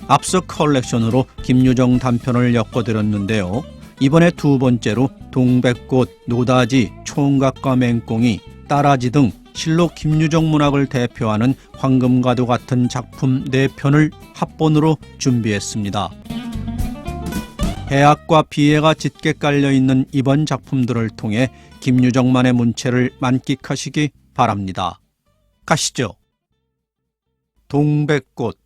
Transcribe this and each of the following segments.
앞서 컬렉션으로 김유정 단편을 엮어드렸는데요. 이번에 두 번째로 동백꽃, 노다지, 총각과 맹꽁이, 따라지 등 실로 김유정 문학을 대표하는 황금과도 같은 작품 4편을 합본으로 준비했습니다. 해악과 비애가 짙게 깔려있는 이번 작품들을 통해 김유정만의 문체를 만끽하시기 바랍니다. 가시죠. 동백꽃.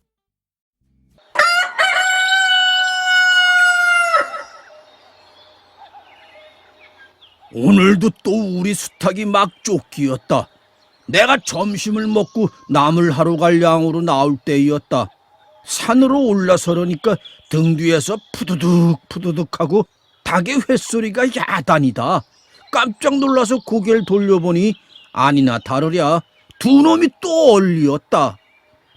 오늘도 또 우리 수탉이 막 쫓기었다. 내가 점심을 먹고 나물 하러 갈 양으로 나올 때였다. 산으로 올라서려니까 등 뒤에서 푸두둑 푸두둑하고 닭의 횟소리가 야단이다. 깜짝 놀라서 고개를 돌려보니 아니나 다르랴 두 놈이 또 얼리었다.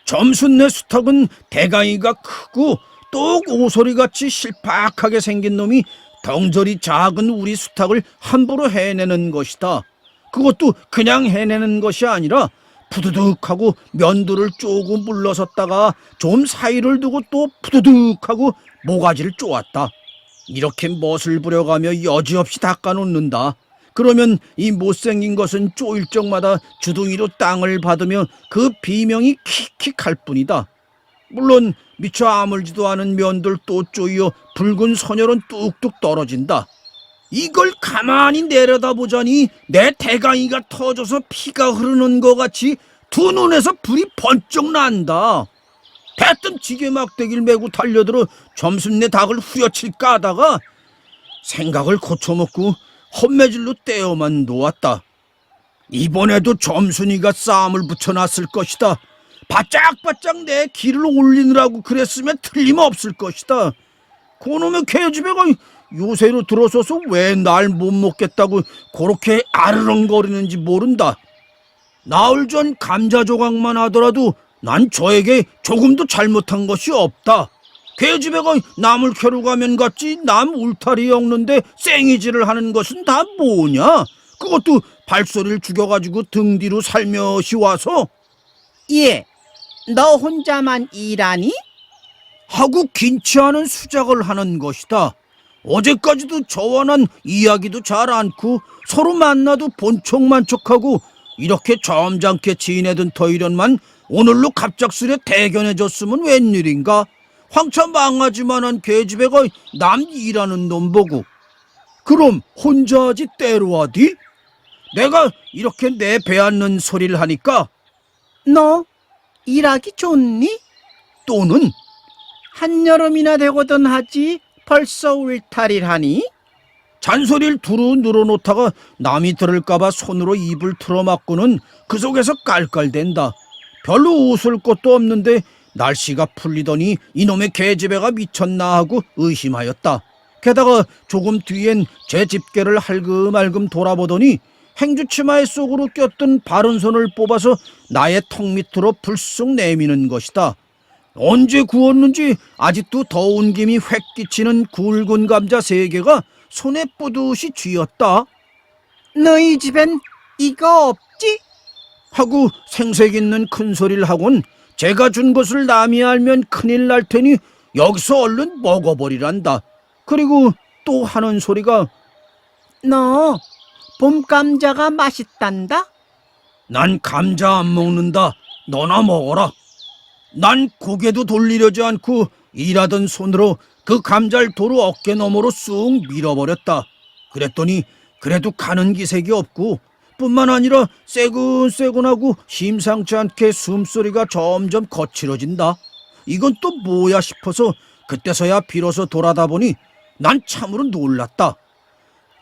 점순네 수탉은 대강이가 크고 또 오소리같이 실팍하게 생긴 놈이 덩저리 작은 우리 수탉을 함부로 해내는 것이다. 그것도 그냥 해내는 것이 아니라 푸드득하고 면도를 쪼고 물러섰다가 좀 사이를 두고 또 푸드득하고 모가지를 쪼았다. 이렇게 멋을 부려가며 여지없이 닦아놓는다. 그러면 이 못생긴 것은 쪼일 적마다 주둥이로 땅을 받으며 그 비명이 킥킥할 뿐이다. 물론 미처 아물지도 않은 면들 또 쪼이어 붉은 선혈은 뚝뚝 떨어진다. 이걸 가만히 내려다보자니 내 대강이가 터져서 피가 흐르는 것 같이 두 눈에서 불이 번쩍 난다. 대뜸 지게 막대기를 메고 달려들어 점순내 닭을 후려칠까 하다가 생각을 고쳐먹고 헛매질로 떼어만 놓았다. 이번에도 점순이가 싸움을 붙여놨을 것이다. 바짝바짝 내 기를 올리느라고 그랬으면 틀림없을 것이다. 그놈의 개집애가 요새로 들어서서 왜 날 못 먹겠다고 그렇게 아르렁거리는지 모른다. 나흘 전 감자 조각만 하더라도 난 저에게 조금도 잘못한 것이 없다. 개집애가 남을 캐러 가면 갔지 남 울타리 엮는데 쌩이질을 하는 것은 다 뭐냐? 그것도 발소리를 죽여가지고 등 뒤로 살며시 와서 예, 너 혼자만 일하니? 하고 긴치 않은 수작을 하는 것이다. 어제까지도 저와 난 이야기도 잘 않고 서로 만나도 본척만 척하고 이렇게 점잖게 지내던 터이련만 오늘로 갑작스레 대견해졌으면 웬일인가? 황차 망하지만한 계집애가 남 일하는 놈 보고 그럼 혼자 하지 때로 하디? 내가 이렇게 내 배앉는 소리를 하니까 너 일하기 좋니? 또는 한여름이나 되거든 하지 벌써 울타리를 하니? 잔소리를 두루 늘어놓다가 남이 들을까봐 손으로 입을 틀어막고는 그 속에서 깔깔댄다. 별로 웃을 것도 없는데 날씨가 풀리더니 이놈의 개집애가 미쳤나 하고 의심하였다. 게다가 조금 뒤엔 제 집게를 할금할금 돌아보더니 행주치마의 속으로 꼈던 바른 손을 뽑아서 나의 턱 밑으로 불쑥 내미는 것이다. 언제 구웠는지 아직도 더운 김이 획 끼치는 굵은 감자 3개가 손에 뿌듯이 쥐었다. 너희 집엔 이거 없지? 하고 생색 있는 큰 소리를 하곤 제가 준 것을 남이 알면 큰일 날 테니 여기서 얼른 먹어버리란다. 그리고 또 하는 소리가 너 봄 감자가 맛있단다? 난 감자 안 먹는다. 너나 먹어라. 난 고개도 돌리려지 않고 일하던 손으로 그 감자를 도로 어깨 너머로 쑥 밀어버렸다. 그랬더니 그래도 가는 기색이 없고 뿐만 아니라 새근새근하고 심상치 않게 숨소리가 점점 거칠어진다. 이건 또 뭐야 싶어서 그때서야 비로소 돌아다 보니 난 참으로 놀랐다.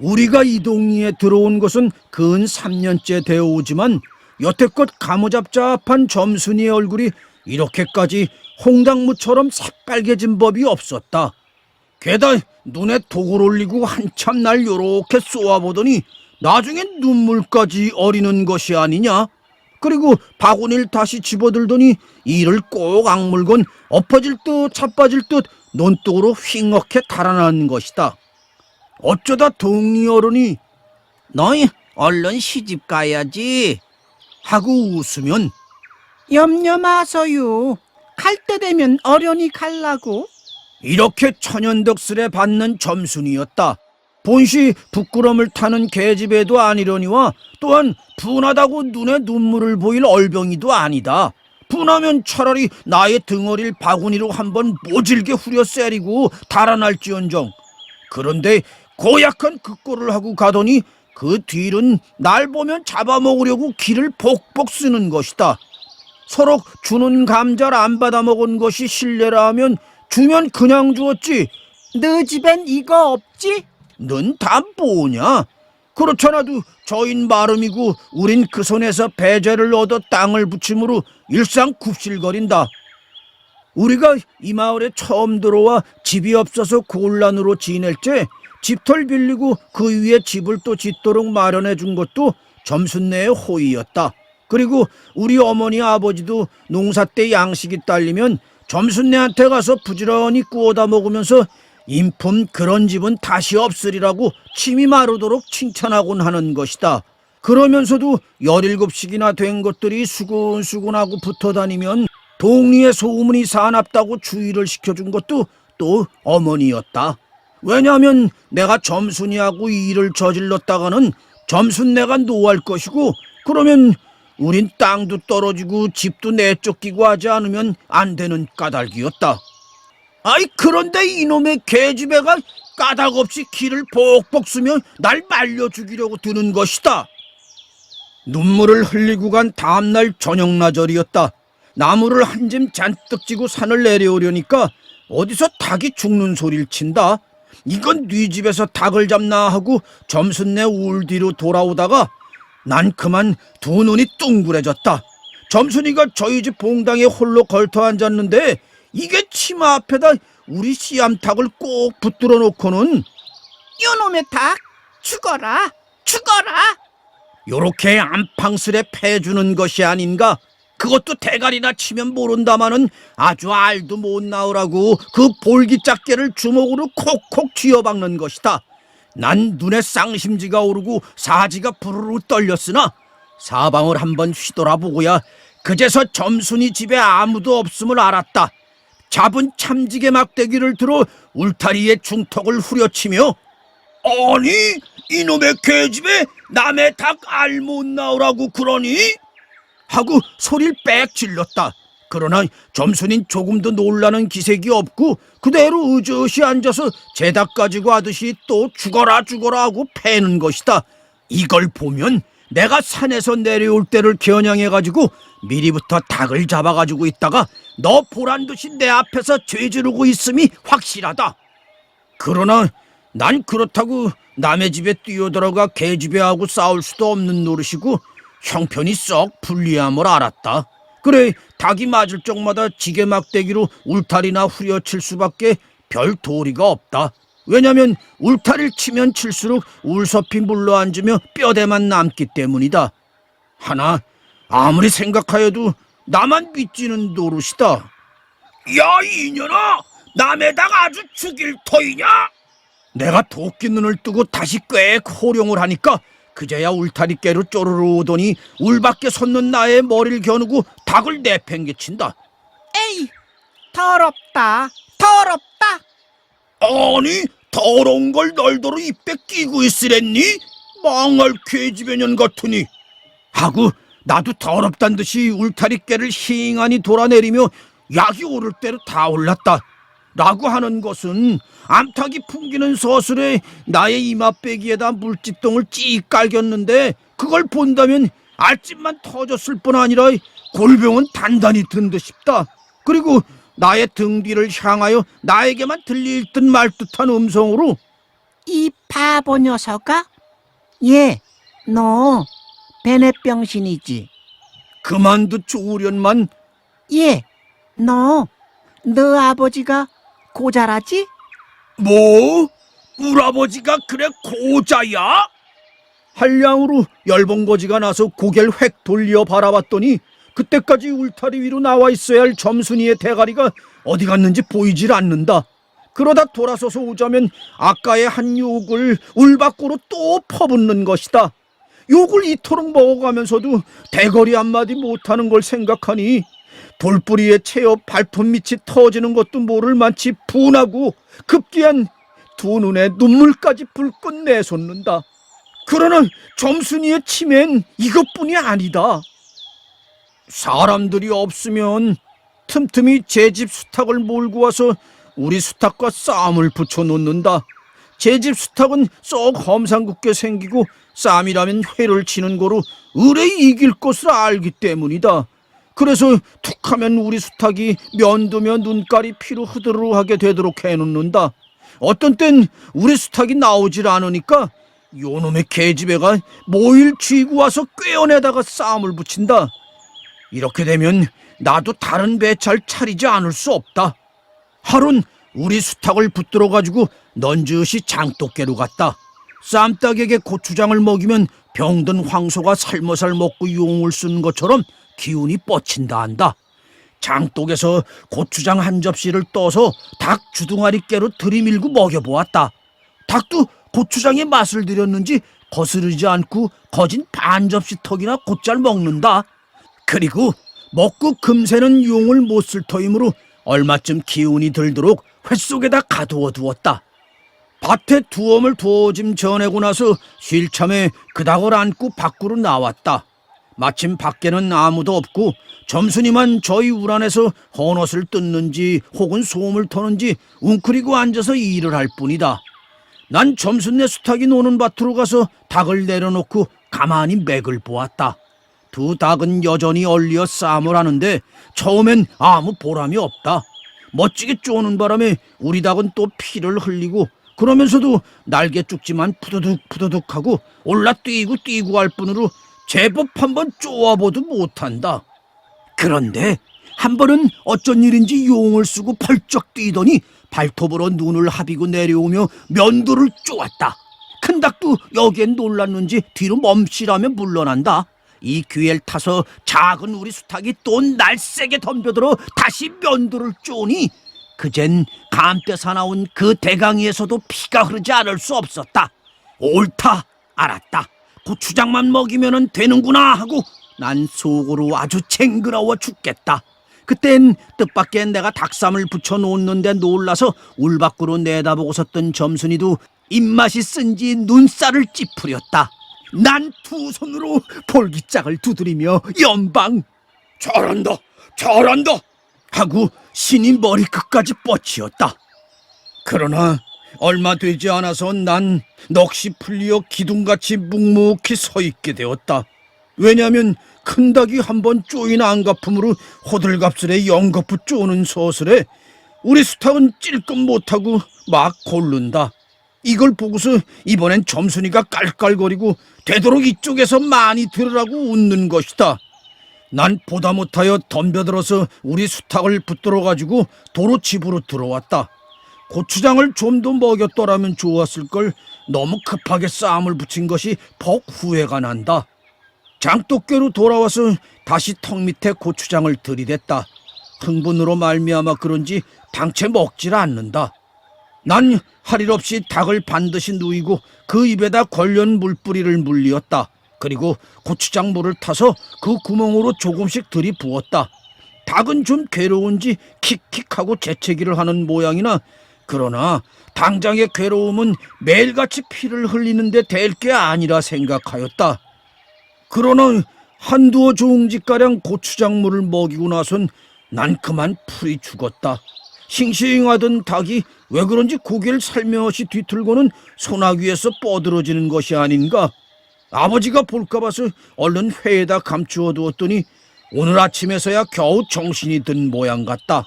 우리가 이 동리에 들어온 것은 근 3년째 되어오지만 여태껏 가무잡잡한 점순이의 얼굴이 이렇게까지 홍당무처럼 새빨개진 법이 없었다. 게다 눈에 독을 올리고 한참 날 요렇게 쏘아보더니 나중엔 눈물까지 어리는 것이 아니냐. 그리고 바구니를 다시 집어들더니 이를 꼭 악물곤 엎어질 듯 자빠질 듯 논둑으로 휘ঙ하게 달아난 것이다. 어쩌다 동리 어른이 너희 얼른 시집 가야지 하고 웃으면 염려 마소요. 갈 때 되면 어련히 갈라고. 이렇게 천연덕스레 받는 점순이었다. 본시 부끄럼을 타는 계집애도 아니려니와 또한 분하다고 눈에 눈물을 보일 얼병이도 아니다. 분하면 차라리 나의 등어리를 바구니로 한번 모질게 후려 세리고 달아날지언정. 그런데 고약한 그 꼴을 하고 가더니 그 뒤는 날 보면 잡아먹으려고 기를 복복 쓰는 것이다. 서로 주는 감자를 안 받아 먹은 것이 실례라 하면 주면 그냥 주었지. 너 집엔 이거 없지? 넌 다 뭐냐? 그렇잖아도 저인 마름이고 우린 그 손에서 배제를 얻어 땅을 붙임으로 일상 굽실거린다. 우리가 이 마을에 처음 들어와 집이 없어서 곤란으로 지낼 때 집털 빌리고 그 위에 집을 또 짓도록 마련해 준 것도 점순네의 호의였다. 그리고 우리 어머니 아버지도 농사 때 양식이 딸리면 점순네한테 가서 부지런히 구워다 먹으면서 인품 그런 집은 다시 없으리라고 침이 마르도록 칭찬하곤 하는 것이다. 그러면서도 17씩이나 된 것들이 수근수근하고 붙어다니면 동리에 소문이 사납다고 주의를 시켜준 것도 또 어머니였다. 왜냐하면 내가 점순이하고 이 일을 저질렀다가는 점순네가 노할 것이고 그러면 우린 땅도 떨어지고 집도 내쫓기고 하지 않으면 안 되는 까닭이었다. 아이 그런데 이놈의 계집애가 까닭없이 기를 복복 쓰며 날 말려 죽이려고 드는 것이다. 눈물을 흘리고 간 다음날 저녁나절이었다. 나무를 한 짐 잔뜩 지고 산을 내려오려니까 어디서 닭이 죽는 소리를 친다. 이건 네 집에서 닭을 잡나 하고 점순네 울 뒤로 돌아오다가 난 그만 두 눈이 둥그레졌다. 점순이가 저희 집 봉당에 홀로 걸터 앉았는데 이게 치마 앞에다 우리 씨암탉을 꼭 붙들어 놓고는 요놈의 닭 죽어라 죽어라. 요렇게 안팡스레 패주는 것이 아닌가. 그것도 대가리나 치면 모른다마는 아주 알도 못 나오라고 그 볼기짝개를 주먹으로 콕콕 쥐어박는 것이다. 난 눈에 쌍심지가 오르고 사지가 부르르 떨렸으나 사방을 한번 휘돌아보고야 그제서 점순이 집에 아무도 없음을 알았다. 잡은 참지개 막대기를 들어 울타리에 중턱을 후려치며 아니 이놈의 계집애 남의 닭 알 못 나오라고 그러니? 하고 소리를 빽 질렀다. 그러나 점순인 조금도 놀라는 기색이 없고 그대로 의젓이 앉아서 제닭 가지고 하듯이 또 죽어라 죽어라 하고 패는 것이다. 이걸 보면 내가 산에서 내려올 때를 겨냥해가지고 미리부터 닭을 잡아가지고 있다가 너 보란듯이 내 앞에서 죄지르고 있음이 확실하다. 그러나 난 그렇다고 남의 집에 뛰어들어가 계집애하고 싸울 수도 없는 노릇이고 형편이 썩 불리함을 알았다. 그래 닭이 맞을 적마다 지게 막대기로 울타리나 후려칠 수밖에 별 도리가 없다. 왜냐면 울타리를 치면 칠수록 울섭이 물러앉으며 뼈대만 남기 때문이다. 하나 아무리 생각하여도 나만 믿지는 노릇이다. 야 이년아 남의 닭 아주 죽일 터이냐? 내가 도끼 눈을 뜨고 다시 꽤 호령을 하니까 그제야 울타리깨로 쪼르르 오더니 울밖에 솟는 나의 머리를 겨누고 닭을 내팽개친다. 에이 더럽다 더럽다. 아니 더러운 걸 널도로 입에 끼고 있으랬니? 망할 계집애년 같으니. 하고 나도 더럽단 듯이 울타리깨를 힝하니 돌아내리며 약이 오를 대로 다 올랐다. 라고 하는 것은 암탉이 풍기는 서술에 나의 이마빼기에다 물집동을 찌 깔겼는데 그걸 본다면 알집만 터졌을 뿐 아니라 골병은 단단히 든 듯 싶다. 그리고 나의 등 뒤를 향하여 나에게만 들릴 듯 말 듯한 음성으로 이 바보 녀석아, 얘 너 베넷병신이지? 그만두 좋으련만 얘 너 아버지가 고자라지? 뭐? 우리 아버지가 그래 고자야? 한량으로 열봉거지가 나서 고개를 획 돌려 바라봤더니 그때까지 울타리 위로 나와 있어야 할 점순이의 대가리가 어디 갔는지 보이질 않는다. 그러다 돌아서서 오자면 아까의 한 욕을 울 밖으로 또 퍼붓는 것이다. 욕을 이토록 먹어가면서도 대거리 한마디 못하는 걸 생각하니 돌뿌리에 채여 발톱 밑이 터지는 것도 모를 만치 분하고 급기한 두 눈에 눈물까지 불끈 내솟는다. 그러나 점순이의 치매는 이것뿐이 아니다. 사람들이 없으면 틈틈이 제 집 수탉을 몰고 와서 우리 수탉과 싸움을 붙여놓는다. 제 집 수탉은 썩 험상궂게 생기고 싸움이라면 회를 치는 거로 의뢰 이길 것을 알기 때문이다. 그래서 툭하면 우리 수탉이 면도며 눈깔이 피로 흐드러하게 되도록 해놓는다. 어떤 땐 우리 수탉이 나오질 않으니까 요놈의 계집애가 모일 쥐고 와서 꿰어내다가 싸움을 붙인다. 이렇게 되면 나도 다른 배찰 차리지 않을 수 없다. 하룬 우리 수탉을 붙들어 가지고 넌지시 장독계로 갔다. 쌈딱에게 고추장을 먹이면 병든 황소가 살모살 먹고 용을 쓴 것처럼 기운이 뻗친다 한다. 장독에서 고추장 한 접시를 떠서 닭 주둥아리깨로 들이밀고 먹여보았다. 닭도 고추장의 맛을 들였는지 거스르지 않고 거진 반 접시 턱이나 곧잘 먹는다. 그리고 먹고 금세는 용을 못 쓸 터이므로 얼마쯤 기운이 들도록 뱃속에다 가두어 두었다. 밭에 두엄을 두어짐 전해고 나서 쉴 참에 그 닭을 안고 밖으로 나왔다. 마침 밖에는 아무도 없고 점순이만 저희 울 안에서 헌옷을 뜯는지 혹은 소음을 터는지 웅크리고 앉아서 일을 할 뿐이다. 난 점순네 수탉이 노는 밭으로 가서 닭을 내려놓고 가만히 맥을 보았다. 두 닭은 여전히 얼리어 싸움을 하는데 처음엔 아무 보람이 없다. 멋지게 쪼는 바람에 우리 닭은 또 피를 흘리고 그러면서도 날개 쭉지만 푸드득푸드득하고 올라뛰고 뛰고 할 뿐으로 제법 한번 쪼아보도 못한다. 그런데 한 번은 어쩐 일인지 용을 쓰고 펄쩍 뛰더니 발톱으로 눈을 하비고 내려오며 면도를 쪼았다. 큰 닭도 여기엔 놀랐는지 뒤로 멈칫하며 물러난다. 이 기회를 타서 작은 우리 수탉이 또 날쌔게 덤벼들어 다시 면도를 쪼니 그젠 감때 사나운 그 대강이에서도 피가 흐르지 않을 수 없었다. 옳다, 알았다. 고추장만 먹이면 되는구나 하고 난 속으로 아주 쟁그러워 죽겠다. 그땐 뜻밖의 내가 닭쌈을 붙여놓는데 놀라서 울 밖으로 내다보고 섰던 점순이도 입맛이 쓴지 눈살을 찌푸렸다. 난 두 손으로 볼기짝을 두드리며 연방 잘한다 잘한다 하고 신이 머리끝까지 뻗치었다. 그러나 얼마 되지 않아서 난 넋이 풀리어 기둥같이 묵묵히 서 있게 되었다. 왜냐하면 큰 닭이 한번 쪼인 안가품으로 호들갑스레 연거푸 쪼는 서슬에 우리 수탉은 찔끔 못하고 막 고른다. 이걸 보고서 이번엔 점순이가 깔깔거리고 되도록 이쪽에서 많이 들으라고 웃는 것이다. 난 보다 못하여 덤벼들어서 우리 수탉을 붙들어 가지고 도로 집으로 들어왔다. 고추장을 좀 더 먹였더라면 좋았을걸. 너무 급하게 싸움을 붙인 것이 퍽 후회가 난다. 장독계로 돌아와서 다시 턱 밑에 고추장을 들이댔다. 흥분으로 말미암아 그런지 당최 먹질 않는다. 난 할 일 없이 닭을 반드시 누이고 그 입에다 걸련 물뿌리를 물리었다. 그리고 고추장 물을 타서 그 구멍으로 조금씩 들이부었다. 닭은 좀 괴로운지 킥킥하고 재채기를 하는 모양이나 그러나 당장의 괴로움은 매일같이 피를 흘리는데 될 게 아니라 생각하였다. 그러나 한두어 종지가량 고추장물을 먹이고 나선 난 그만 풀이 죽었다. 싱싱하던 닭이 왜 그런지 고개를 살며시 뒤틀고는 소나귀에서 뻗어지는 것이 아닌가. 아버지가 볼까 봐서 얼른 회에다 감추어 두었더니 오늘 아침에서야 겨우 정신이 든 모양 같다.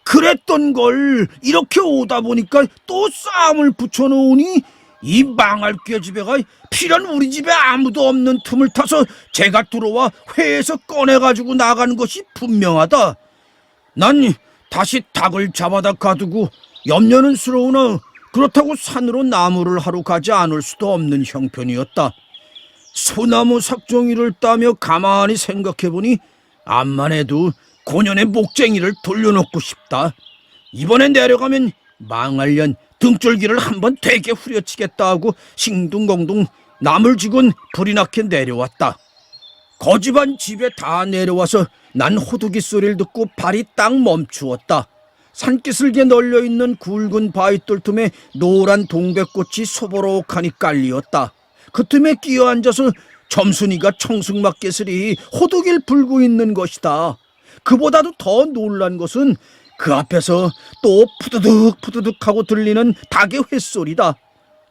그랬던 걸 이렇게 오다 보니까 또 싸움을 붙여놓으니 이 망할 꾀집애가 필연 우리 집에 아무도 없는 틈을 타서 제가 들어와 회에서 꺼내가지고 나가는 것이 분명하다. 난 다시 닭을 잡아다 가두고 염려는 스러우나 그렇다고 산으로 나무를 하러 가지 않을 수도 없는 형편이었다. 소나무 삭종이를 따며 가만히 생각해보니 암만 해도 고년의 목쟁이를 돌려놓고 싶다. 이번에 내려가면 망할년 등줄기를 한번 되게 후려치겠다 하고 싱둥벙둥 나물 지곤 불이 나게 내려왔다. 거집안 집에 다 내려와서 난 호두기 소리를 듣고 발이 딱 멈추었다. 산기슭에 널려있는 굵은 바위돌 틈에 노란 동백꽃이 소보록하니 깔리었다. 그 틈에 끼어앉아서 점순이가 청승맞개슬이 호두기를 불고 있는 것이다. 그보다도 더 놀란 것은 그 앞에서 또 푸드득 푸드득 하고 들리는 닭의 횟소리다.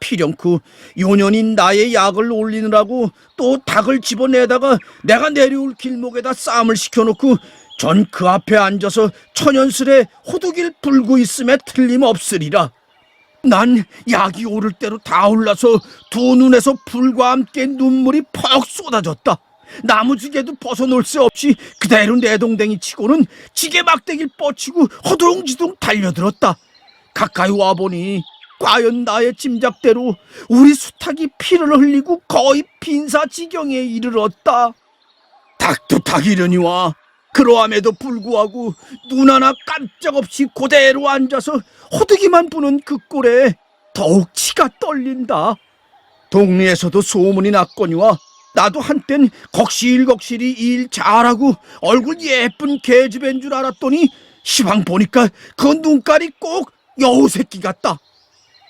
필연크 요년인 나의 약을 올리느라고 또 닭을 집어내다가 내가 내려올 길목에다 쌈을 시켜놓고 전 그 앞에 앉아서 천연스레 호두기를 불고 있음에 틀림없으리라. 난 약이 오를 대로 다 올라서 두 눈에서 불과 함께 눈물이 퍽 쏟아졌다. 나무지게도 벗어놓을 새 없이 그대로 내동댕이 치고는 지게 막대기를 뻗치고 허둥지둥 달려들었다. 가까이 와보니 과연 나의 짐작대로 우리 수탉이 피를 흘리고 거의 빈사지경에 이르렀다. 닭도 닭이려니와 그러함에도 불구하고 눈 하나 깜짝없이 그대로 앉아서 호두기만 부는 그 꼴에 더욱 치가 떨린다. 동네에서도 소문이 났거니와 나도 한땐 걱실걱실이 일 잘하고 얼굴 예쁜 계집애인 줄 알았더니 시방 보니까 그 눈깔이 꼭 여우새끼 같다.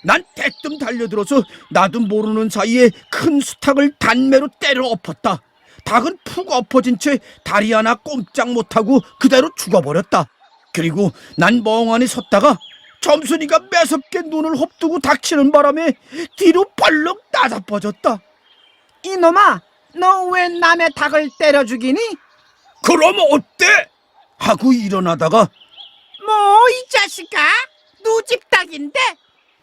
난 대뜸 달려들어서 나도 모르는 사이에 큰 수탉을 단매로 때려 엎었다. 닭은 푹 엎어진 채 다리 하나 꼼짝 못하고 그대로 죽어버렸다. 그리고 난 멍하니 섰다가 점순이가 매섭게 눈을 헙두고 닥치는 바람에 뒤로 벌렁 나자빠졌다. 이놈아, 너 왜 남의 닭을 때려 죽이니? 그럼 어때? 하고 일어나다가 뭐 이 자식아, 누집 닭인데?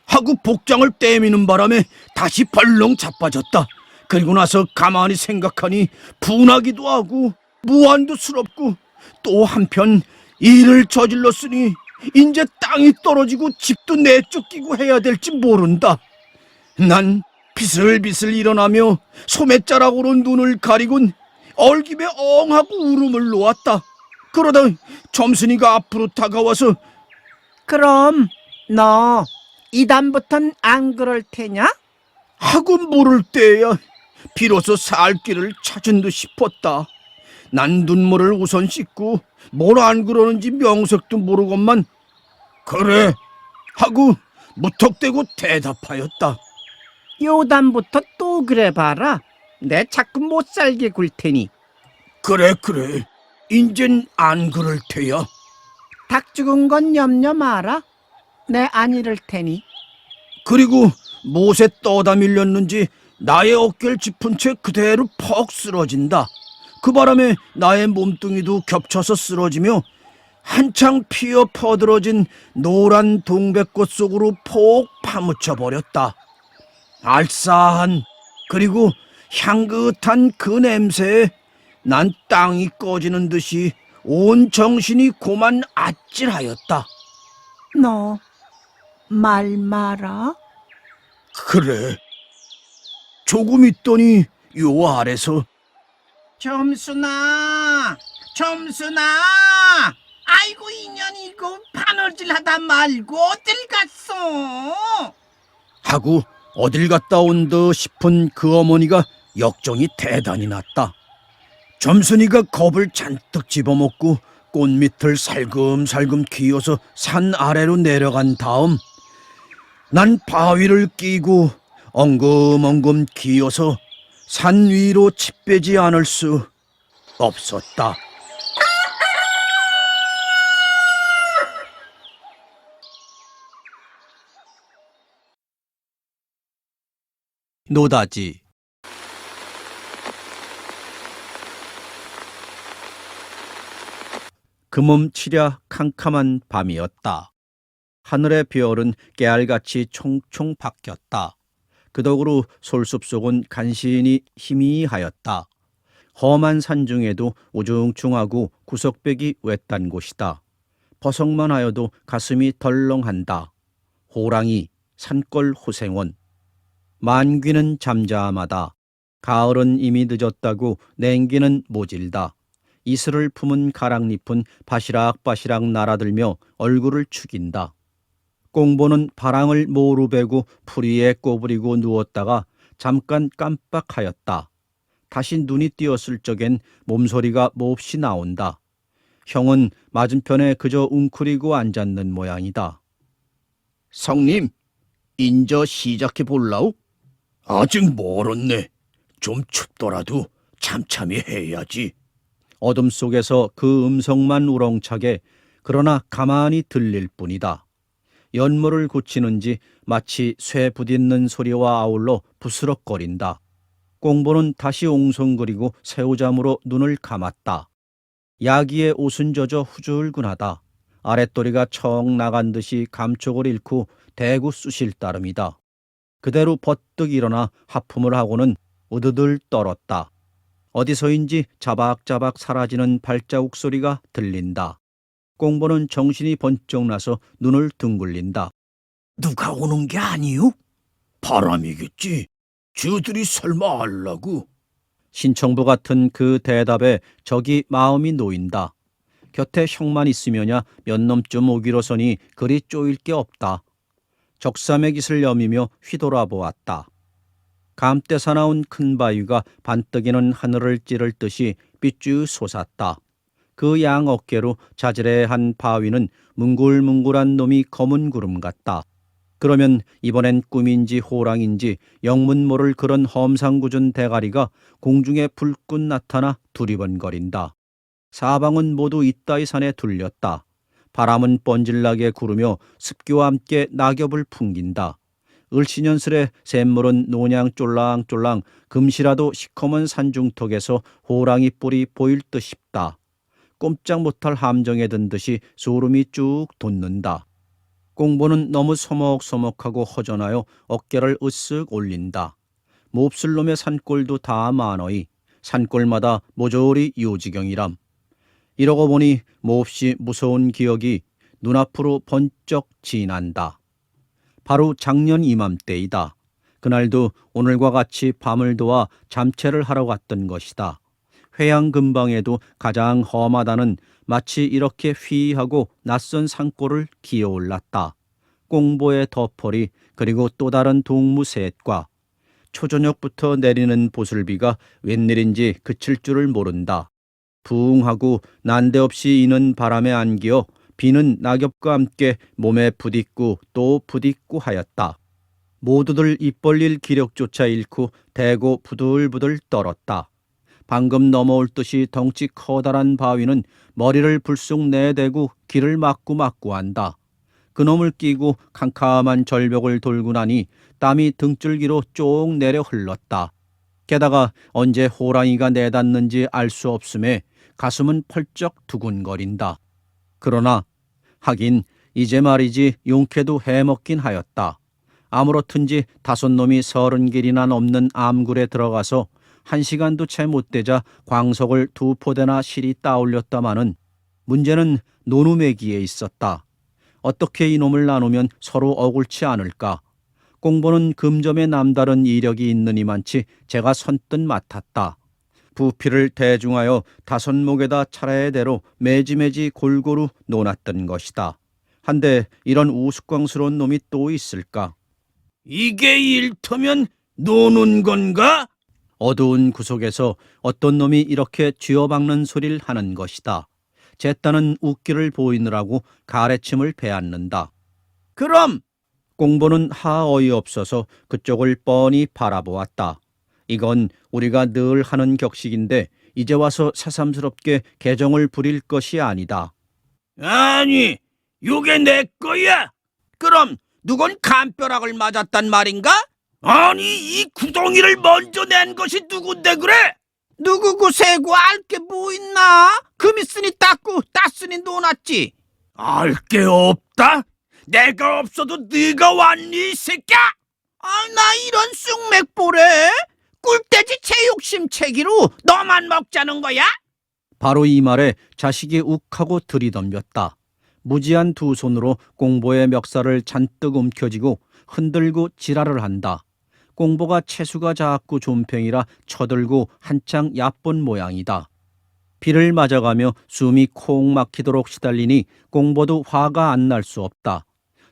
하고 복장을 떼미는 바람에 다시 벌렁 자빠졌다. 그리고 나서 가만히 생각하니 분하기도 하고 무한도스럽고 또 한편 일을 저질렀으니 이제 땅이 떨어지고 집도 내쫓기고 해야 될지 모른다. 난 비슬비슬 일어나며 소매자락으로 눈을 가리곤 얼김에 엉하고 울음을 놓았다. 그러다 점순이가 앞으로 다가와서 그럼 너 이단부턴 안 그럴 테냐? 하고 물을 때야 비로소 살 길을 찾은 듯 싶었다. 난 눈물을 우선 씻고 뭘 안 그러는지 명색도 모르건만 그래 하고 무턱대고 대답하였다. 요단부터 또 그래 봐라. 내 자꾸 못 살게 굴 테니. 그래 인젠 안 그럴 테야. 닭 죽은 건 염려 마라. 내 안 이럴 테니. 그리고 못에 떠다 밀렸는지 나의 어깨를 짚은 채 그대로 퍽 쓰러진다. 그 바람에 나의 몸뚱이도 겹쳐서 쓰러지며 한창 피어 퍼들어진 노란 동백꽃 속으로 폭 파묻혀 버렸다. 알싸한 그리고 향긋한 그 냄새에 난 땅이 꺼지는 듯이 온 정신이 고만 아찔하였다. 너 말 마라. 그래. 조금 있더니 요 아래서 점순아, 아이고 인연이 이거 바느질하다 말고 어딜 갔어? 하고 어딜 갔다 온 듯 싶은 그 어머니가 역정이 대단히 났다. 점순이가 겁을 잔뜩 집어먹고 꽃밑을 살금살금 기어서 산 아래로 내려간 다음 난 바위를 끼고 엉금엉금 기어서 산 위로 칩빼지 않을 수 없었다. 노다지. 금음치랴 캄캄한 밤이었다. 하늘의 별은 깨알같이 총총 바뀌었다. 그 덕으로 솔숲 속은 간신히 희미하였다. 험한 산중에도 우중충하고 구석백이 외딴 곳이다. 버석만 하여도 가슴이 덜렁한다. 호랑이, 산골 호생원. 만귀는 잠잠하다. 가을은 이미 늦었다고 냉기는 모질다. 이슬을 품은 가랑잎은 바시락바시락 날아들며 얼굴을 축인다. 꽁보는 바랑을 모르베고 풀 위에 꼬부리고 누웠다가 잠깐 깜빡하였다. 다시 눈이 띄었을 적엔 몸소리가 몹시 나온다. 형은 맞은편에 그저 웅크리고 앉았는 모양이다. 성님, 인저 시작해 볼라우? 아직 멀었네. 좀 춥더라도 참참히 해야지. 어둠 속에서 그 음성만 우렁차게 그러나 가만히 들릴 뿐이다. 연못을 고치는지 마치 쇠 부딪는 소리와 아울러 부스럭거린다. 꽁보는 다시 옹성거리고 새우잠으로 눈을 감았다. 야기의 옷은 젖어 후줄근하다. 아랫도리가 청 나간 듯이 감촉을 잃고 대구 쑤실 따름이다. 그대로 버뜩 일어나 하품을 하고는 으드들 떨었다. 어디서인지 자박자박 사라지는 발자국 소리가 들린다. 꽁보는 정신이 번쩍 나서 눈을 둥글린다. 누가 오는 게 아니오? 바람이겠지. 저들이 설마 알라고? 신청부 같은 그 대답에 적이 마음이 놓인다. 곁에 형만 있으면야 몇 놈쯤 오기로서니 그리 쪼일 게 없다. 적삼의 깃을 여미며 휘돌아보았다. 감때 사나운 큰 바위가 반뜨기는 하늘을 찌를 듯이 삐쭉 솟았다. 그 양 어깨로 자질해한 바위는 뭉글뭉글한 놈이 검은 구름 같다. 그러면 이번엔 꿈인지 호랑인지 영문 모를 그런 험상궂은 대가리가 공중에 불끈 나타나 두리번거린다. 사방은 모두 이따위 산에 둘렸다. 바람은 번질나게 구르며 습기와 함께 낙엽을 풍긴다. 을씨년슬의 샘물은 노냥 쫄랑쫄랑 금시라도 시커먼 산중턱에서 호랑이 뿔이 보일 듯 싶다. 꼼짝 못할 함정에 든 듯이 소름이 쭉 돋는다. 꽁보는 너무 서먹서먹하고 허전하여 어깨를 으쓱 올린다. 몹쓸 놈의 산골도 다 많어이 산골마다 모조리 요지경이람. 이러고 보니 몹시 무서운 기억이 눈앞으로 번쩍 지난다. 바로 작년 이맘때이다. 그날도 오늘과 같이 밤을 도와 잠채를 하러 갔던 것이다. 회양 근방에도 가장 험하다는 마치 이렇게 휘하고 낯선 산골을 기어올랐다. 꽁보의 덮어리 그리고 또 다른 동무 셋과 초저녁부터 내리는 보슬비가 웬일인지 그칠 줄을 모른다. 부웅하고 난데없이 이는 바람에 안기어 비는 낙엽과 함께 몸에 부딪고 또 부딪고 하였다. 모두들 입 벌릴 기력조차 잃고 대고 부들부들 떨었다. 방금 넘어올 듯이 덩치 커다란 바위는 머리를 불쑥 내대고 길을 막고 한다. 그놈을 끼고 캄캄한 절벽을 돌고 나니 땀이 등줄기로 쭉 내려 흘렀다. 게다가 언제 호랑이가 내닫는지 알 수 없음에 가슴은 펄쩍 두근거린다. 그러나 하긴 이제 말이지 용케도 해먹긴 하였다. 아무렇든지 5놈이 30길이나 넘는 암굴에 들어가서 1시간도 채 못되자 광석을 2포대나 실이 따올렸다마는 문제는 노누매기에 있었다. 어떻게 이놈을 나누면 서로 억울치 않을까? 꽁보는 금점에 남다른 이력이 있느니만치 제가 선뜻 맡았다. 부피를 대중하여 5목에다 차례대로 매지매지 골고루 놓았던 것이다. 한데 이런 우스꽝스러운 놈이 또 있을까? 이게 일터면 노는 건가? 어두운 구석에서 어떤 놈이 이렇게 쥐어박는 소리를 하는 것이다. 제 딴은 웃기를 보이느라고 가래침을 베앗는다. 그럼 꽁보는 하 어이없어서 그쪽을 뻔히 바라보았다. 이건 우리가 늘 하는 격식인데 이제 와서 새삼스럽게 개정을 부릴 것이 아니다. 아니, 요게 내 거야. 그럼 누군 감벼락을 맞았단 말인가? 아니, 이 구덩이를 먼저 낸 것이 누군데 그래? 누구고 새고 알 게 뭐 있나? 금 있으니 땄고 땄으니 놓았지. 알 게 없다? 내가 없어도 네가 왔니, 이 새끼야? 아, 나 이런 쑥맥보래? 꿀돼지 제욕심 채기로 너만 먹자는 거야? 바로 이 말에 자식이 욱하고 들이덤볐다. 무지한 두 손으로 꽁보의 멱살을 잔뜩 움켜쥐고 흔들고 지랄을 한다. 꽁보가 체수가 작고 좀팽이라 쳐들고 한창 얕본 모양이다. 비를 맞아가며 숨이 콩 막히도록 시달리니 꽁보도 화가 안 날 수 없다.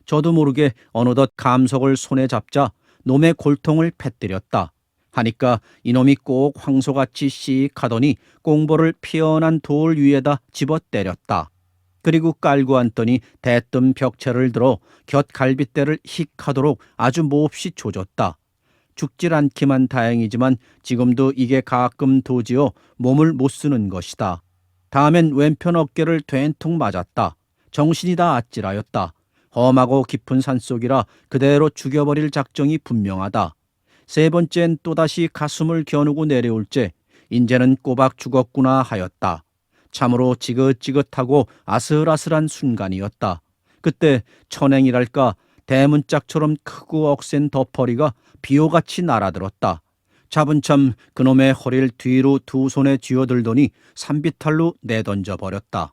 저도 모르게 어느덧 감석을 손에 잡자 놈의 골통을 패뜨렸다. 하니까 이놈이 꼭 황소같이 씩 하더니 꽁보를 피어난 돌 위에다 집어 때렸다. 그리고 깔고 앉더니 대뜸 벽체를 들어 곁 갈빗대를 힉 하도록 아주 몹시 조졌다. 죽질 않기만 다행이지만 지금도 이게 가끔 도지어 몸을 못 쓰는 것이다. 다음엔 왼편 어깨를 된통 맞았다. 정신이 다 아찔하였다. 험하고 깊은 산속이라 그대로 죽여버릴 작정이 분명하다. 세 번째는 또다시 가슴을 겨누고 내려올 째 인제는 꼬박 죽었구나 하였다. 참으로 지긋지긋하고 아슬아슬한 순간이었다. 그때 천행이랄까 대문짝처럼 크고 억센 덮어리가 비호같이 날아들었다. 잡은 참 그놈의 허리를 뒤로 두 손에 쥐어들더니 산비탈로 내던져 버렸다.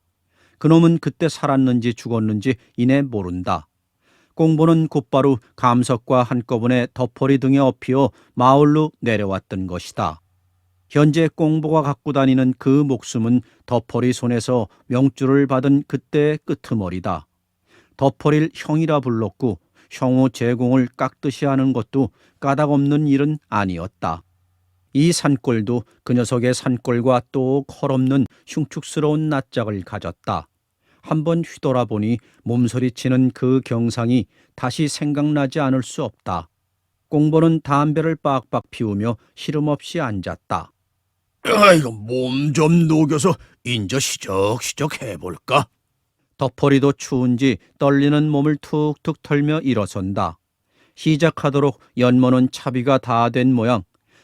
그놈은 그때 살았는지 죽었는지 이내 모른다. 꽁보는 곧바로 감석과 한꺼번에 덮어리 등에 업히어 마을로 내려왔던 것이다. 현재 꽁보가 갖고 다니는 그 목숨은 덮어리 손에서 명줄을 받은 그때의 끄트머리다. 덮어리를 형이라 불렀고 형우 제공을 깎듯이 하는 것도 까닭없는 일은 아니었다. 이 산골도 그 녀석의 산골과 똑 헐없는 흉측스러운 낯짝을 가졌다. 한번 휘돌아보니 몸서리치는 그 경상이 다시 생각나지 않을 수 없다. 꽁보는 담배를 빡빡 피우며 시름없이 앉았다. 아이고, 몸 좀 녹여서 인저 시적시적 해볼까? 덮어리도 추운지 떨리는 몸을 툭툭 털며 일어선다. 시작하도록 연모는 차비가 다 된 모양.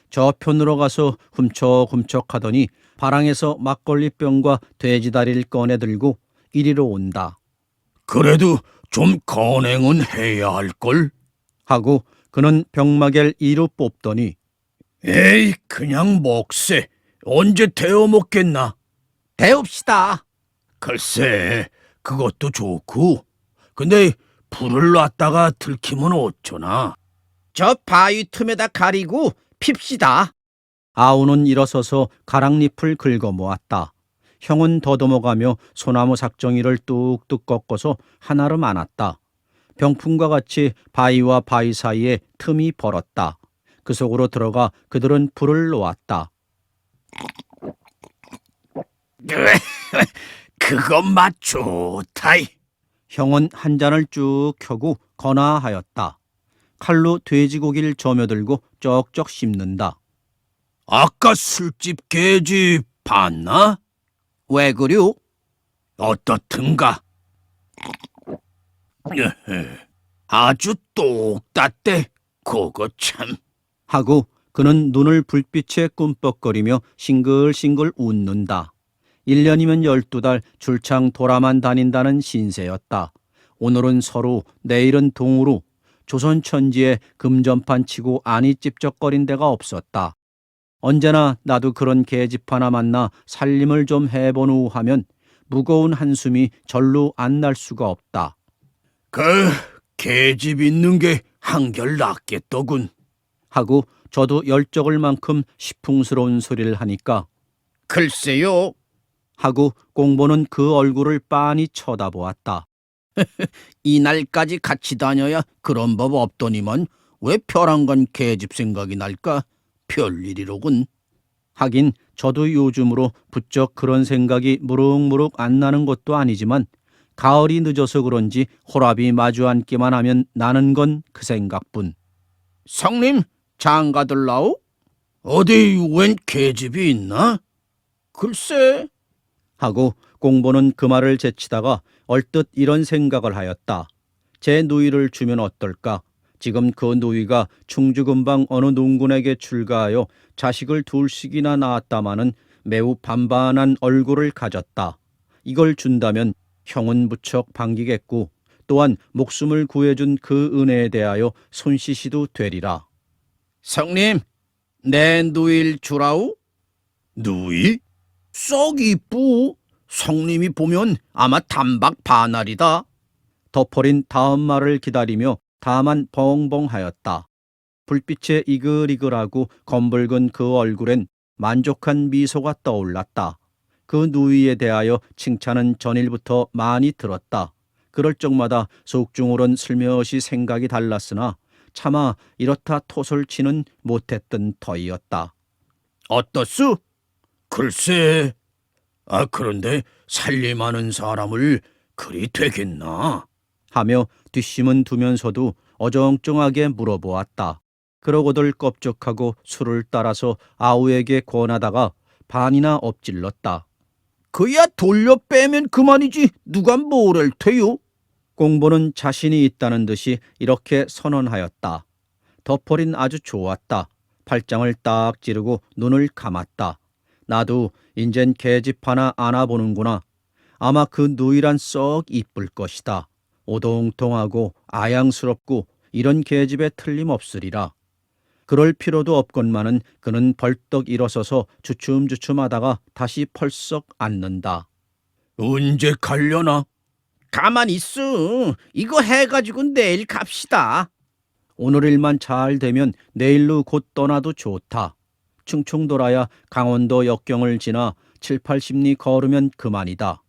저편으로 가서 훔척훔척 하더니 바랑에서 막걸리병과 돼지다리를 꺼내 들고 이리로 온다. 그래도 좀 건행은 해야 할걸? 하고 그는 병마개를 이로 뽑더니 에이, 그냥 먹세. 언제 데워 먹겠나? 데웁시다. 글쎄, 그것도 좋고. 근데 불을 놨다가 들키면 어쩌나? 저 바위 틈에다 가리고 핍시다. 아우는 일어서서 가랑잎을 긁어 모았다. 형은 더듬어가며 소나무 삭정이를 뚝뚝 꺾어서 한아름 안았다. 병풍과 같이 바위와 바위 사이에 틈이 벌었다. 그 속으로 들어가 그들은 불을 놓았다. 그거 맛 좋다이. 형은 한 잔을 쭉 켜고 건화하였다. 칼로 돼지고기를 저며들고 쩍쩍 씹는다. 아까 술집 계집 봤나? 왜 그려? 어떻든가? 아주 똑따대. 그거 참. 하고 그는 눈을 불빛에 꿈뻑거리며 싱글싱글 웃는다. 1년이면 12달 줄창 돌아만 다닌다는 신세였다. 오늘은 서로 내일은 동으로 조선 천지에 금전판 치고 안이 찝쩍거린 데가 없었다. 언제나 나도 그런 계집 하나 만나 살림을 좀 해본 후 하면 무거운 한숨이 절로 안 날 수가 없다. 그 계집 있는 게 한결 낫겠더군. 하고 저도 열적을 만큼 시풍스러운 소리를 하니까 글쎄요. 하고 꽁보는 그 얼굴을 빤히 쳐다보았다. 이날까지 같이 다녀야 그런 법 없더니만 왜 벼랑간 계집 생각이 날까? 별일이로군. 하긴 저도 요즘으로 부쩍 그런 생각이 무룩무룩 안 나는 것도 아니지만 가을이 늦어서 그런지 호랍이 마주 앉기만 하면 나는 건 그 생각뿐. 성님, 장가들라오? 어디 웬 계집이 있나? 글쎄. 하고 꽁보는 그 말을 제치다가 얼뜻 이런 생각을 하였다. 제 누이를 주면 어떨까? 지금 그 누이가 충주 근방 어느 농군에게 출가하여 자식을 둘씩이나 낳았다마는 매우 반반한 얼굴을 가졌다. 이걸 준다면 형은 무척 반기겠고 또한 목숨을 구해준 그 은혜에 대하여 손씨시도 되리라. 성님, 내 누일 주라오? 누이? 썩 이쁘. 성님이 보면 아마 단박 반알이다. 덮어린 다음 말을 기다리며 다만 벙벙하였다. 불빛에 이글이글하고 검붉은 그 얼굴엔 만족한 미소가 떠올랐다. 그 누이에 대하여 칭찬은 전일부터 많이 들었다. 그럴 적마다 속중으론 슬며시 생각이 달랐으나 차마 이렇다 톳을 치는 못했던 터이었다. 어떻소? 글쎄, 그런데 살림하는 사람을 그리 되겠나? 하며 뒷심은 두면서도 어정쩡하게 물어보았다. 그러고들 껍적하고 술을 따라서 아우에게 권하다가 반이나 엎질렀다. 그야 돌려 빼면 그만이지 누가 뭐랄 테요? 꽁보는 자신이 있다는 듯이 이렇게 선언하였다. 덧벌인 아주 좋았다. 팔짱을 딱 찌르고 눈을 감았다. 나도 인젠 계집 하나 안아보는구나. 아마 그 누이란 썩 이쁠 것이다. 오동통하고 아양스럽고 이런 계집에 틀림없으리라. 그럴 필요도 없건만은 그는 벌떡 일어서서 주춤주춤하다가 다시 펄썩 앉는다. 언제 갈려나? 가만히 있어. 이거 해가지고 내일 갑시다. 오늘 일만 잘 되면 내일로 곧 떠나도 좋다. 충충 돌아야 강원도 역경을 지나 7, 80리 걸으면 그만이다.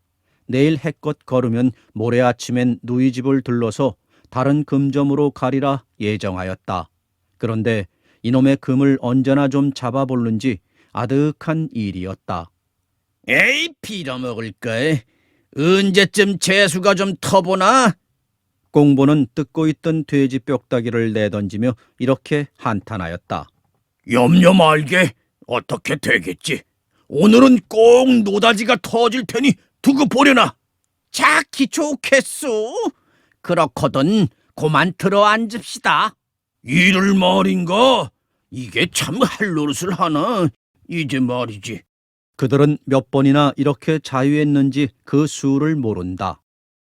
내일 해껏 걸으면 모레 아침엔 누이 집을 들러서 다른 금점으로 가리라 예정하였다. 그런데 이놈의 금을 언제나 좀 잡아볼는지 아득한 일이었다. 에이, 빌어먹을까? 언제쯤 재수가 좀 터보나? 꽁보는 뜯고 있던 돼지 뼈다귀를 내던지며 이렇게 한탄하였다. 염려 말게. 어떻게 되겠지? 오늘은 꼭 노다지가 터질 테니 두고 보려나. 자기 좋겠소. 그렇거든 고만 들어 앉읍시다. 이를 말인가? 이게 참 할 노릇을 하나? 이제 말이지. 그들은 몇 번이나 이렇게 자유했는지 그 수를 모른다.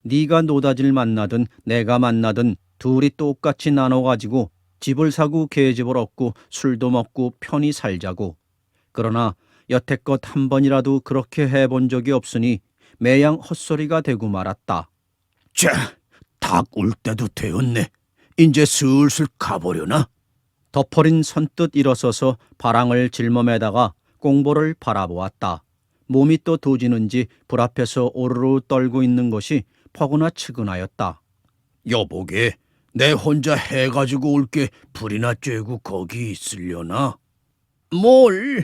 네가 노다지를 만나든 내가 만나든 둘이 똑같이 나눠가지고 집을 사고 계집을 얻고 술도 먹고 편히 살자고. 그러나 여태껏 한 번이라도 그렇게 해본 적이 없으니 매양 헛소리가 되고 말았다. 자, 닭 울 때도 되었네. 이제 슬슬 가보려나? 덮어린 선뜻 일어서서 바랑을 짊어매다가 꽁보를 바라보았다. 몸이 또 도지는지 불 앞에서 오르르 떨고 있는 것이 퍼구나 측은하였다. 여보게, 내 혼자 해가지고 올게 불이나 쬐고 거기 있으려나? 뭘?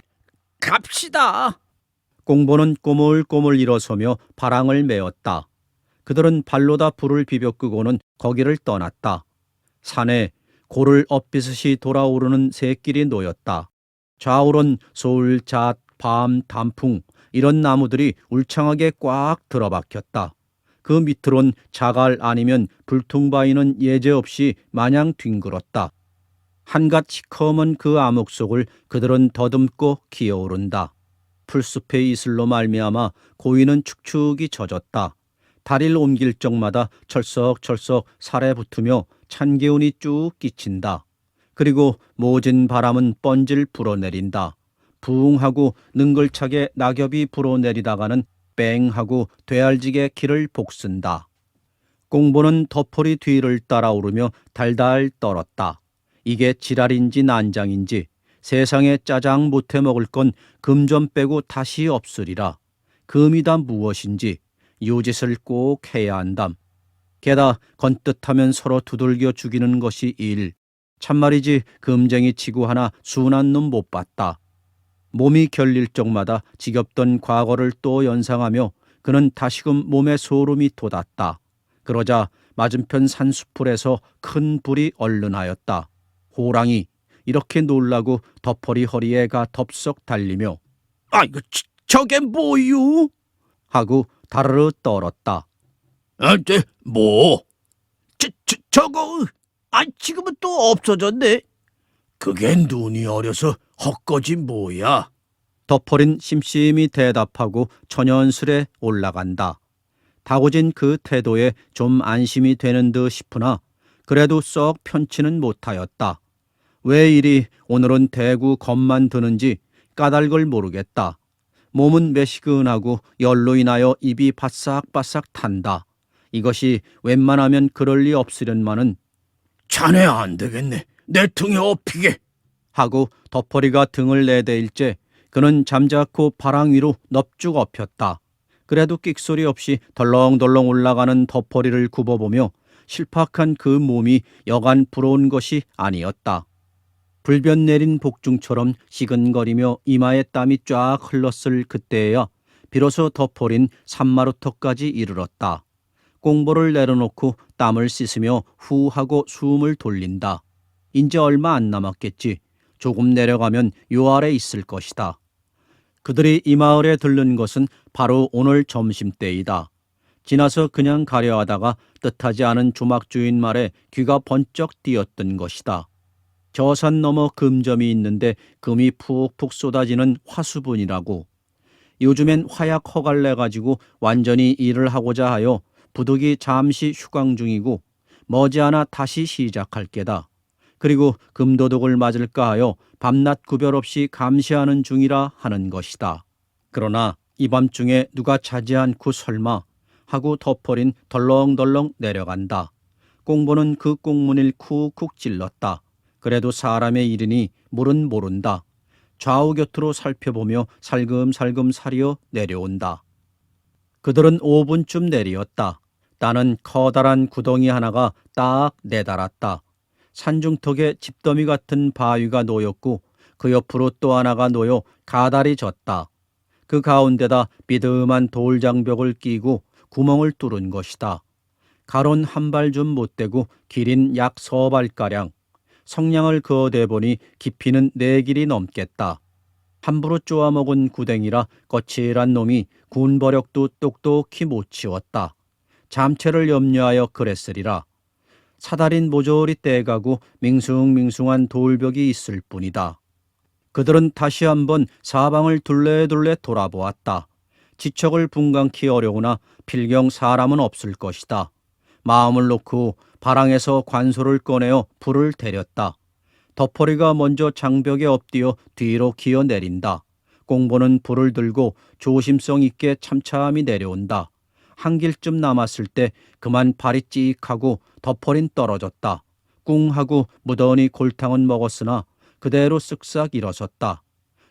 갑시다. 꽁보는 꼬물꼬물 일어서며 바랑을 메었다. 그들은 발로다 불을 비벼 끄고는 거기를 떠났다. 산에 고를 엇비듯이 돌아오르는 새길이 놓였다. 좌우론 솔, 잣, 밤, 단풍 이런 나무들이 울창하게 꽉 들어박혔다. 그 밑으론 자갈 아니면 불퉁바위는 예제없이 마냥 뒹굴었다. 한갓 시커먼 그 암흑 속을 그들은 더듬고 기어오른다. 풀숲의 이슬로 말미암아 고인은 축축이 젖었다. 다리를 옮길 적마다 철썩철썩 살에 붙으며 찬 기운이 쭉 끼친다. 그리고 모진 바람은 번질 불어내린다. 부웅하고 능글차게 낙엽이 불어내리다가는 뺑하고 되알지게 길을 복쓴다. 꽁보는 덮어리 뒤를 따라오르며 달달 떨었다. 이게 지랄인지 난장인지 세상에 짜장 못해 먹을 건 금 좀 빼고 다시 없으리라. 금이 다 무엇인지 요짓을 꼭 해야 한담. 게다 건뜻하면 서로 두들겨 죽이는 것이 일. 참말이지 금쟁이 치고 하나 순한 놈 못 봤다. 몸이 결릴 적마다 지겹던 과거를 또 연상하며 그는 다시금 몸에 소름이 돋았다. 그러자 맞은편 산수풀에서 큰 불이 얼른하였다. 호랑이 이렇게 놀라고 덮어리 허리에 가 덥석 달리며 아이고, 저게 뭐유? 하고 다르르 떨었다. 뭐? 저거 지금은 또 없어졌네. 그게 눈이 어려서 헛거지 뭐야? 덮어린 심심히 대답하고 천연스레 올라간다. 다고진 그 태도에 좀 안심이 되는 듯 싶으나 그래도 썩 편치는 못하였다. 왜 이리 오늘은 대구 겁만 드는지 까닭을 모르겠다. 몸은 매시근하고 열로 인하여 입이 바싹바싹 탄다. 이것이 웬만하면 그럴 리 없으련만은 자네 안 되겠네. 내 등에 업히게. 하고 덮어리가 등을 내대일째 그는 잠자코 바랑 위로 넙죽 엎였다. 그래도 끽소리 없이 덜렁덜렁 올라가는 덮어리를 굽어보며 실팍한 그 몸이 여간 부러운 것이 아니었다. 불변 내린 복중처럼 시근거리며 이마에 땀이 쫙 흘렀을 그때에야 비로소 덮어린 산마루터까지 이르렀다. 꽁보를 내려놓고 땀을 씻으며 후 하고 숨을 돌린다. 이제 얼마 안 남았겠지. 조금 내려가면 요 아래 있을 것이다. 그들이 이 마을에 들른 것은 바로 오늘 점심때이다. 지나서 그냥 가려 하다가 뜻하지 않은 조막주인 말에 귀가 번쩍 띄었던 것이다. 저 산 너머 금점이 있는데 금이 푹푹 쏟아지는 화수분이라고. 요즘엔 화약 허갈내 가지고 완전히 일을 하고자 하여 부득이 잠시 휴강 중이고 머지않아 다시 시작할 게다. 그리고 금도둑을 맞을까 하여 밤낮 구별 없이 감시하는 중이라 하는 것이다. 그러나 이 밤중에 누가 자지 않고 설마 하고 덮어린 덜렁덜렁 내려간다. 꽁보는 그 꽁문을 쿡쿡 찔렀다. 그래도 사람의 일이니 물은 모른다. 좌우 곁으로 살펴보며 살금살금 사리어 내려온다. 그들은 5분쯤 내리었다. 따는 커다란 구덩이 하나가 딱 내달았다. 산중턱에 집더미 같은 바위가 놓였고 그 옆으로 또 하나가 놓여 가다리 졌다. 그 가운데다 비듬한 돌장벽을 끼고 구멍을 뚫은 것이다. 가론 한 발 좀 못 되고 길인 약 서발가량. 성냥을 그어대보니 깊이는 4길이 넘겠다. 함부로 쪼아먹은 구덩이라 거칠한 놈이 군버력도 똑똑히 못 치웠다. 잠체를 염려하여 그랬으리라. 사다린 모조리 떼가고 밍숭밍숭한 돌벽이 있을 뿐이다. 그들은 다시 한번 사방을 둘레둘레 돌아보았다. 지척을 분간키 어려우나 필경 사람은 없을 것이다. 마음을 놓고 바랑에서 관소를 꺼내어 불을 데렸다. 덮어리가 먼저 장벽에 엎드려 뒤로 기어 내린다. 꽁보는 불을 들고 조심성 있게 참참히 내려온다. 한 길쯤 남았을 때 그만 발이 찍하고 덮어린 떨어졌다. 꿍 하고 무던히 골탕은 먹었으나 그대로 쓱싹 일어섰다.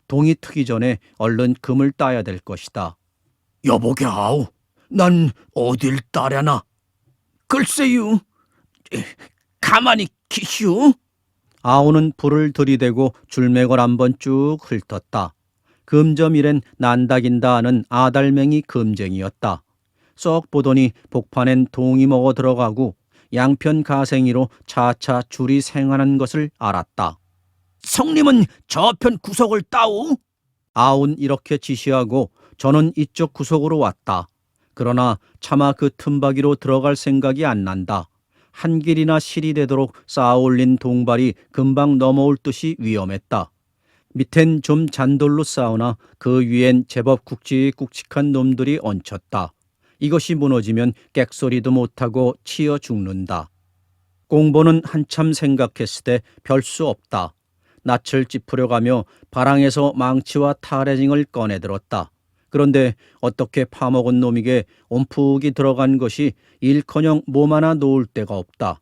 동이 트기 전에 얼른 금을 따야 될 것이다. 여보게 아우, 난 어딜 따려나? 글쎄요, 가만히 계시오. 아우는 불을 들이대고 줄맥을 한번 쭉 훑었다. 금점이란 난다긴다 하는 아달맹이 금쟁이였다. 썩 보더니 복판엔 동이 먹어 들어가고 양편 가생이로 차차 줄이 생하는 것을 알았다. 성님은 저편 구석을 따오. 아우는 이렇게 지시하고 저는 이쪽 구석으로 왔다. 그러나 차마 그 틈바귀로 들어갈 생각이 안 난다. 한 길이나 실이 되도록 쌓아올린 동발이 금방 넘어올 듯이 위험했다. 밑엔 좀 잔돌로 쌓으나 그 위엔 제법 굵직굵직한 놈들이 얹혔다. 이것이 무너지면 객소리도 못하고 치여 죽는다. 꽁보는 한참 생각했을 때 별 수 없다. 낯을 찌푸려 가며 바랑에서 망치와 타레징을 꺼내들었다. 그런데 어떻게 파먹은 놈에게 온푹이 들어간 것이 일커녕 몸 하나 놓을 데가 없다.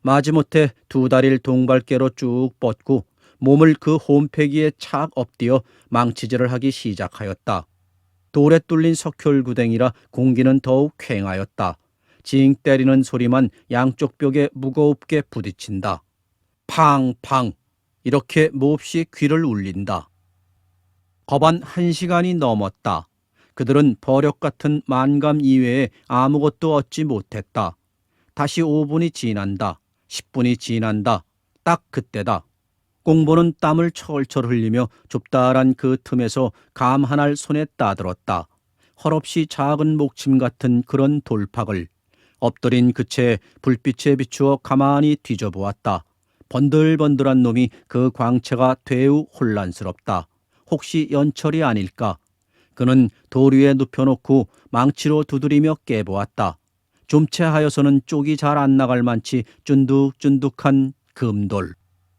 마지못해 2다리를 동발깨로 쭉 뻗고 몸을 그 홈패기에 착 엎드려 망치질을 하기 시작하였다. 돌에 뚫린 석혈구덩이라 공기는 더욱 쾌행하였다. 징 때리는 소리만 양쪽 벽에 무겁게 부딪힌다. 팡팡 이렇게 몹시 귀를 울린다. 거반 1시간이 넘었다. 그들은 버력 같은 만감 이외에 아무것도 얻지 못했다. 다시 5분이 지난다. 10분이 지난다. 딱 그때다. 꽁보는 땀을 철철 흘리며 좁다란 그 틈에서 감 하나를 손에 따들었다. 헐없이 작은 목침 같은 그런 돌팍을 엎드린 그 채 불빛에 비추어 가만히 뒤져보았다. 번들번들한 놈이 그 광채가 되우 혼란스럽다. 혹시 연철이 아닐까? 그는 돌 위에 눕혀놓고 망치로 두드리며 깨보았다. 좀채하여서는 쪽이 잘 안 나갈 만치 쫀득쫀득한 금돌.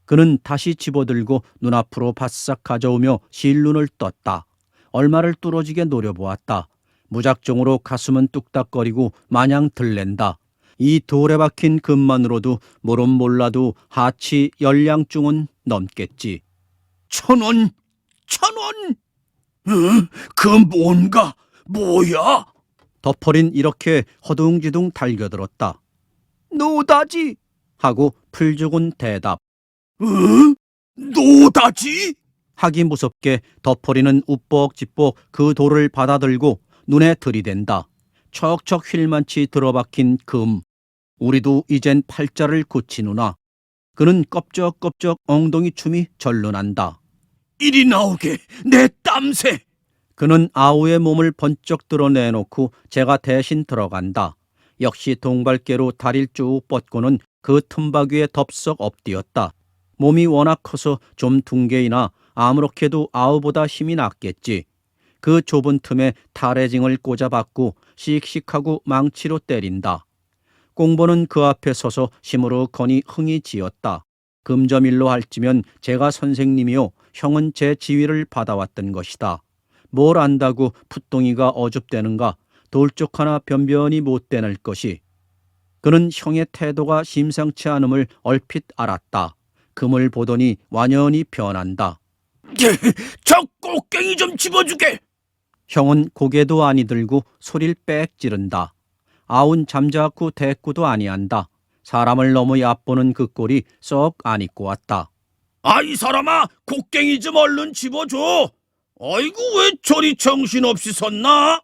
그는 다시 집어들고 눈앞으로 바싹 가져오며 실눈을 떴다. 얼마를 뚫어지게 노려보았다. 무작정으로 가슴은 뚝딱거리고 마냥 들랜다. 이 돌에 박힌 금만으로도 모름 몰라도 하치 10량중은 넘겠지. 1,000원, 1,000원. 그 뭔가 뭐야? 덮어린 이렇게 허둥지둥 달겨들었다. 노다지. 하고 풀죽은 대답. 노다지? 하기 무섭게 덮어리는 우뻑지뻑 그 돌을 받아들고 눈에 들이댄다. 척척 휠만치 들어박힌 금. 우리도 이젠 팔자를 고치누나. 그는 껍적껍적 엉덩이 춤이 절로 난다. 이리 나오게, 내 땀새. 그는 아우의 몸을 번쩍 드러내놓고 제가 대신 들어간다. 역시 동발개로 다리를 쭉 뻗고는 그 틈바귀에 덥석 엎드렸다. 몸이 워낙 커서 좀 둥개이나 아무렇게도 아우보다 힘이 났겠지. 그 좁은 틈에 탈해징을 꽂아박고 씩씩하고 망치로 때린다. 꽁보는 그 앞에 서서 시무룩하니 흥이 지었다. 금저밀로 할지면 제가 선생님이요 형은 제 지위를 받아왔던 것이다. 뭘 안다고 풋동이가 어줍대는가. 돌쪽 하나 변변히 못 대낼 것이. 그는 형의 태도가 심상치 않음을 얼핏 알았다. 금을 보더니 완연히 변한다. 저 꽃갱이 좀 집어주게. 형은 고개도 아니 들고 소리를 빽 지른다. 아운 잠자코 대꾸도 아니한다. 사람을 너무 얕보는 그 꼴이 썩 안 입고 왔다. 아, 이 사람아, 곡괭이 좀 얼른 집어줘. 아이고, 왜 저리 정신없이 섰나?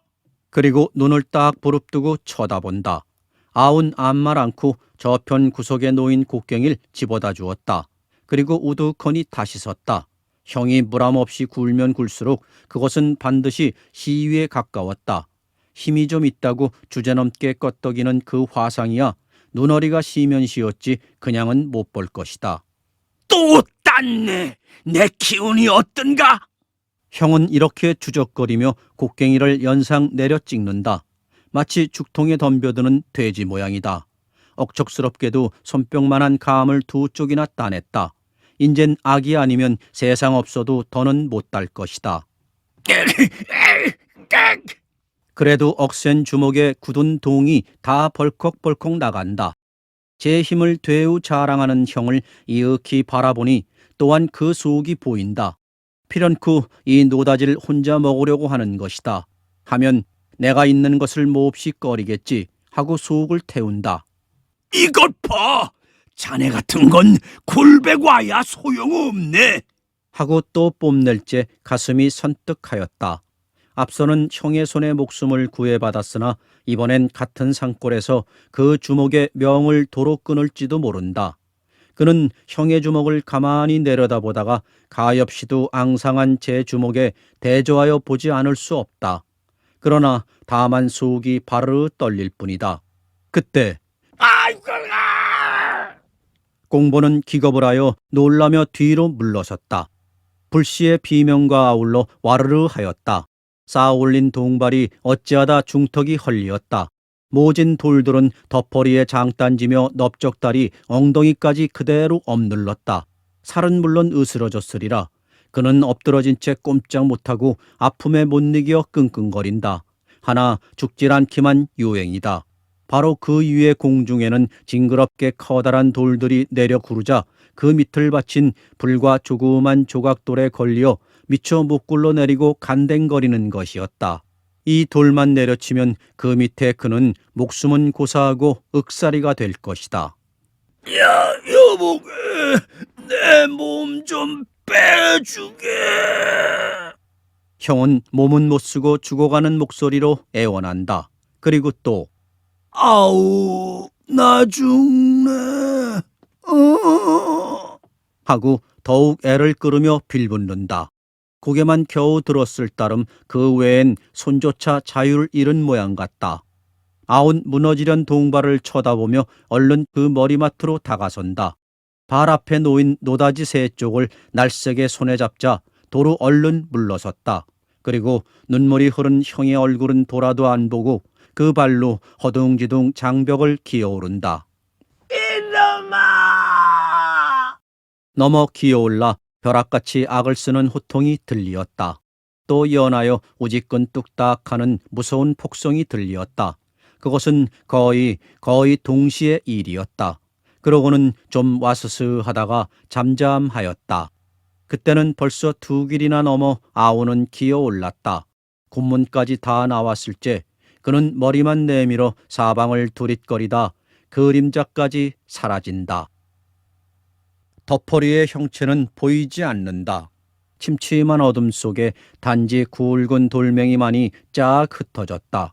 그리고 눈을 딱 부릅뜨고 쳐다본다. 아운 아무 말 않고 저편 구석에 놓인 곡괭이를 집어다 주었다. 그리고 우두커니 다시 섰다. 형이 무람없이 굴면 굴수록 그것은 반드시 시위에 가까웠다. 힘이 좀 있다고 주제넘게 껐덕이는 그 화상이야 눈어리가 시면 시었지 그냥은 못 볼 것이다. 또 땄네. 내 기운이 어떤가? 형은 이렇게 주적거리며 곡괭이를 연상 내려 찍는다. 마치 죽통에 덤벼드는 돼지 모양이다. 억척스럽게도 손뼉만한 감을 두 쪽이나 따냈다. 인젠 악이 아니면 세상 없어도 더는 못 딸 것이다. 그래도 억센 주먹에 굳은 동이 다 벌컥벌컥 나간다. 제 힘을 되우 자랑하는 형을 이윽히 바라보니 또한 그 속이 보인다. 필연코 이 노다지를 혼자 먹으려고 하는 것이다. 하면 내가 있는 것을 몹시 꺼리겠지 하고 속을 태운다. 이것 봐. 자네 같은 건 골백와야 소용없네. 하고 또 뽐낼째 가슴이 선뜩하였다. 앞서는 형의 손에 목숨을 구해받았으나 이번엔 같은 산골에서 그 주먹의 명을 도로 끊을지도 모른다. 그는 형의 주먹을 가만히 내려다보다가 가엾이도 앙상한 제 주먹에 대조하여 보지 않을 수 없다. 그러나 다만 속이 바르르 떨릴 뿐이다. 그때 아이고, 꽁보는 기겁을 하여 놀라며 뒤로 물러섰다. 불시의 비명과 아울러 와르르 하였다. 쌓아올린 동발이 어찌하다 중턱이 헐리었다. 모진 돌들은 덮어리에 장단지며 넓적다리 엉덩이까지 그대로 엎눌렀다. 살은 물론 으스러졌으리라. 그는 엎드러진 채 꼼짝 못하고 아픔에 못 이겨 끙끙거린다. 하나 죽질 않기만 유행이다. 바로 그 위의 공중에는 징그럽게 커다란 돌들이 내려 구르자 그 밑을 받친 불과 조그만 조각돌에 걸려 미처 못 굴러내리고 간댕거리는 것이었다. 이 돌만 내려치면 그 밑에 그는 목숨은 고사하고 윽사리가 될 것이다. 야, 여보게, 내 몸 좀 빼주게. 형은 몸은 못 쓰고 죽어가는 목소리로 애원한다. 그리고 또 아우, 나 죽네. 하고 더욱 애를 끌으며 빌붙는다. 고개만 겨우 들었을 따름 그 외엔 손조차 자유를 잃은 모양 같다. 아운 무너지려는 동발을 쳐다보며 얼른 그 머리맡으로 다가선다. 발 앞에 놓인 노다지 새 쪽을 날쌔게 손에 잡자 도로 얼른 물러섰다. 그리고 눈물이 흐른 형의 얼굴은 돌아도 안 보고 그 발로 허둥지둥 장벽을 기어오른다. 이놈아! 넘어 기어올라 벼락같이 악을 쓰는 호통이 들리었다. 또 연하여 우지끈 뚝딱하는 무서운 폭성이 들리었다. 그것은 거의 동시의 일이었다. 그러고는 좀 와스스하다가 잠잠하였다. 그때는 벌써 두 길이나 넘어 아우는 기어올랐다. 굿문까지 다 나왔을째 그는 머리만 내밀어 사방을 두릿거리다 그림자까지 사라진다. 덮어리의 형체는 보이지 않는다. 침침한 어둠 속에 단지 굵은 돌멩이만이 쫙 흩어졌다.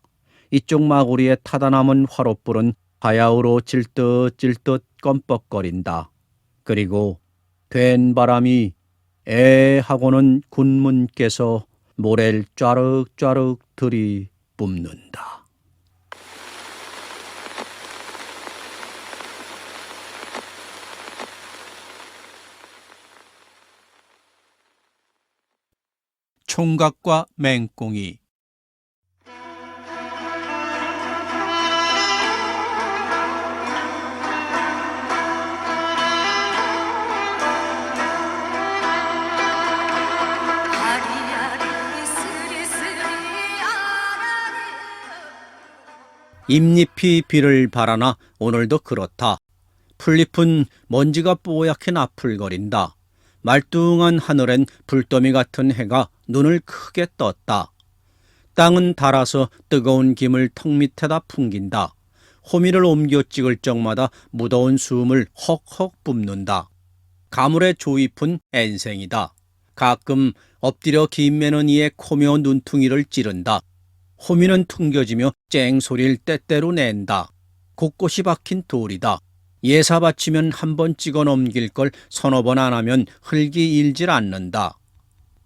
이쪽 마구리에 타다 남은 화롯불은 바야흐로 질듯질듯 껌뻑거린다. 그리고 된 바람이 에 하고는 군문께서 모래를 쫘륵좌륵 들이붓는다. 총각과 맹꽁이. 잎잎이 비를 바라나 오늘도 그렇다. 풀잎은 먼지가 뽀얗게 나풀거린다. 말뚱한 하늘엔 불더미 같은 해가 눈을 크게 떴다. 땅은 달아서 뜨거운 김을 턱 밑에다 풍긴다. 호미를 옮겨 찍을 적마다 무더운 숨을 헉헉 뿜는다. 가물의 조잎은 앤생이다. 가끔 엎드려 긴 매너니의 코며 눈퉁이를 찌른다. 호미는 퉁겨지며 쨍소리를 때때로 낸다. 곳곳이 박힌 돌이다. 예사 바치면 한 번 찍어 넘길 걸 서너 번 안 하면 흙이 일질 않는다.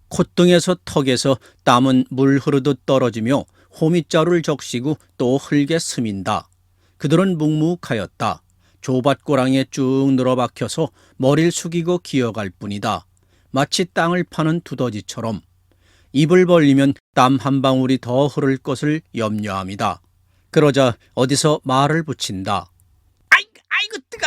콧등에서 턱에서 땀은 물 흐르듯 떨어지며 호미자루를 적시고 또 흙에 스민다. 그들은 묵묵하였다. 조밭고랑에 쭉 늘어박혀서 머리를 숙이고 기어갈 뿐이다. 마치 땅을 파는 두더지처럼. 입을 벌리면 땀 한 방울이 더 흐를 것을 염려함이다. 그러자 어디서 말을 붙인다. 아이고 뜨거.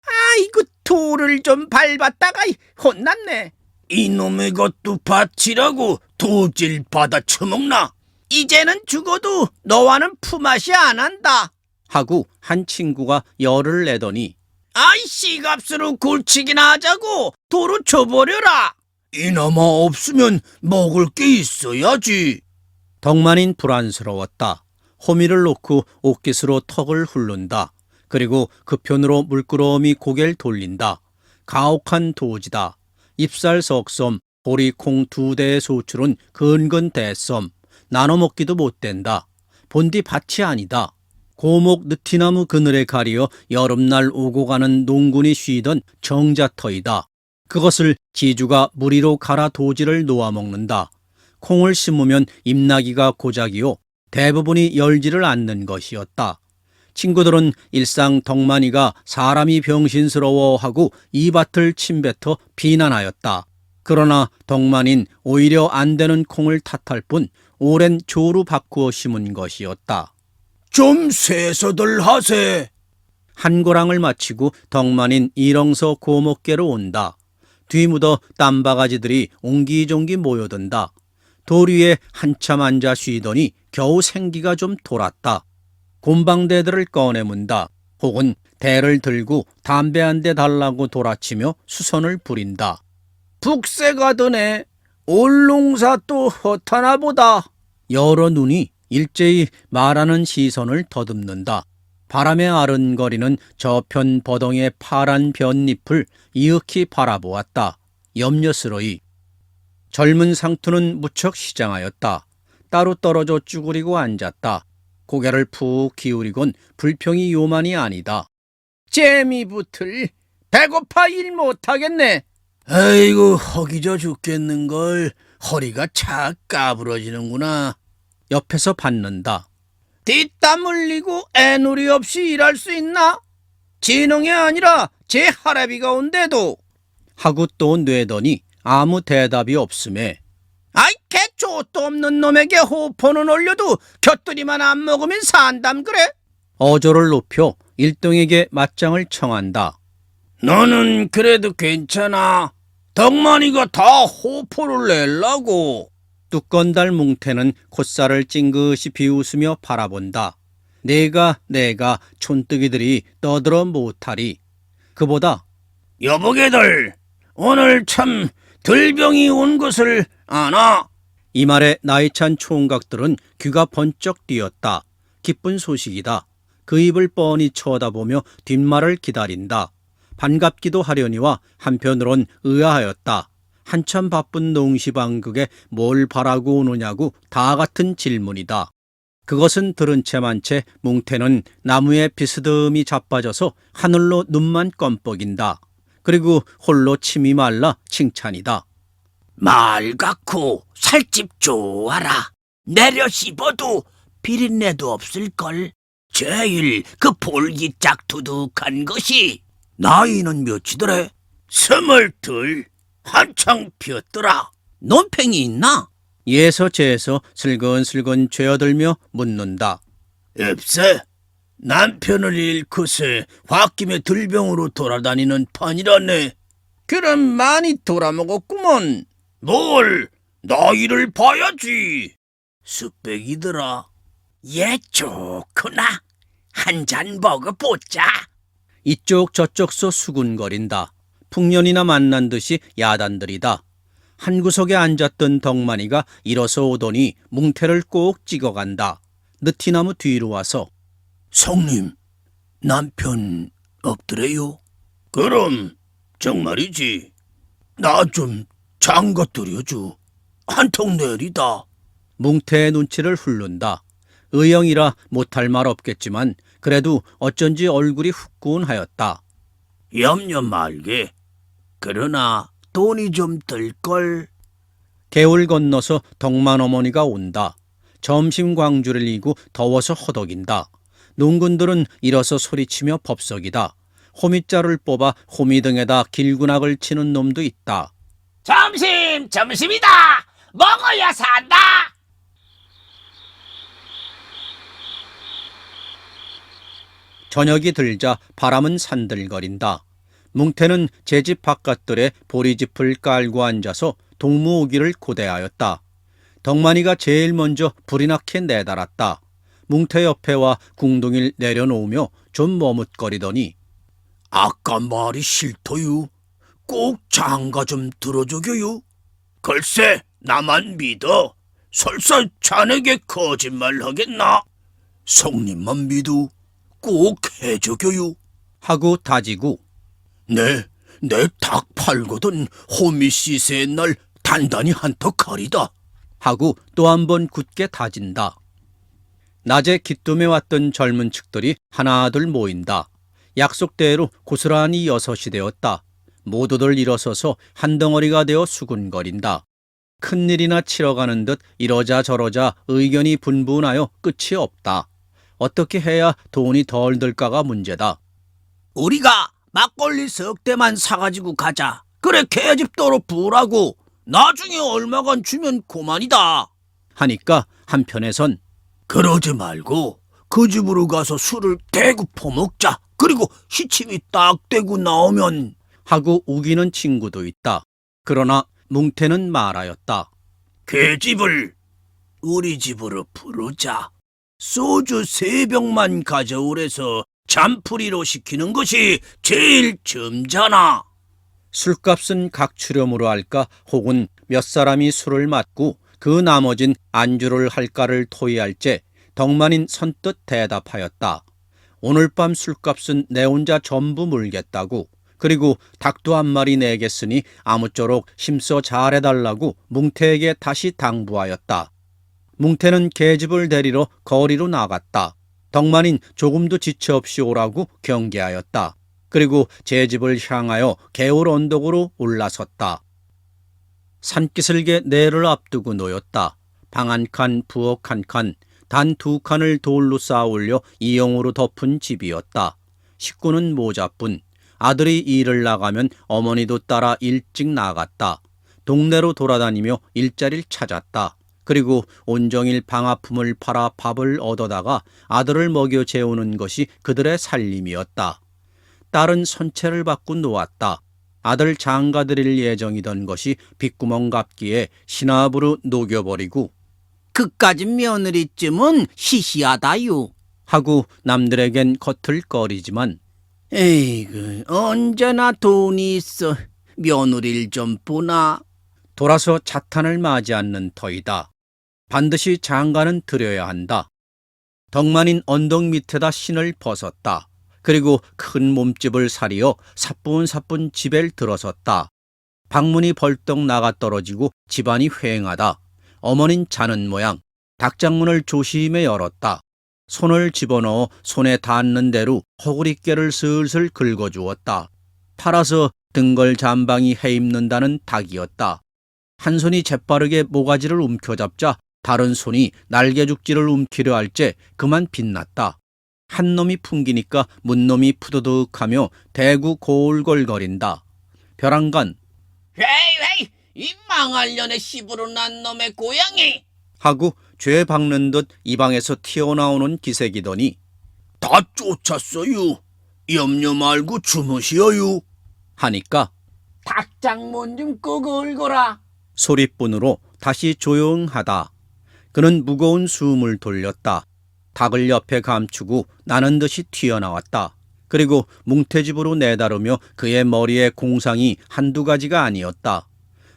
아이고 돌을 좀 밟았다가 혼났네. 이놈의 것도 밭이라고 도질 받아 처먹나? 이제는 죽어도 너와는 품앗이 안 한다. 하고 한 친구가 열을 내더니 아이 씨값으로 골치기나 하자고 도로 줘버려라. 이나마 없으면 먹을 게 있어야지. 덕만인 불안스러웠다. 호미를 놓고 옷깃으로 턱을 훑는다. 그리고 그 편으로 물끄러미 고개를 돌린다. 가혹한 도지다. 잎살 석섬, 보리콩 2대의 소출은 근근 대섬. 나눠 먹기도 못 된다. 본디 밭이 아니다. 고목 느티나무 그늘에 가리어 여름날 오고 가는 농군이 쉬던 정자터이다. 그것을 지주가 무리로 갈아 도지를 놓아먹는다. 콩을 심으면 잎나기가 고작이요 대부분이 열지를 않는 것이었다. 친구들은 일상 덕만이가 사람이 병신스러워하고 이 밭을 침뱉어 비난하였다. 그러나 덕만인 오히려 안 되는 콩을 탓할 뿐 오랜 조루 바꾸어 심은 것이었다. 좀 세서들 하세. 한 고랑을 마치고 덕만인 일렁서 고목계로 온다. 뒤묻어 땀바가지들이 옹기종기 모여든다. 돌 위에 한참 앉아 쉬더니 겨우 생기가 좀 돌았다. 곰방대들을 꺼내문다. 혹은 대를 들고 담배 한 대 달라고 돌아치며 수선을 부린다. 북새가 드네. 올농사 또 허타나 보다. 여러 눈이 일제히 말하는 시선을 더듬는다. 바람에 아른거리는 저편 버덩의 파란 볏잎을 이윽히 바라보았다. 염려스러이. 젊은 상투는 무척 시장하였다. 따로 떨어져 쭈그리고 앉았다. 고개를 푹 기울이곤 불평이 요만이 아니다. 재미붙을. 배고파 일 못하겠네. 아이고 허기져 죽겠는걸. 허리가 착 까부러지는구나. 옆에서 받는다. 뒷담 흘리고 애누리 없이 일할 수 있나? 진흥이 아니라 제 할애비가 온대도. 하고 또 뇌더니 아무 대답이 없음에 아이 개초도 없는 놈에게 호포는 올려도 곁들이만 안 먹으면 산담 그래? 어조를 높여 일등에게 맞짱을 청한다. 너는 그래도 괜찮아. 덕만이가 다 호포를 낼라고. 뚜건달 뭉태는 콧살을 찡긋이 비웃으며 바라본다. 내가 촌뜨기들이 떠들어 못하리. 그보다 여보게들 오늘 참 들병이 온 것을 아나? 이 말에 나이 찬 총각들은 귀가 번쩍 뛰었다. 기쁜 소식이다. 그 입을 뻔히 쳐다보며 뒷말을 기다린다. 반갑기도 하려니와 한편으론 의아하였다. 한참 바쁜 농시방극에 뭘 바라고 오느냐고 다 같은 질문이다. 그것은 들은 채만 채 뭉태는 나무에 비스듬히 자빠져서 하늘로 눈만 껌뻑인다. 그리고 홀로 침이 말라 칭찬이다. 맑고 살집 좋아라. 내려 씹어도 비린내도 없을걸. 제일 그 볼기짝 두둑한 것이 나이는 몇이더래? 22. 한창 피었더라. 논팽이 있나? 예서 제서 슬근슬근 죄어들며 묻는다. 없어. 남편을 잃고서 홧김에 들병으로 돌아다니는 판이라네. 그럼 많이 돌아먹었구먼. 뭘? 나이를 봐야지. 숙백이더라. 얘 좋구나. 한 잔 먹어보자. 이쪽 저쪽서 수군거린다. 풍년이나 만난 듯이 야단들이다. 한 구석에 앉았던 덕만이가 일어서 오더니 뭉태를 꼭 찍어간다. 느티나무 뒤로 와서 성님, 남편 없더래요? 그럼 정말이지. 나 좀 장가 들여줘. 한통 내리다. 뭉태의 눈치를 훑는다. 의형이라 못할 말 없겠지만 그래도 어쩐지 얼굴이 후끈하였다. 염려 말게. 그러나 돈이 좀 들걸. 개울 건너서 덕만 어머니가 온다. 점심 광주를 이고 더워서 허덕인다. 농군들은 일어서 소리치며 법석이다. 호미자를 뽑아 호미 등에다 길군악을 치는 놈도 있다. 점심이다. 먹어야 산다. 저녁이 들자 바람은 산들거린다. 뭉태는 제 집 바깥들에 보리짚을 깔고 앉아서 동무 오기를 고대하였다. 덕만이가 제일 먼저 불이 나게 내달았다. 뭉태 옆에와 궁둥이를 내려놓으며 좀 머뭇거리더니 아까 말이 싫어요. 꼭 장가 좀 들어줘요. 글쎄, 나만 믿어. 설사 자네게 거짓말 하겠나? 성님만 믿어. 꼭 해줘요. 하고 다지고 내 닭 팔거든 호미 시세의 날 단단히 한턱 가리다. 하고 또 한 번 굳게 다진다. 낮에 기뜸에 왔던 젊은 측들이 하나둘 모인다. 약속대로 고스란히 6이 되었다. 모두들 일어서서 한 덩어리가 되어 수군거린다. 큰일이나 치러 가는 듯 이러자 저러자 의견이 분분하여 끝이 없다. 어떻게 해야 돈이 덜 들까가 문제다. 우리가 막걸리 석 대만 사가지고 가자. 그래 계집도로 부으라고. 나중에 얼마간 주면 고만이다. 하니까 한편에선 그러지 말고 그 집으로 가서 술을 대구 퍼먹자. 그리고 시침이 딱 되고 나오면 하고 우기는 친구도 있다. 그러나 뭉태는 말하였다. 계집을 우리 집으로 부르자. 소주 3병만 가져오래서 잠풀이로 시키는 것이 제일 점잖아. 술값은 각추렴으로 할까 혹은 몇 사람이 술을 맞고 그 나머진 안주를 할까를 토의할제 덕만인 선뜻 대답하였다. 오늘 밤 술값은 내 혼자 전부 물겠다고. 그리고 닭도 한 마리 내겠으니 아무쪼록 힘써 잘해달라고 뭉태에게 다시 당부하였다. 뭉태는 계집을 데리러 거리로 나갔다. 덕만인 조금도 지체 없이 오라고 경계하였다. 그리고 제 집을 향하여 개울 언덕으로 올라섰다. 산기슭에 내를 앞두고 놓였다. 방 한 칸, 부엌 한 칸, 단 2칸을 돌로 쌓아 올려 이형으로 덮은 집이었다. 식구는 모자뿐. 아들이 일을 나가면 어머니도 따라 일찍 나갔다. 동네로 돌아다니며 일자리를 찾았다. 그리고 온종일 방아품을 팔아 밥을 얻어다가 아들을 먹여 재우는 것이 그들의 살림이었다. 딸은 선체를 받고 놓았다. 아들 장가드릴 예정이던 것이 빗구멍 갑기에 신압으로 녹여버리고 그까짓 며느리쯤은 시시하다요. 하고 남들에겐 겉을거리지만 에이그 언제나 돈이 있어 며느리를 좀 보나. 돌아서 자탄을 맞이 않는 터이다. 반드시 장가는 드려야 한다. 덕만인 언덕 밑에다 신을 벗었다. 그리고 큰 몸집을 사리어 사뿐사뿐 집에 들어섰다. 방문이 벌떡 나가 떨어지고 집안이 휑하다. 어머닌 자는 모양. 닭장문을 조심히 열었다. 손을 집어넣어 손에 닿는 대로 허구리깨를 슬슬 긁어주었다. 팔아서 등걸 잠방이 해입는다는 닭이었다. 한 손이 재빠르게 모가지를 움켜잡자 다른 손이 날개죽지를 움키려 할째 그만 빛났다. 한 놈이 풍기니까 문놈이 푸드득하며 대구 골골거린다. 벼랑간 헤이, 이 망할 년의 씨부로 난 놈의 고양이! 하고 죄 박는 듯 입방에서 튀어나오는 기색이더니 다 쫓았어요. 염려 말고 주무시어요. 하니까 닭장문 좀 끄고 울거라. 소리뿐으로 다시 조용하다. 그는 무거운 숨을 돌렸다. 닭을 옆에 감추고 나는 듯이 튀어나왔다. 그리고 뭉태집으로 내다르며 그의 머리에 공상이 한두 가지가 아니었다.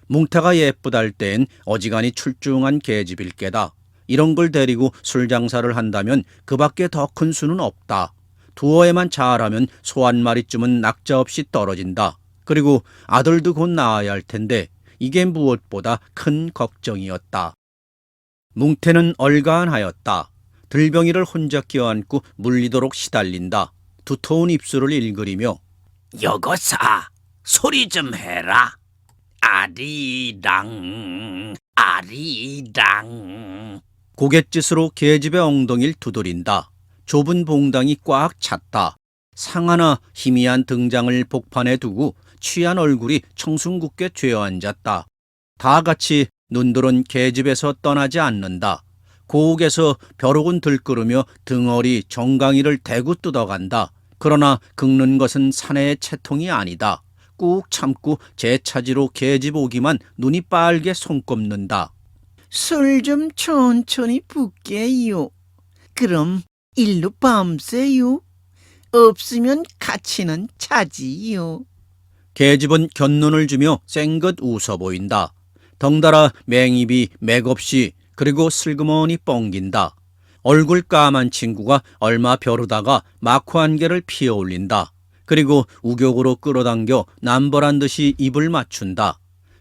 뭉태가 예쁘달 땐 어지간히 출중한 계집일 게다. 이런 걸 데리고 술 장사를 한다면 그밖에 더 큰 수는 없다. 두어에만 잘하면 소 한 마리쯤은 낙자없이 떨어진다. 그리고 아들도 곧 낳아야 할 텐데 이게 무엇보다 큰 걱정이었다. 뭉태는 얼간하였다. 들병이를 혼자 껴안고 물리도록 시달린다. 두터운 입술을 일그리며 여거사, 소리 좀 해라. 아리랑. 고갯짓으로 계집의 엉덩이를 두드린다. 좁은 봉당이 꽉 찼다. 상하나 희미한 등장을 복판에 두고 취한 얼굴이 청순굳게 죄어앉았다. 다 같이 눈들은 계집에서 떠나지 않는다. 고옥에서 벼룩은 들끓으며 등어리 정강이를 대고 뜯어간다. 그러나 긁는 것은 사내의 채통이 아니다. 꾹 참고 재차지로 계집 오기만 눈이 빨개 손꼽는다. 술 좀 천천히 붓게요. 그럼 일로 밤새요. 없으면 가치는 차지요. 계집은 곁눈을 주며 쌩긋 웃어 보인다. 덩달아 맹입이 맥없이 그리고 슬그머니 뻥긴다. 얼굴 까만 친구가 얼마 벼르다가 마코 한 개를 피어 올린다. 그리고 우격으로 끌어당겨 남벌한 듯이 입을 맞춘다.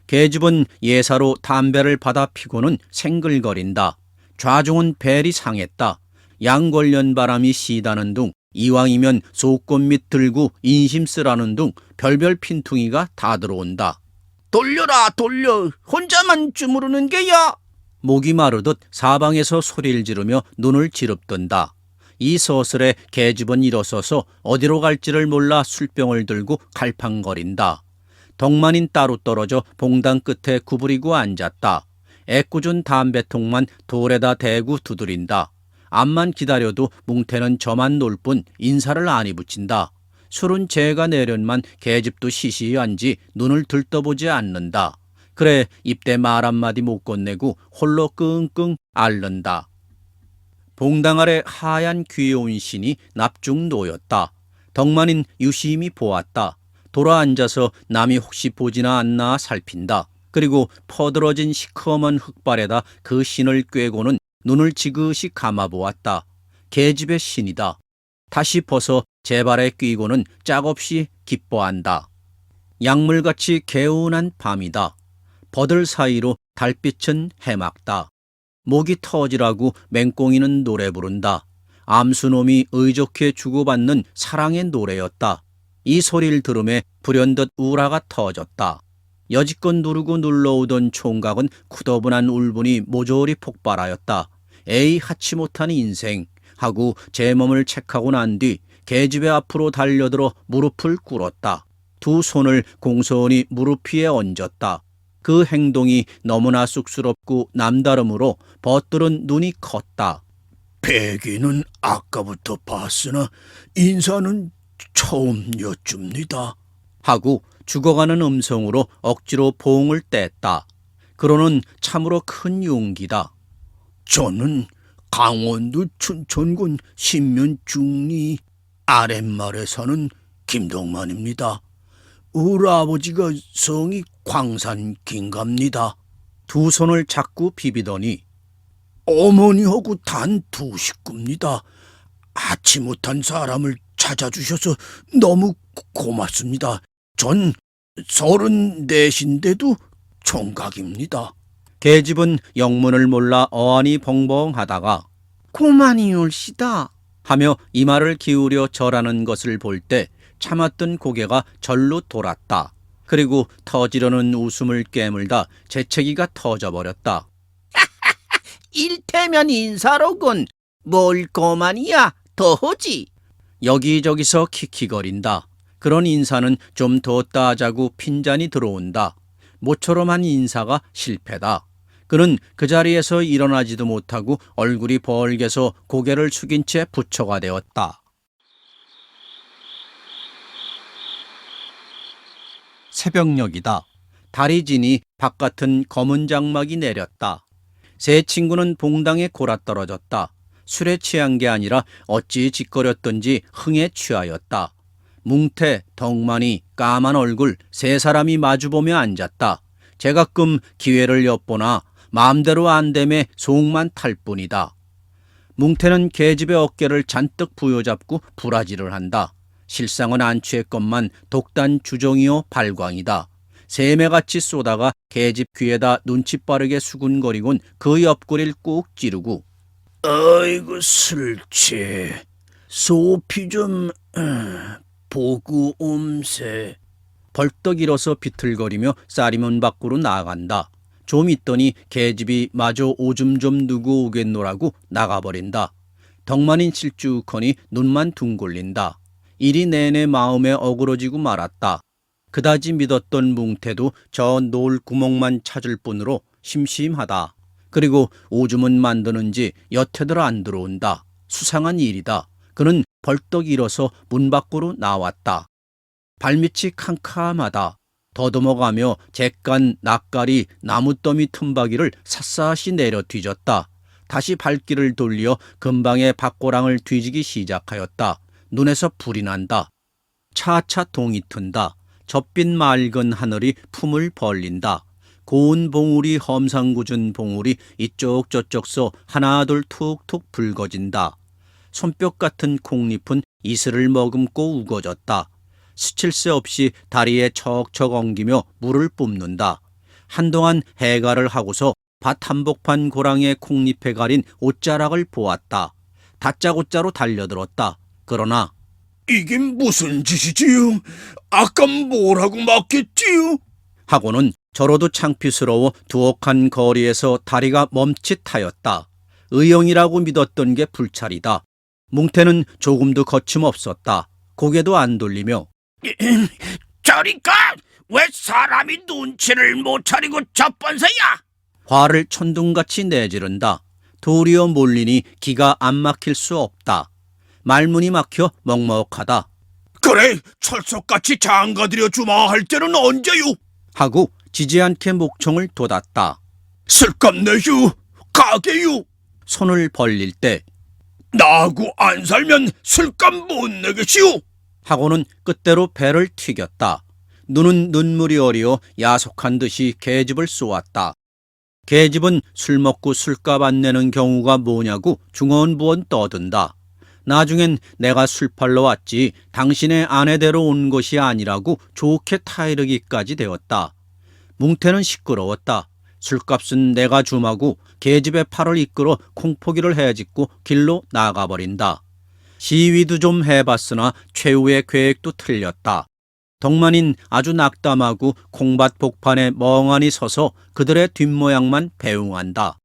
계집은 예사로 담배를 받아 피고는 생글거린다. 좌중은 벨이 상했다. 양걸련 바람이 시다는 둥, 이왕이면 속꽃밑 들고 인심 쓰라는 둥 별별 핀퉁이가 다 들어온다. 돌려라, 돌려. 혼자만 주무르는 게야. 목이 마르듯 사방에서 소리를 지르며 눈을 지릅든다. 이 서슬에 계집은 일어서서 어디로 갈지를 몰라 술병을 들고 갈팡거린다. 덕만인 따로 떨어져 봉당 끝에 구부리고 앉았다. 애꿎은 담배통만 돌에다 대고 두드린다. 암만 기다려도 뭉태는 저만 놀 뿐 인사를 아니 붙인다. 술은 제가 내련만 계집도 시시히 앉지 눈을 들떠보지 않는다. 그래 입대 말 한마디 못 건네고 홀로 끙끙 앓는다. 봉당 아래 하얀 귀여운 신이 납중 놓였다. 덕만인 유심히 보았다. 돌아 앉아서 남이 혹시 보지나 않나 살핀다. 그리고 퍼들어진 시커먼 흙발에다 그 신을 꿰고는 눈을 지그시 감아보았다. 계집의 신이다. 다시 벗어 제 발에 끼고는 짝없이 기뻐한다. 약물같이 개운한 밤이다. 버들 사이로 달빛은 해맑다. 목이 터지라고 맹꽁이는 노래 부른다. 암수놈이 의좋게 주고받는 사랑의 노래였다. 이 소리를 들음에 불현듯 우라가 터졌다. 여지껏 누르고 눌러오던 총각은 쿠더분한 울분이 모조리 폭발하였다. 에이 하치 못한 인생 하고 제 몸을 책하고 난 뒤 계집의 앞으로 달려들어 무릎을 꿇었다. 두 손을 공손히 무릎 위에 얹었다. 그 행동이 너무나 쑥스럽고 남다름으로 벗들은 눈이 컸다. 배기는 아까부터 봤으나 인사는 처음 여쭙니다. 하고 죽어가는 음성으로 억지로 봉을 뗐다. 그러는 참으로 큰 용기다. 저는 강원도 춘천군 신면 중리 아랫말에 사는 김덕만입니다. 우리 아버지가 성이 광산 긴갑니다. 두 손을 자꾸 비비더니 어머니하고 단 두 식구입니다. 아치 못한 사람을 찾아주셔서 너무 고맙습니다. 전 34인데도 총각입니다. 계집은 영문을 몰라 어안이 벙벙하다가 고만이 올시다. 하며 이마를 기울여 절하는 것을 볼 때 참았던 고개가 절로 돌았다. 그리고 터지려는 웃음을 깨물다 재채기가 터져버렸다. 일테면 인사로군. 뭘 고만이야. 더하지. 여기저기서 킥킥거린다. 그런 인사는 좀 더 따자고 핀잔이 들어온다. 모처럼 한 인사가 실패다. 그는 그 자리에서 일어나지도 못하고 얼굴이 벌게서 고개를 숙인 채 부처가 되었다. 새벽녘이다. 달이 지니 바깥은 검은 장막이 내렸다. 세 친구는 봉당에 골아떨어졌다. 술에 취한 게 아니라 어찌 짓거렸던지 흥에 취하였다. 뭉태, 덕만이, 까만 얼굴 세 사람이 마주보며 앉았다. 제가끔 기회를 엿보나 마음대로 안 됨에 속만 탈 뿐이다. 뭉태는 계집의 어깨를 잔뜩 부여잡고 부라지를 한다. 실상은 안 취했건만 독단 주정이요 발광이다. 새매같이 쏘다가 계집 귀에다 눈치 빠르게 수군거리곤 그 옆구리를 꾹 찌르고 아이고 술취 소피 좀 보고 옴세. 벌떡 일어서 비틀거리며 쌀이문 밖으로 나아간다. 좀 있더니 계집이 마저 오줌 좀 누고 오겠노라고 나가버린다. 덕만인 실쭉하니 눈만 둥글린다. 일이 내내 마음에 어그러지고 말았다. 그다지 믿었던 뭉태도 저 노을 구멍만 찾을 뿐으로 심심하다. 그리고 오줌은 만드는지 여태들 안 들어온다. 수상한 일이다. 그는 벌떡 일어서 문 밖으로 나왔다. 발밑이 캄캄하다. 더듬어가며 잿간 낯가리 나무더미 틈바귀를 샅샅이 내려 뒤졌다. 다시 발길을 돌려 근방의 밭고랑을 뒤지기 시작하였다. 눈에서 불이 난다. 차차 동이 튼다. 젖빛 맑은 하늘이 품을 벌린다. 고운 봉우리 험상궂은 봉우리 이쪽 저쪽서 하나둘 툭툭 붉어진다. 손뼉 같은 콩잎은 이슬을 머금고 우거졌다. 스칠 새 없이 다리에 척척 엉기며 물을 뿜는다. 한동안 해가를 하고서 밭 한복판 고랑의 콩잎에 가린 옷자락을 보았다. 다짜고짜로 달려들었다. 그러나 이게 무슨 짓이지요? 아까 뭐라고 막했지요? 하고는 저로도 창피스러워 두억한 거리에서 다리가 멈칫하였다. 의형이라고 믿었던 게 불찰이다. 뭉태는 조금도 거침없었다. 고개도 안 돌리며 저리가 왜 사람이 눈치를 못 차리고 저번서야? 화를 천둥같이 내지른다. 도리어 몰리니 기가 안 막힐 수 없다. 말문이 막혀 먹먹하다. 그래 철석같이 장가들여 주마 할 때는 언제요? 하고 지지 않게 목청을 돋았다. 술값 내휴 가게요. 손을 벌릴 때 나하고 안 살면 술값 못 내겠시오. 하고는 끝대로 배를 튀겼다. 눈은 눈물이 어리어 야속한 듯이 계집을 쏘았다. 계집은 술 먹고 술값 안 내는 경우가 뭐냐고 중언부언 떠든다. 나중엔 내가 술 팔러 왔지 당신의 아내대로 온 것이 아니라고 좋게 타이르기까지 되었다. 뭉태는 시끄러웠다. 술값은 내가 줌하고 계집의 팔을 이끌어 콩포기를 해짓고 길로 나가버린다. 시위도 좀 해봤으나 최후의 계획도 틀렸다. 덕만인 아주 낙담하고 콩밭 복판에 멍하니 서서 그들의 뒷모양만 배웅한다.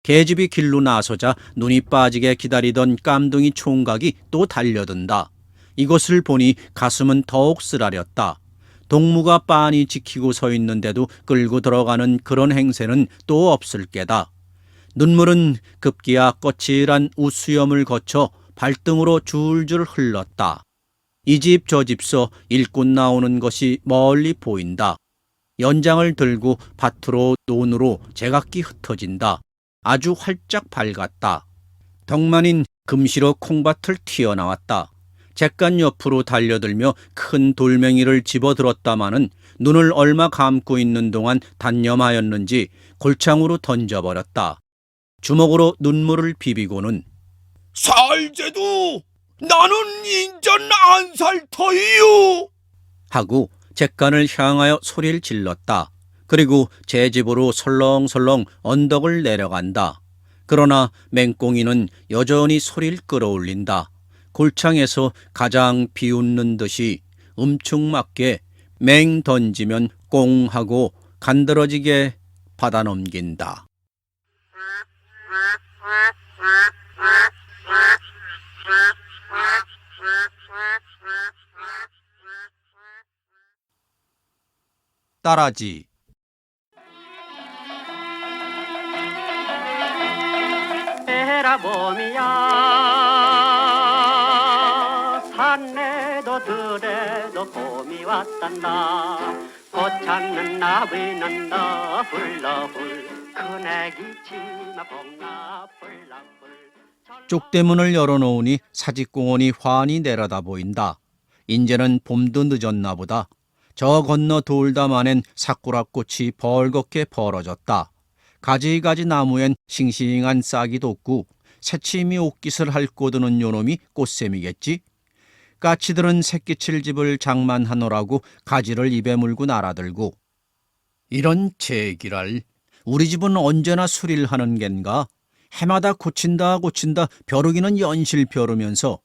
계집이 길로 나서자 눈이 빠지게 기다리던 깜둥이 총각이 또 달려든다. 이것을 보니 가슴은 더욱 쓰라렸다. 동무가 빤히 지키고 서 있는데도 끌고 들어가는 그런 행세는 또 없을 게다. 눈물은 급기야 거칠한 웃수염을 거쳐 발등으로 줄줄 흘렀다. 이 집 저 집서 일꾼 나오는 것이 멀리 보인다. 연장을 들고 밭으로 논으로 제각기 흩어진다. 아주 활짝 밝았다. 덕만인 금시로 콩밭을 튀어나왔다. 잿간 옆으로 달려들며 큰 돌멩이를 집어들었다마는 눈을 얼마 감고 있는 동안 단념하였는지 골창으로 던져버렸다. 주먹으로 눈물을 비비고는 살제도 나는 인전 안 살 터이요. 하고 객관을 향하여 소리를 질렀다. 그리고 제 집으로 설렁설렁 언덕을 내려간다. 그러나 맹꽁이는 여전히 소리를 끌어올린다. 골창에서 가장 비웃는 듯이 음축맞게 맹 던지면 꽁 하고 간드러지게 받아넘긴다. 따라지. 에라봄이야 산에도 들에도 봄이 왔단다. 꽃 찾는 나비는 너훌너훌 큰애기 치마 봄나 불나불. 쪽대문을 열어놓으니 사직공원이 환히 내려다 보인다. 인제는 봄도 늦었나 보다. 저 건너 돌담 안엔 사쿠라꽃이 벌겋게 벌어졌다. 가지가지 나무엔 싱싱한 싹이 돋고 새침이 옷깃을 핥고 드는 요놈이 꽃샘이겠지. 까치들은 새끼칠 집을 장만하노라고 가지를 입에 물고 날아들고. 이런 제기랄, 우리 집은 언제나 수리를 하는 겐가. 해마다 고친다 벼르기는 연실 벼르면서.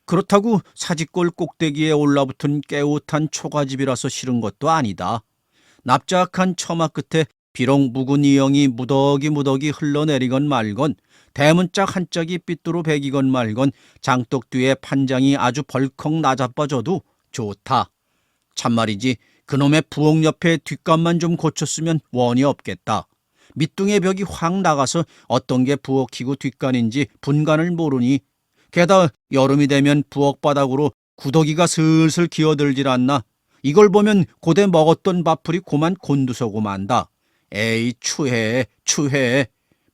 그렇다고 사직골 꼭대기에 올라붙은 깨웃한 초가집이라서 싫은 것도 아니다. 납작한 처마 끝에 비록 묵은 이영이 무더기 흘러내리건 말건, 대문짝 한 짝이 삐뚤어 배기건 말건, 장독 뒤에 판장이 아주 벌컥 나자빠져도 좋다. 참말이지 그놈의 부엌 옆에 뒷감만 좀 고쳤으면 원이 없겠다. 밑둥의 벽이 확 나가서 어떤 게 부엌이고 뒷간인지 분간을 모르니, 게다가 여름이 되면 부엌 바닥으로 구더기가 슬슬 기어들질 않나. 이걸 보면 고대 먹었던 밥풀이 고만 곤두서고 만다. 에이 추해.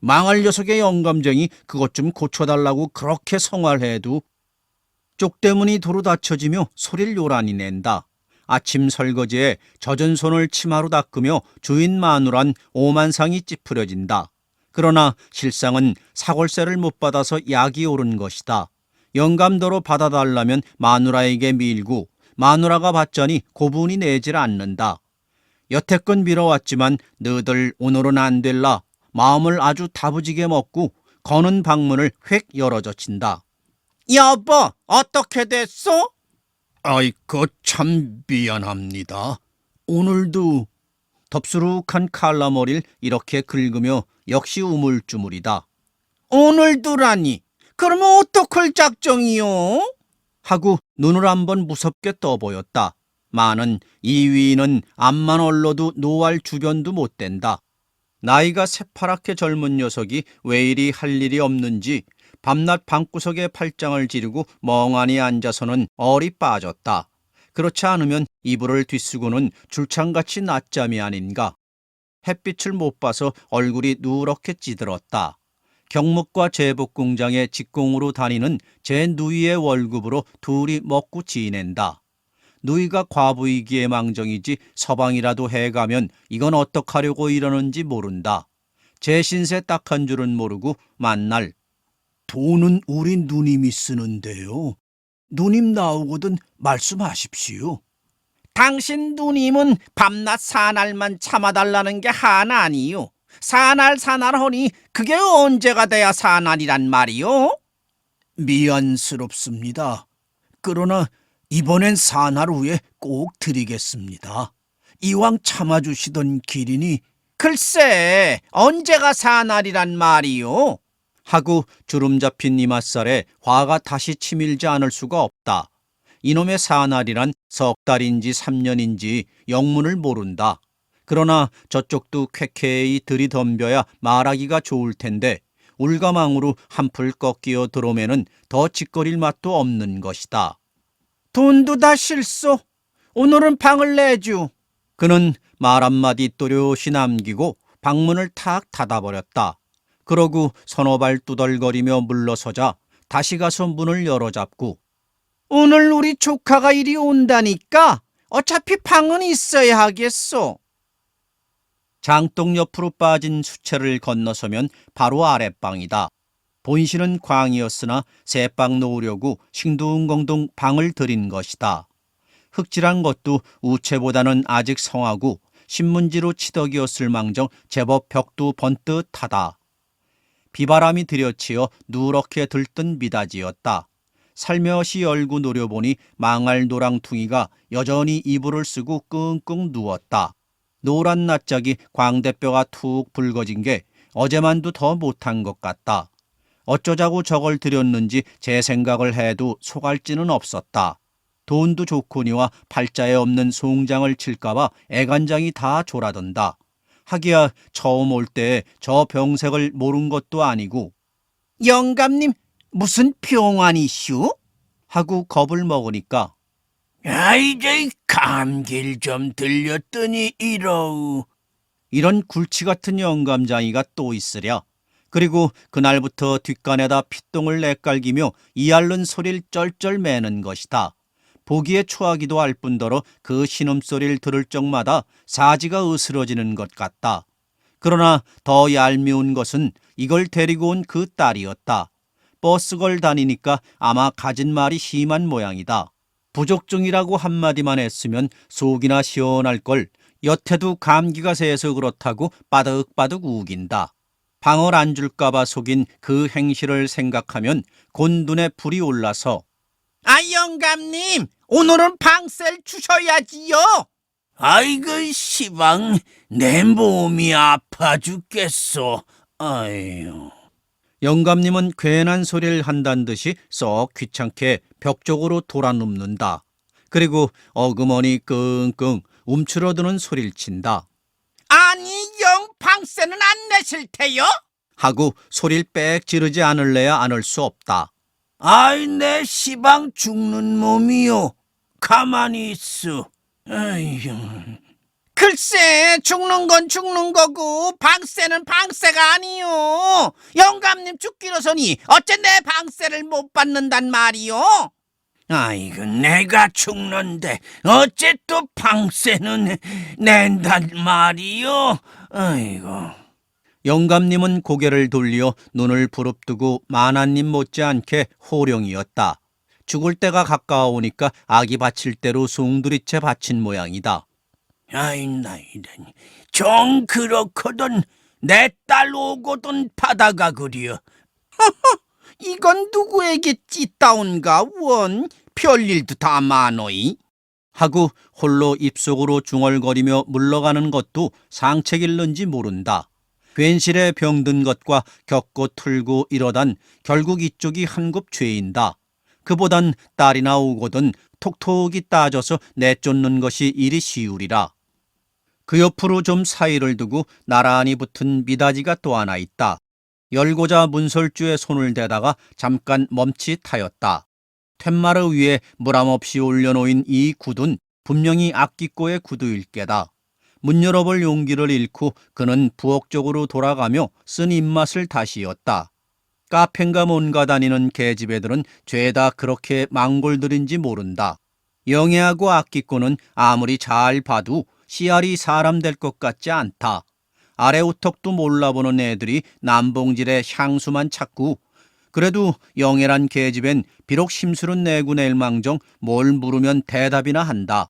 망할 녀석의 영감쟁이 그것 좀 고쳐달라고 그렇게 성활해도. 쪽대문이 도로 닫혀지며 소리를 요란히 낸다. 아침 설거지에 젖은 손을 치마로 닦으며 주인 마누란 오만상이 찌푸려진다. 그러나 실상은 사골세를 못 받아서 약이 오른 것이다. 영감도로 받아달라면 마누라에게 밀고 마누라가 받자니 고분이 내질 않는다. 여태껏 미뤄왔지만 너희들 오늘은 안 될라. 마음을 아주 다부지게 먹고 거는 방문을 획 열어젖힌다. 여보, 어떻게 됐어? 아이고 참 미안합니다. 오늘도. 덥수룩한 칼라머리를 이렇게 긁으며 역시 우물쭈물이다. 오늘도라니. 그러면 어떡할 작정이요? 하고 눈을 한번 무섭게 떠보였다. 마는 이 위인은 앞만 얼러도 노할 주변도 못 된다. 나이가 새파랗게 젊은 녀석이 왜 이리 할 일이 없는지 밤낮 방구석에 팔짱을 지르고 멍하니 앉아서는 얼이 빠졌다. 그렇지 않으면 이불을 뒤쓰고는 줄창같이 낮잠이 아닌가. 햇빛을 못 봐서 얼굴이 누렇게 찌들었다. 경목과 제복 공장에 직공으로 다니는 제 누이의 월급으로 둘이 먹고 지낸다. 누이가 과부이기에 망정이지 서방이라도 해가면 이건 어떡하려고 이러는지 모른다. 제 신세 딱 한 줄은 모르고 만날 돈은 우리 누님이 쓰는데요. 누님 나오거든 말씀하십시오. 당신 누님은 밤낮 사날만 참아달라는 게 하나 아니요. 사날 하니 그게 언제가 돼야 사날이란 말이요? 미안스럽습니다. 그러나 이번엔 사날 후에 꼭 드리겠습니다. 이왕 참아주시던 길이니. 글쎄, 언제가 사날이란 말이요? 하고 주름 잡힌 이맛살에 화가 다시 치밀지 않을 수가 없다. 이놈의 사날이란 석 달인지 3년인지 영문을 모른다. 그러나 저쪽도 쾌쾌히 들이덤벼야 말하기가 좋을 텐데 울가망으로 한풀 꺾이어 들어오면은 더 짓거릴 맛도 없는 것이다. 돈도 다 실소. 오늘은 방을 내주. 그는 말 한마디 또렷이 남기고 방문을 탁 닫아버렸다. 그러고 서너 발 두덜거리며 물러서자 다시 가서 문을 열어잡고 오늘 우리 조카가 이리 온다니까 어차피 방은 있어야 하겠소. 장독 옆으로 빠진 수채를 건너서면 바로 아랫방이다. 본실은 광이었으나 새방 놓으려고 싱둥벙둥 방을 들인 것이다. 흙질한 것도 우체보다는 아직 성하고 신문지로 치덕이었을 망정 제법 벽도 번듯하다. 비바람이 들여치어 누렇게 들뜬 미닫이였다. 살며시 열고 노려보니 망할 노랑퉁이가 여전히 이불을 쓰고 끙끙 누웠다. 노란 낯짝이 광대뼈가 툭 붉어진 게 어제만도 더 못한 것 같다. 어쩌자고 저걸 들였는지 제 생각을 해도 속알지는 없었다. 돈도 좋거니와 팔자에 없는 송장을 칠까봐 애간장이 다 졸아든다. 하기야 처음 올 때 저 병색을 모른 것도 아니고 영감님 무슨 병환이시오? 하고 겁을 먹으니까 이제 감기를 좀 들렸더니 이러우. 이런 굴치 같은 영감장이가 또 있으랴. 그리고 그날부터 뒷간에다 핏똥을 내깔기며 이앓는 소리를 쩔쩔 매는 것이다. 보기에 추하기도 할 뿐더러 그 신음소리를 들을 적마다 사지가 으스러지는 것 같다. 그러나 더 얄미운 것은 이걸 데리고 온 그 딸이었다. 버스걸 다니니까 아마 가진 말이 심한 모양이다. 부족증이라고 한마디만 했으면 속이나 시원할 걸 여태도 감기가 세서 그렇다고 바득바득 우긴다. 방을 안 줄까봐 속인 그 행실을 생각하면 곤둔에 불이 올라서 영감님 오늘은 방셀 주셔야지요. 아이고 시방 내 몸이 아파 죽겠소. 아유. 영감님은 괜한 소리를 한단 듯이 썩 귀찮게 벽 쪽으로 돌아눕는다. 그리고 어그머니 끙끙 움츠러드는 소리를 친다. 아니 영 방세는 안 내실 테요? 하고 소리를 빽 지르지 않을래야 않을 수 없다. 아이 내 시방 죽는 몸이요. 가만히 있어. 아이고. 글쎄 죽는 건 죽는 거고 방세는 방세가 아니요. 영감님 죽기로서니 어째 내 방세를 못 받는단 말이요? 아이고 내가 죽는데 어째 또 방세는 낸단 말이요. 아이고. 영감님은 고개를 돌려 눈을 부릅뜨고 만화님 못지않게 호령이었다. 죽을 때가 가까워오니까 아기 바칠 대로 송두리째 바친 모양이다. 아이 나이는 정 그렇거든 내 딸 오고든 받아가 그려. 이건 누구에게 찢다운가 원 별일도 다 많어이. 하고 홀로 입속으로 중얼거리며 물러가는 것도 상책일는지 모른다. 괜시레 병든 것과 겪고 틀고 이러단 결국 이쪽이 한급 죄인다. 그보단 딸이나 오거든 톡톡이 따져서 내쫓는 것이 일이 쉬우리라. 그 옆으로 좀 사이를 두고 나란히 붙은 미닫이가 또 하나 있다. 열고자 문설주에 손을 대다가 잠깐 멈칫하였다. 툇마루 위에 무람없이 올려놓인 이 굿은 분명히 악기꼬의 구두일 게다. 문 열어볼 용기를 잃고 그는 부엌 쪽으로 돌아가며 쓴 입맛을 다시었다. 카페인가 뭔가 다니는 계집애들은 죄다 그렇게 망골들인지 모른다. 영애하고 악기꼬는 아무리 잘 봐도 씨알이 사람 될 것 같지 않다. 아래 우턱도 몰라보는 애들이 남봉질에 향수만 찾고 그래도 영애란 계집엔 비록 심술은 내고 낼 망정 뭘 물으면 대답이나 한다.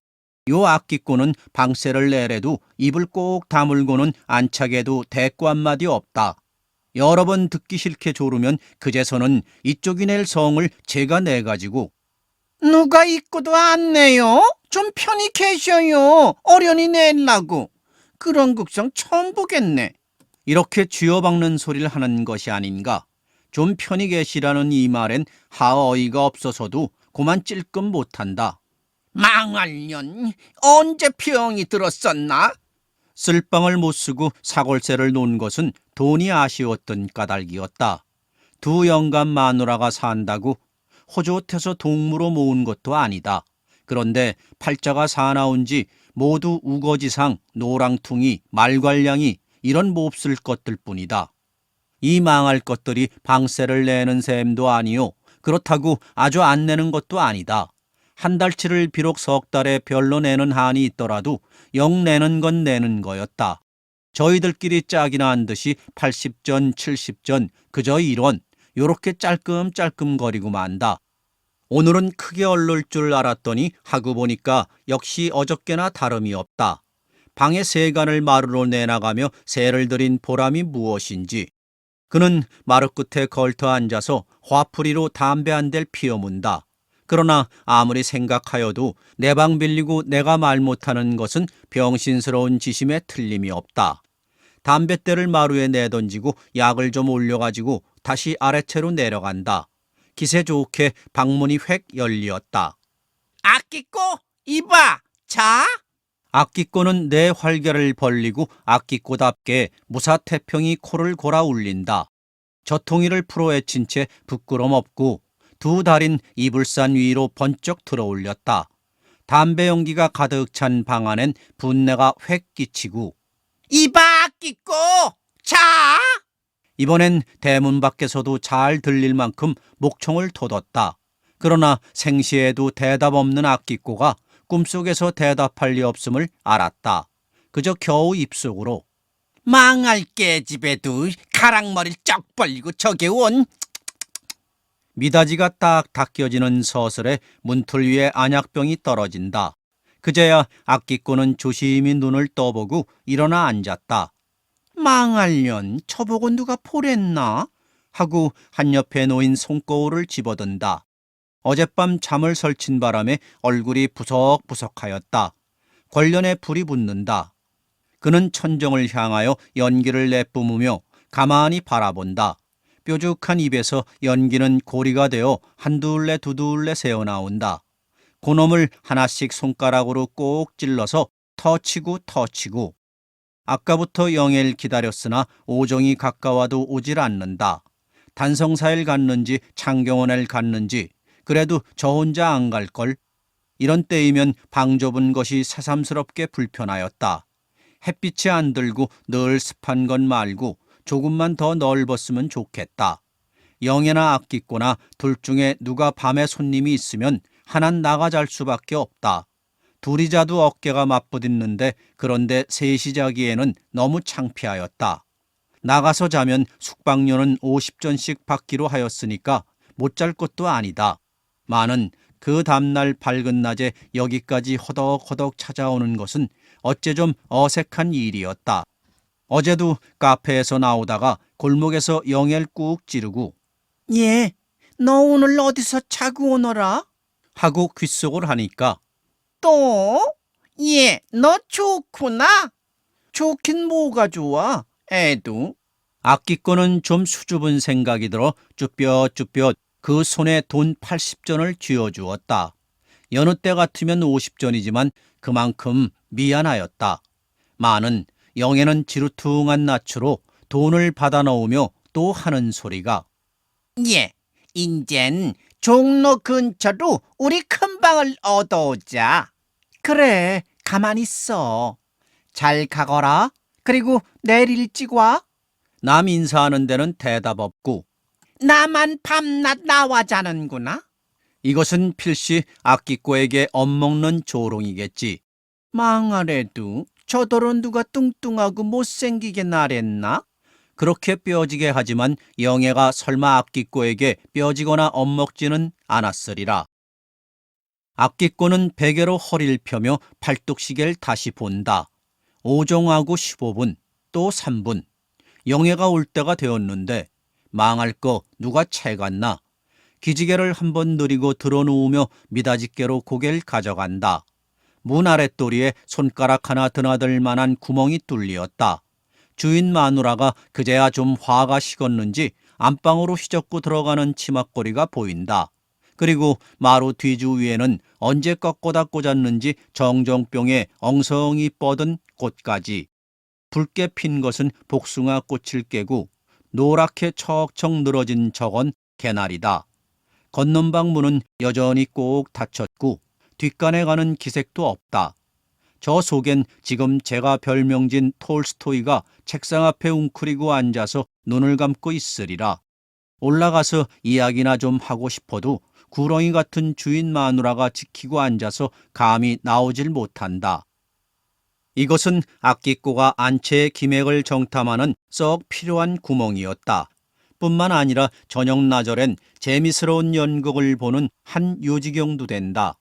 요 악기꼬는 방세를 내래도 입을 꼭 다물고는 안착해도 대꾸 한마디 없다. 여러 번 듣기 싫게 조르면 그제서는 이쪽이 낼 성을 제가 내가지고 누가 입고도 안 내요? 좀 편히 계셔요. 어련히 낼라고. 그런 극성 처음 보겠네. 이렇게 쥐어박는 소리를 하는 것이 아닌가. 좀 편히 계시라는 이 말엔 하어이가 없어서도 고만 찔끔 못한다. 망할년 언제 병이 들었었나? 쓸방을 못 쓰고 사골세를 놓은 것은 돈이 아쉬웠던 까닭이었다. 두 영감 마누라가 산다고 호젓해서 동무로 모은 것도 아니다. 그런데 팔자가 사나운 지 모두 우거지상, 노랑퉁이, 말괄량이 이런 몹쓸 것들 뿐이다. 이 망할 것들이 방세를 내는 셈도 아니요. 그렇다고 아주 안 내는 것도 아니다. 한 달치를 비록 석 달에 별로 내는 한이 있더라도 영 내는 건 내는 거였다. 저희들끼리 짝이나 한 듯이 80전, 70전, 그저 이런 요렇게 짤끔짤끔거리고 만다. 오늘은 크게 얼를 줄 알았더니 하고 보니까 역시 어저께나 다름이 없다. 방의 세간을 마루로 내나가며 새를 들인 보람이 무엇인지. 그는 마루 끝에 걸터 앉아서 화풀이로 담배 한 대를 피워문다. 그러나 아무리 생각하여도 내 방 빌리고 내가 말 못하는 것은 병신스러운 지심에 틀림이 없다. 담뱃대를 마루에 내던지고 약을 좀 올려가지고 다시 아래채로 내려간다. 기세 좋게 방문이 획 열리었다. 아끼꼬, 이봐, 자. 아끼꼬는 내 활개를 벌리고 아끼꼬답게 무사태평이 코를 골아 울린다. 저통이를 풀어헤친 채 부끄럼 없고 두 달인 이불산 위로 번쩍 들어올렸다. 담배 연기가 가득 찬 방 안엔 분내가 획 끼치고 이봐, 아끼꼬, 자. 이번엔 대문 밖에서도 잘 들릴 만큼 목청을 돋았다. 그러나 생시에도 대답 없는 아끼꼬가 꿈속에서 대답할 리 없음을 알았다. 그저 겨우 입속으로 망할 깨집에도 가랑머리를 쩍 벌리고 저게 온. 미닫이가 딱 닦여지는 서슬에 문틀 위에 안약병이 떨어진다. 그제야 아끼꼬는 조심히 눈을 떠보고 일어나 앉았다. 망할년 저보고 누가 포랬나? 하고 한 옆에 놓인 손거울을 집어든다. 어젯밤 잠을 설친 바람에 얼굴이 부석부석하였다. 권련에 불이 붙는다. 그는 천정을 향하여 연기를 내뿜으며 가만히 바라본다. 뾰족한 입에서 연기는 고리가 되어 한둘레 두둘레 새어나온다. 그놈을 하나씩 손가락으로 꼭 찔러서 터치고 터치고. 아까부터 영애를 기다렸으나 오정이 가까워도 오질 않는다. 단성사를 갔는지 창경원을 갔는지 그래도 저 혼자 안 갈걸. 이런 때이면 방 좁은 것이 새삼스럽게 불편하였다. 햇빛이 안 들고 늘 습한 건 말고 조금만 더 넓었으면 좋겠다. 영애나 아끼꼬나 둘 중에 누가 밤에 손님이 있으면 하나는 나가 잘 수밖에 없다. 둘이 자도 어깨가 맞부딪는데 그런데 셋이 자기에는 너무 창피하였다. 나가서 자면 숙박료는 50전씩 받기로 하였으니까 못 잘 것도 아니다. 마는 그 다음날 밝은 낮에 여기까지 허덕허덕 찾아오는 것은 어째 좀 어색한 일이었다. 어제도 카페에서 나오다가 골목에서 영애를 꾹 찌르고 예, 너 오늘 어디서 자고 오너라? 하고 귓속을 하니까 또? 예, 너 좋구나. 좋긴 뭐가 좋아, 애도. 아끼꼬는 좀 수줍은 생각이 들어 쭈뼛쭈뼛 그 손에 돈 80전을 쥐어주었다. 여느 때 같으면 50전이지만 그만큼 미안하였다. 마는 영애는 지루퉁한 낯으로 돈을 받아 넣으며 또 하는 소리가 예, 인젠 종로 근처로 우리 큰 방을 얻어오자. 그래, 가만히 있어. 잘 가거라. 그리고 내일 일찍 와. 남 인사하는 데는 대답 없고 나만 밤낮 나와 자는구나. 이것은 필시 아끼꼬에게 엿먹는 조롱이겠지. 망하래도 저더러 누가 뚱뚱하고 못생기게 나랬나? 그렇게 뼈지게 하지만 영애가 설마 아끼꼬에게 뼈지거나 엿먹지는 않았으리라. 아끼꼬는 베개로 허리를 펴며 팔뚝시계를 다시 본다. 오정하고 15분, 또 3분. 영애가 올 때가 되었는데 망할 거 누가 채갔나. 기지개를 한번 느리고 들어누우며 미닫이께로 고개를 가져간다. 문 아랫도리에 손가락 하나 드나들 만한 구멍이 뚫리었다. 주인 마누라가 그제야 좀 화가 식었는지 안방으로 휘젓고 들어가는 치맛거리가 보인다. 그리고 마루 뒤주 위에는 언제 꺾어다 꽂았는지 정정병에 엉성이 뻗은 꽃가지. 붉게 핀 것은 복숭아 꽃을 깨고 노랗게 척척 늘어진 저건 개나리다. 건넌방 문은 여전히 꼭 닫혔고 뒷간에 가는 기색도 없다. 저 속엔 지금 제가 별명진 톨스토이가 책상 앞에 웅크리고 앉아서 눈을 감고 있으리라. 올라가서 이야기나 좀 하고 싶어도 구렁이 같은 주인 마누라가 지키고 앉아서 감히 나오질 못한다. 이것은 악기꼬가 안채의 기맥을 정탐하는 썩 필요한 구멍이었다. 뿐만 아니라 저녁 나절엔 재미스러운 연극을 보는 한 요지경도 된다.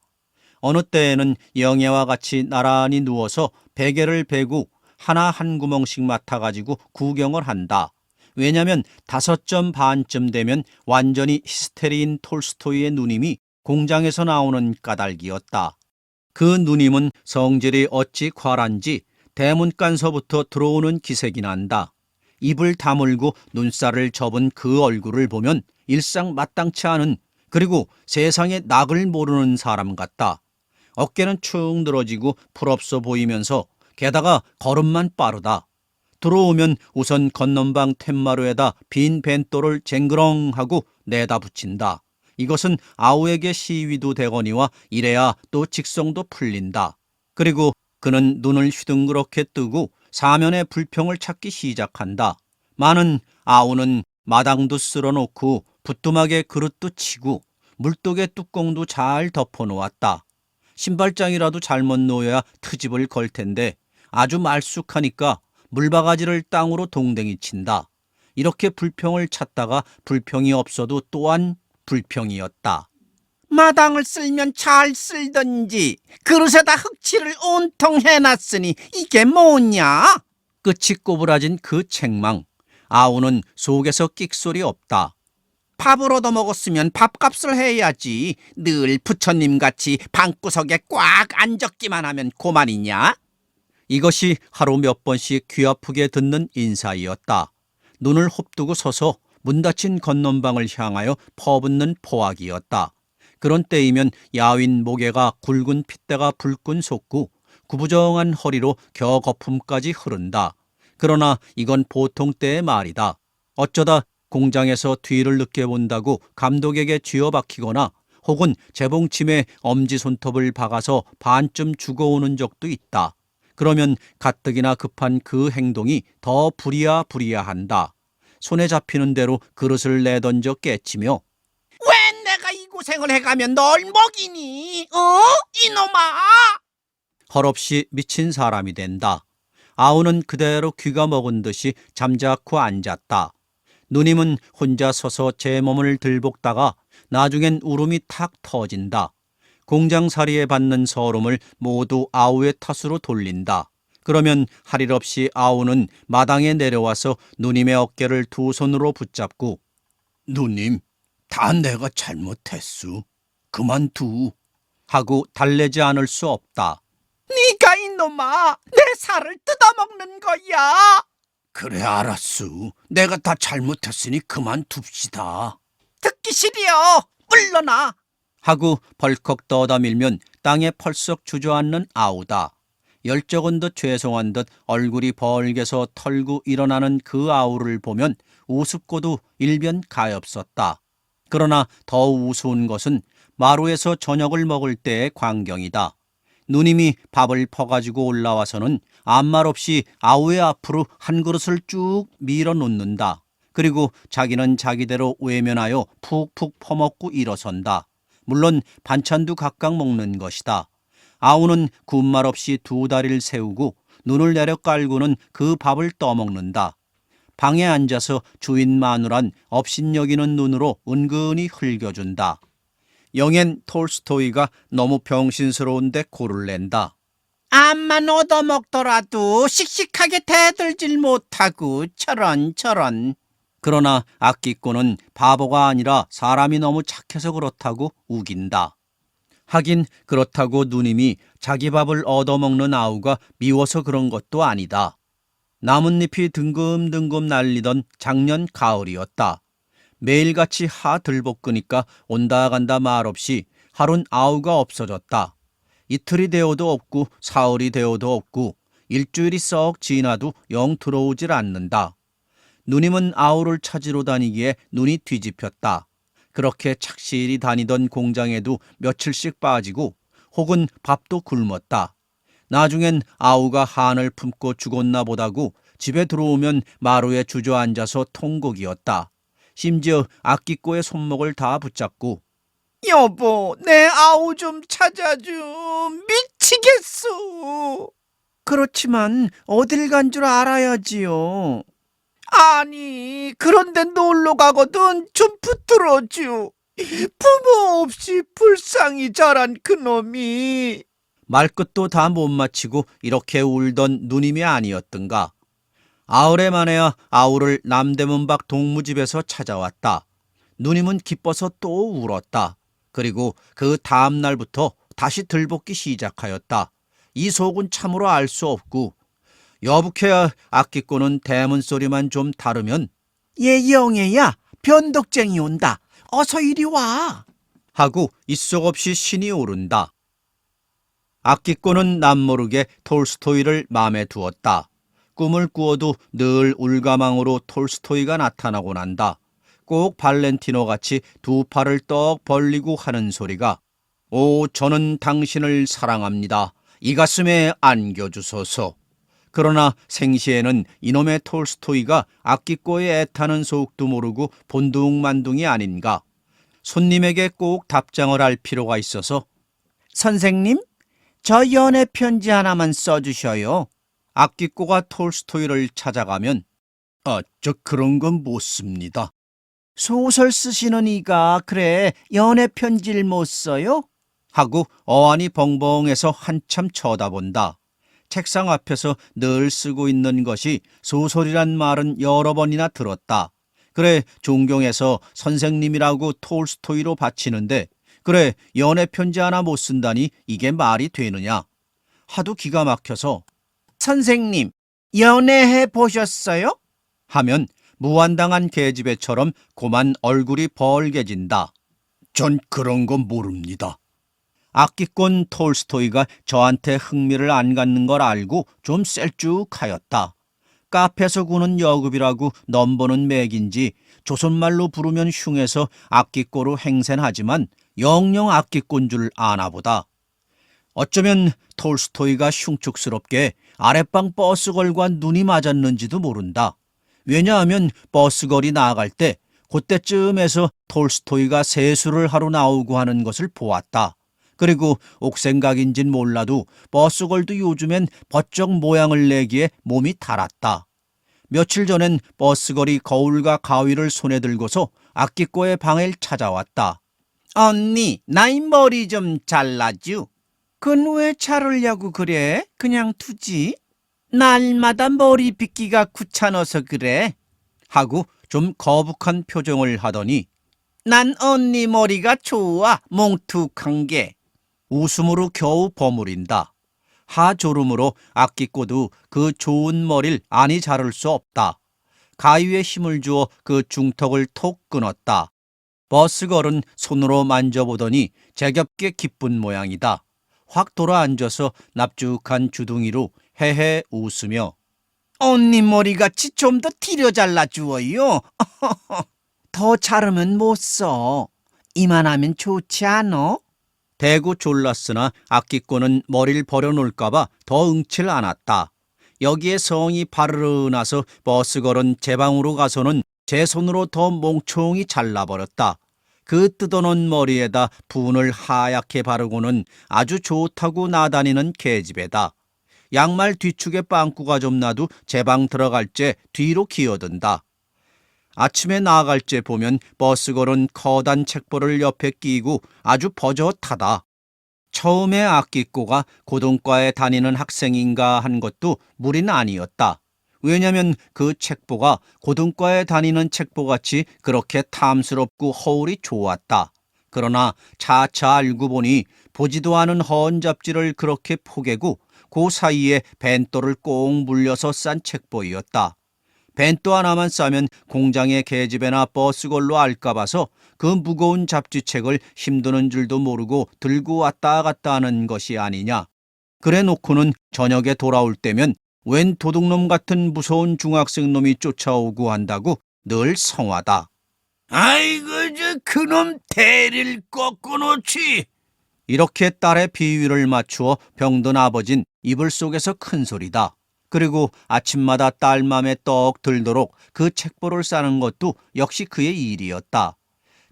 어느 때에는 영애와 같이 나란히 누워서 베개를 베고 하나 한 구멍씩 맡아가지고 구경을 한다. 왜냐면 5점 반쯤 되면 완전히 히스테리인 톨스토이의 누님이 공장에서 나오는 까닭이었다. 그 누님은 성질이 어찌 과란지 대문간서부터 들어오는 기색이 난다. 입을 다물고 눈살을 접은 그 얼굴을 보면 일상 마땅치 않은, 그리고 세상에 낙을 모르는 사람 같다. 어깨는 축 늘어지고 풀없어 보이면서 게다가 걸음만 빠르다. 들어오면 우선 건넌방 툇마루에다 빈 벤또를 쟁그렁하고 내다 붙인다. 이것은 아우에게 시위도 되거니와 이래야 또 직성도 풀린다. 그리고 그는 눈을 휘둥그렇게 뜨고 사면의 불평을 찾기 시작한다. 많은 아우는 마당도 쓸어놓고 부뚜막에 그릇도 치고 물독의 뚜껑도 잘 덮어놓았다. 신발장이라도 잘못 놓여야 트집을 걸 텐데 아주 말쑥하니까 물바가지를 땅으로 동댕이 친다. 이렇게 불평을 찾다가 불평이 없어도 또한 불평이었다. 마당을 쓸면 잘 쓸던지 그릇에다 흙칠을 온통 해놨으니 이게 뭐냐? 끝이 꼬부라진 그 책망. 아우는 속에서 끽소리 없다. 밥을 얻어먹었으면 밥값을 해야지. 늘 부처님같이 방구석에 꽉 앉았기만 하면 고만이냐? 이것이 하루 몇 번씩 귀 아프게 듣는 인사이었다. 눈을 홉두고 서서 문 닫힌 건넌방을 향하여 퍼붓는 포악이었다. 그런 때이면 야윈 목에가 굵은 핏대가 불끈 솟고 구부정한 허리로 겨 거품까지 흐른다. 그러나 이건 보통 때의 말이다. 어쩌다 공장에서 뒤를 늦게 본다고 감독에게 쥐어박히거나 혹은 재봉침에 엄지손톱을 박아서 반쯤 죽어오는 적도 있다. 그러면 가뜩이나 급한 그 행동이 더 부리야부리야한다. 손에 잡히는 대로 그릇을 내던져 깨치며 왜 내가 이 고생을 해가면 널 먹이니? 이놈아! 헐없이 미친 사람이 된다. 아우는 그대로 귀가 먹은 듯이 잠자코 앉았다. 누님은 혼자 서서 제 몸을 들볶다가 나중엔 울음이 탁 터진다. 공장살이에 받는 서름을 모두 아우의 탓으로 돌린다. 그러면 할 일 없이 아우는 마당에 내려와서 누님의 어깨를 두 손으로 붙잡고 누님, 다 내가 잘못했수. 그만두. 하고 달래지 않을 수 없다. 네가 이놈아! 내 살을 뜯어먹는 거야! 그래, 알았수. 내가 다 잘못했으니 그만둡시다. 듣기 싫이여! 물러나! 하고 벌컥 떠다밀면 땅에 펄썩 주저앉는 아우다. 열적은 듯 죄송한 듯 얼굴이 벌게서 털고 일어나는 그 아우를 보면 우습고도 일변 가엾었다. 그러나 더 우스운 것은 마루에서 저녁을 먹을 때의 광경이다. 누님이 밥을 퍼가지고 올라와서는 아무 말 없이 아우의 앞으로 한 그릇을 쭉 밀어놓는다. 그리고 자기는 자기대로 외면하여 푹푹 퍼먹고 일어선다. 물론 반찬도 각각 먹는 것이다. 아우는 군말 없이 두 다리를 세우고 눈을 내려 깔고는 그 밥을 떠먹는다. 방에 앉아서 주인 마누란 업신여기는 눈으로 은근히 흘겨준다. 영엔 톨스토이가 너무 병신스러운데 고를 낸다. 암만 얻어먹더라도 씩씩하게 대들질 못하고 저런. 그러나 악기꾼은 바보가 아니라 사람이 너무 착해서 그렇다고 우긴다. 하긴 그렇다고 누님이 자기 밥을 얻어먹는 아우가 미워서 그런 것도 아니다. 나뭇잎이 등금등금 날리던 작년 가을이었다. 매일같이 하 들볶으니까 온다 간다 말없이 하룬 아우가 없어졌다. 이틀이 되어도 없고 사흘이 되어도 없고 일주일이 썩 지나도 영 들어오질 않는다. 누님은 아우를 찾으러 다니기에 눈이 뒤집혔다. 그렇게 착실히 다니던 공장에도 며칠씩 빠지고 혹은 밥도 굶었다. 나중엔 아우가 한을 품고 죽었나 보다고 집에 들어오면 마루에 주저앉아서 통곡이었다. 심지어 악기꼬의 손목을 다 붙잡고 여보, 내 아우 좀 찾아줘. 미치겠어. 그렇지만 어딜 간 줄 알아야지요. 아니, 그런데 놀러 가거든 좀 붙들어줘. 부모 없이 불쌍히 자란 그놈이. 말끝도 다 못 마치고 이렇게 울던 누님이 아니었던가. 아흘에 만에야 아우를 남대문 밖 동무집에서 찾아왔다. 누님은 기뻐서 또 울었다. 그리고 그 다음 날부터 다시 들볶기 시작하였다. 이 속은 참으로 알 수 없고 여북해야 악기꼬는 대문 소리만 좀 다르면 얘 영애야, 변덕쟁이 온다. 어서 이리 와. 하고 입속 없이 신이 오른다. 악기꼬는 남모르게 톨스토이를 마음에 두었다. 꿈을 꾸어도 늘 울가망으로 톨스토이가 나타나곤 한다. 꼭 발렌티노 같이 두 팔을 떡 벌리고 하는 소리가 오, 저는 당신을 사랑합니다. 이 가슴에 안겨주소서. 그러나 생시에는 이놈의 톨스토이가 악기꼬에 애타는 속도 모르고 본둥만둥이 아닌가. 손님에게 꼭 답장을 할 필요가 있어서 선생님, 저 연애 편지 하나만 써주셔요. 악기꼬가 톨스토이를 찾아가면 저 그런 건 못 씁니다. 소설 쓰시는 이가 그래 연애 편지를 못 써요? 하고 어안이 벙벙해서 한참 쳐다본다. 책상 앞에서 늘 쓰고 있는 것이 소설이란 말은 여러 번이나 들었다. 그래 존경해서 선생님이라고 톨스토이로 바치는데 그래 연애 편지 하나 못 쓴다니 이게 말이 되느냐. 하도 기가 막혀서 선생님, 연애해 보셨어요? 하면 무한당한 계집애처럼 고만 얼굴이 벌개진다. 전 그런 건 모릅니다. 악기꾼 톨스토이가 저한테 흥미를 안 갖는 걸 알고 좀 셀쭉하였다. 카페에서 구는 여급이라고 넘보는 맥인지 조선말로 부르면 흉해서 악기꼬로 행세하지만 영영 악기꾼 줄 아나보다. 어쩌면 톨스토이가 흉측스럽게 아랫방 버스걸과 눈이 맞았는지도 모른다. 왜냐하면 버스걸이 나아갈 때 그때쯤에서 톨스토이가 세수를 하러 나오고 하는 것을 보았다. 그리고 옥생각인진 몰라도 버스걸도 요즘엔 버쩍 모양을 내기에 몸이 달았다. 며칠 전엔 버스걸이 거울과 가위를 손에 들고서 악기꼬의 방을 찾아왔다. 언니, 나이 머리 좀 잘라줘. 그건 왜 자르려고 그래? 그냥 두지. 날마다 머리 빗기가 귀찮아서 그래. 하고 좀 거북한 표정을 하더니 난 언니 머리가 좋아, 몽툭한 게. 웃음으로 겨우 버무린다. 하졸음으로 악기꼬도 그 좋은 머리를 아니 자를 수 없다. 가위에 힘을 주어 그 중턱을 톡 끊었다. 버스걸은 손으로 만져보더니 제겹게 기쁜 모양이다. 확 돌아앉아서 납죽한 주둥이로 헤헤 웃으며 언니 머리같이 좀 더 티려 잘라주어요. 더 자르면 못 써. 이만하면 좋지 않어? 대구 졸랐으나 악기꼬는 머리를 버려놓을까봐 더 응칠 않았다. 여기에 성이 바르르 나서 버스걸은 제 방으로 가서는 제 손으로 더 몽총이 잘라버렸다. 그 뜯어놓은 머리에다 분을 하얗게 바르고는 아주 좋다고 나다니는 계집애다. 양말 뒤축에 빵꾸가 좀 나도 제 방 들어갈 때 뒤로 기어든다. 아침에 나갈 때 보면 버스걸은 커다란 책보를 옆에 끼고 아주 버젓하다. 처음에 악기꼬가 고등과에 다니는 학생인가 한 것도 무리는 아니었다. 왜냐면 그 책보가 고등과에 다니는 책보같이 그렇게 탐스럽고 허울이 좋았다. 그러나 차차 알고 보니 보지도 않은 허언 잡지를 그렇게 포개고 그 사이에 벤또를 꼭 물려서 싼 책보이었다. 벤또 하나만 싸면 공장의 계집애나 버스걸로 알까 봐서 그 무거운 잡지책을 힘드는 줄도 모르고 들고 왔다 갔다 하는 것이 아니냐. 그래 놓고는 저녁에 돌아올 때면 웬 도둑놈 같은 무서운 중학생 놈이 쫓아오고 한다고 늘 성화다. 아이고 저 그놈 대리를 꺾어놓지. 이렇게 딸의 비위를 맞추어 병든 아버진 이불 속에서 큰 소리다. 그리고 아침마다 딸 맘에 떡 들도록 그 책보를 싸는 것도 역시 그의 일이었다.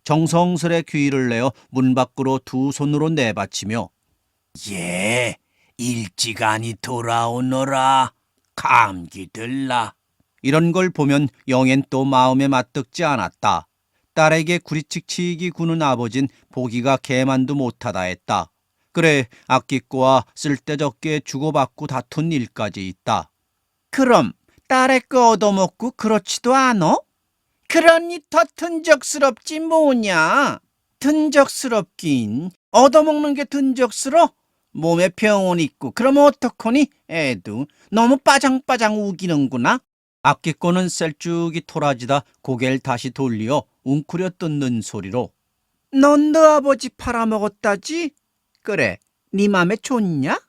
정성스레 귀를 내어 문 밖으로 두 손으로 내받치며 예, 일찌감이 돌아오너라. 감기 들라. 이런 걸 보면 영엔 또 마음에 맞듣지 않았다. 딸에게 구리칙칙이 구는 아버진 보기가 개만도 못하다 했다. 그래 아끼꼬와 쓸데없게 주고받고 다툰 일까지 있다. 그럼 딸의 거 얻어먹고 그렇지도 않어? 그러니 더 든적스럽지 뭐냐. 든적스럽긴 얻어먹는 게 든적스러? 몸에 병원 있고 그러면 어떡하니? 애도 너무 빠장빠장 우기는구나. 아끼꼬는 셀쭉이 토라지다 고개를 다시 돌리어 웅크려 뜯는 소리로 넌 너 아버지 팔아먹었다지? 그래, 네 맘에 좋냐?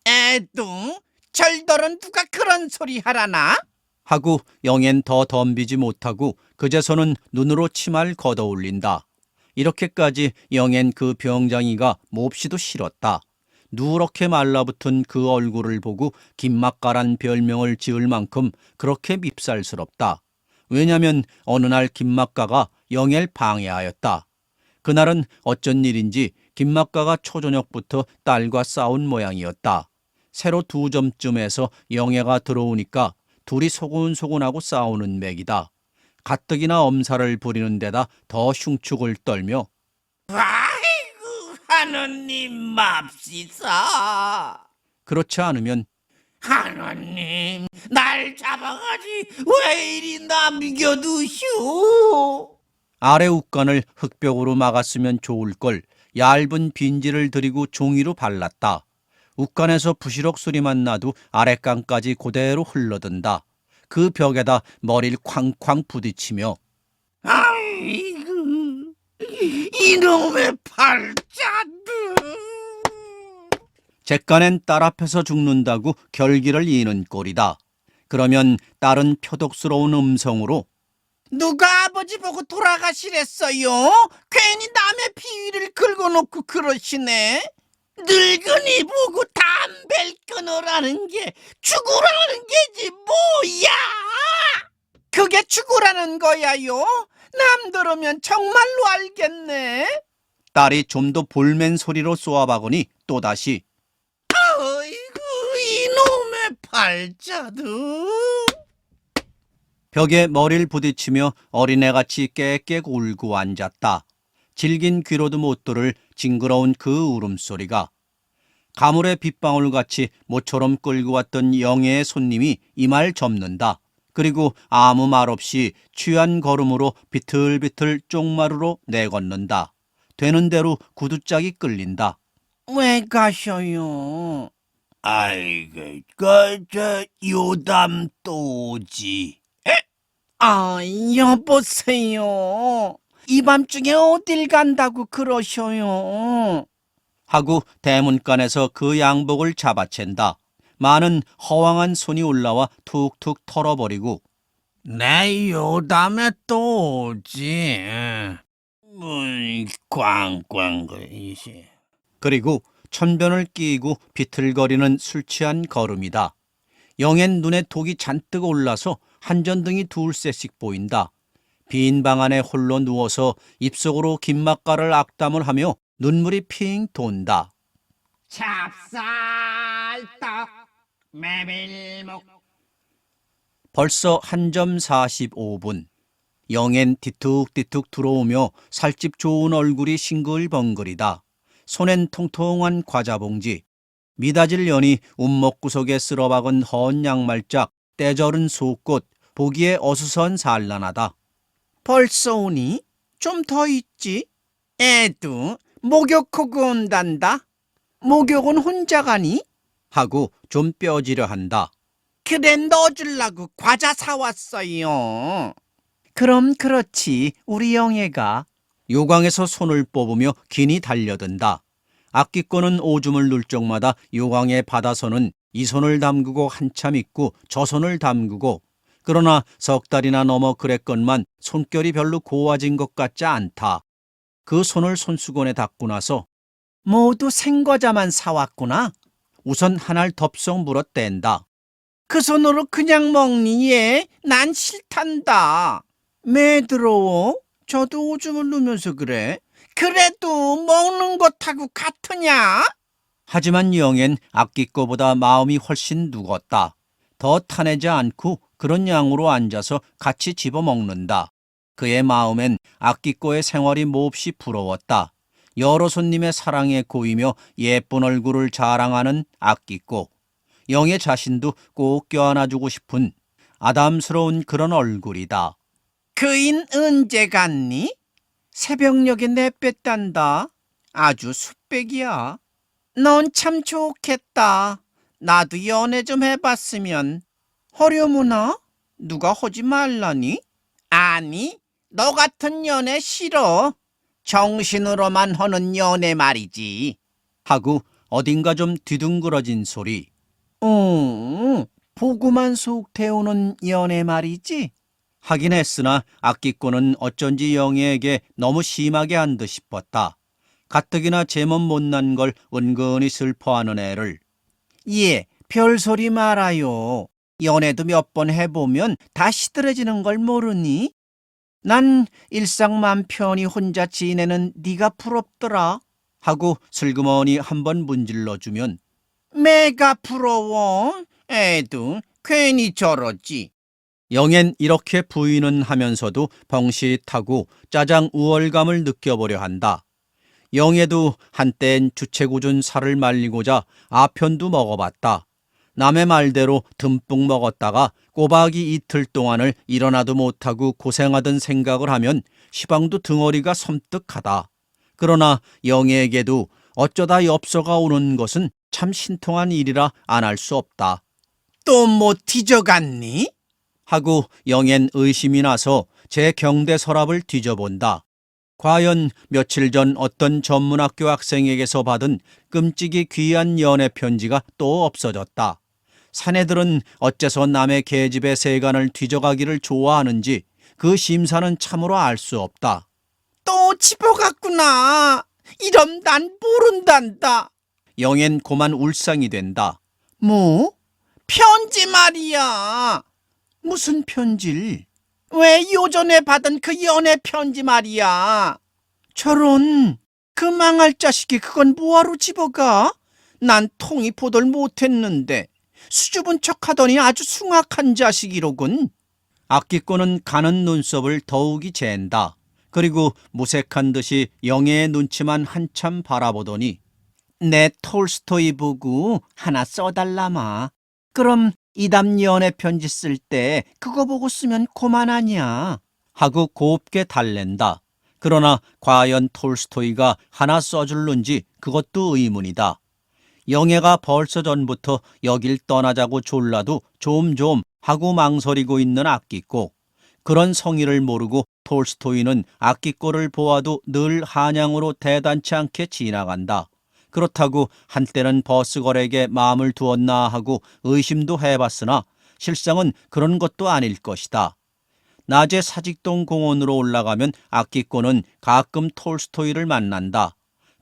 애도 절더러 누가 그런 소리 하라나? 하고 영엔 더 덤비지 못하고 그제서는 눈으로 치마를 걷어올린다. 이렇게까지 영엔 그 병장이가 몹시도 싫었다. 누렇게 말라붙은 그 얼굴을 보고 김막가란 별명을 지을 만큼 그렇게 밉살스럽다. 왜냐면 어느 날 김막가가 영애를 방해하였다. 그날은 어쩐 일인지 김막가가 초저녁부터 딸과 싸운 모양이었다. 새로 2점쯤에서 영애가 들어오니까 둘이 소곤소곤하고 싸우는 맥이다. 가뜩이나 엄살을 부리는 데다 더 흉축을 떨며 아이고 하느님 맙시사. 그렇지 않으면 하느님 날 잡아가지 왜 이리 남겨두시오. 아래 웃간을 흙벽으로 막았으면 좋을 걸 얇은 빈지를 들이고 종이로 발랐다. 웃간에서 부시럭 소리만 나도 아랫간까지 그대로 흘러든다. 그 벽에다 머리를 쾅쾅 부딪히며 아이고 이놈의 팔자들. 객간엔 딸 앞에서 죽는다고 결기를 이는 꼴이다. 그러면 딸은 표독스러운 음성으로 누가 아버지 보고 돌아가시랬어요? 괜히 남의 비위를 긁어놓고 그러시네. 늙은이 보고 담배를 끊으라는 게 죽으라는 게지 뭐야. 그게 죽으라는 거야요? 남 들으면 정말로 알겠네. 딸이 좀 더 볼멘 소리로 쏘아박으니 또다시 아이고 이놈의 팔자들. 벽에 머리를 부딪히며 어린애같이 깨깨 울고 앉았다. 질긴 귀로도 못 들을 징그러운 그 울음소리가 가물의 빗방울같이 모처럼 끌고 왔던 영애의 손님이 이마를 접는다. 그리고 아무 말 없이 취한 걸음으로 비틀비틀 쪽마루로 내걷는다. 되는 대로 구두짝이 끌린다. 왜 가셔요? 아이고 저 요담 또지. 아, 여보세요. 이 밤중에 어딜 간다고 그러셔요? 하고 대문간에서 그 양복을 잡아챈다. 많은 허황한 손이 올라와 툭툭 털어버리고 내 요담에 또 오지. 꽝꽝거리시. 그리고 천변을 끼고 비틀거리는 술 취한 걸음이다. 영엔 눈에 독이 잔뜩 올라서 한전등이 둘셋씩 보인다. 빈 방 안에 홀로 누워서 입속으로 김맛가를 악담을 하며 눈물이 핑 돈다. 찹쌀떡 메밀묵. 벌써 1점 45분. 영엔 뒤툭뒤툭 들어오며 살집 좋은 얼굴이 싱글벙글이다. 손엔 통통한 과자봉지. 미닫이를 여니 운목구석에 쓸어박은 헌 양말짝, 때절은 속꽃, 보기에 어수선 산란하다. 벌써 오니? 좀 더 있지? 애도 목욕하고 온단다. 목욕은 혼자 가니? 하고 좀 뼈지려 한다. 그래 넣어주려고 과자 사왔어요. 그럼 그렇지 우리 영애가. 요강에서 손을 뽑으며 긴이 달려든다. 악기꺼는 오줌을 눌 적마다 요강에 받아서는 이 손을 담그고 한참 있고 저 손을 담그고 그러나 석 달이나 넘어 그랬건만 손결이 별로 고와진 것 같지 않다. 그 손을 손수건에 닦고 나서 모두 생과자만 사왔구나. 우선 하나를 덥석 물어 뗀다. 그 손으로 그냥 먹니 얘? 난 싫단다. 매드러워? 저도 오줌을 누면서 그래. 그래도 먹는 것하고 같으냐? 하지만 영엔 아끼꼬보다 마음이 훨씬 누웠다. 더 타내지 않고 그런 양으로 앉아서 같이 집어먹는다. 그의 마음엔 아끼꼬의 생활이 몹시 부러웠다. 여러 손님의 사랑에 고이며 예쁜 얼굴을 자랑하는 아끼꼬. 영의 자신도 꼭 껴안아주고 싶은 아담스러운 그런 얼굴이다. 그인 언제 갔니? 새벽녘에 내뺐단다. 아주 숙백이야. 넌 참 좋겠다. 나도 연애 좀 해봤으면. 허려무나? 누가 하지 말라니? 아니, 너 같은 연애 싫어. 정신으로만 하는 연애 말이지. 하고 어딘가 좀 뒤둥그러진 소리. 보고만 속 태우는 연애 말이지. 하긴 했으나 아끼꼬는 어쩐지 영애에게 너무 심하게 한 듯 싶었다. 가뜩이나 제멋 못난 걸 은근히 슬퍼하는 애를. 예, 별소리 말아요. 연애도 몇 번 해보면 다 시들해지는 걸 모르니? 난 일상만 편히 혼자 지내는 네가 부럽더라. 하고 슬그머니 한번 문질러주면 매가 부러워. 애도 괜히 저러지. 영엔 이렇게 부인은 하면서도 벙긋하고 짜장 우월감을 느껴보려 한다. 영애도 한땐 주체구준 살을 말리고자 아편도 먹어봤다. 남의 말대로 듬뿍 먹었다가 꼬박이 이틀 동안을 일어나도 못하고 고생하던 생각을 하면 시방도 등어리가 섬뜩하다. 그러나 영애에게도 어쩌다 엽서가 오는 것은 참 신통한 일이라 안 할 수 없다. 또 뭐 뒤져갔니? 하고 영엔 의심이 나서 제 경대 서랍을 뒤져본다. 과연 며칠 전 어떤 전문학교 학생에게서 받은 끔찍이 귀한 연애 편지가 또 없어졌다. 사내들은 어째서 남의 계집의 세간을 뒤져가기를 좋아하는지 그 심사는 참으로 알 수 없다. 또 집어갔구나. 이럼 난 모른단다. 영엔 고만 울상이 된다. 뭐? 편지 말이야. 무슨 편지를? 왜 요전에 받은 그 연애 편지 말이야. 저런, 그 망할 자식이 그건 뭐하러 집어가? 난 통이 보들 못했는데 수줍은 척하더니 아주 숭악한 자식이로군. 아끼꼬는 가는 눈썹을 더욱이 잰다. 그리고 무색한 듯이 영애의 눈치만 한참 바라보더니 내 톨스토이 보고 하나 써달라마. 그럼 이담 연애 편지 쓸 때 그거 보고 쓰면 고만하냐. 하고 곱게 달랜다. 그러나 과연 톨스토이가 하나 써줄는지 그것도 의문이다. 영애가 벌써 전부터 여길 떠나자고 졸라도 좀 하고 망설이고 있는 아끼꼬. 그런 성의를 모르고 톨스토이는 아끼꼬를 보아도 늘 한양으로 대단치 않게 지나간다. 그렇다고 한때는 버스걸에게 마음을 두었나 하고 의심도 해봤으나 실상은 그런 것도 아닐 것이다. 낮에 사직동 공원으로 올라가면 아끼꼬는 가끔 톨스토이를 만난다.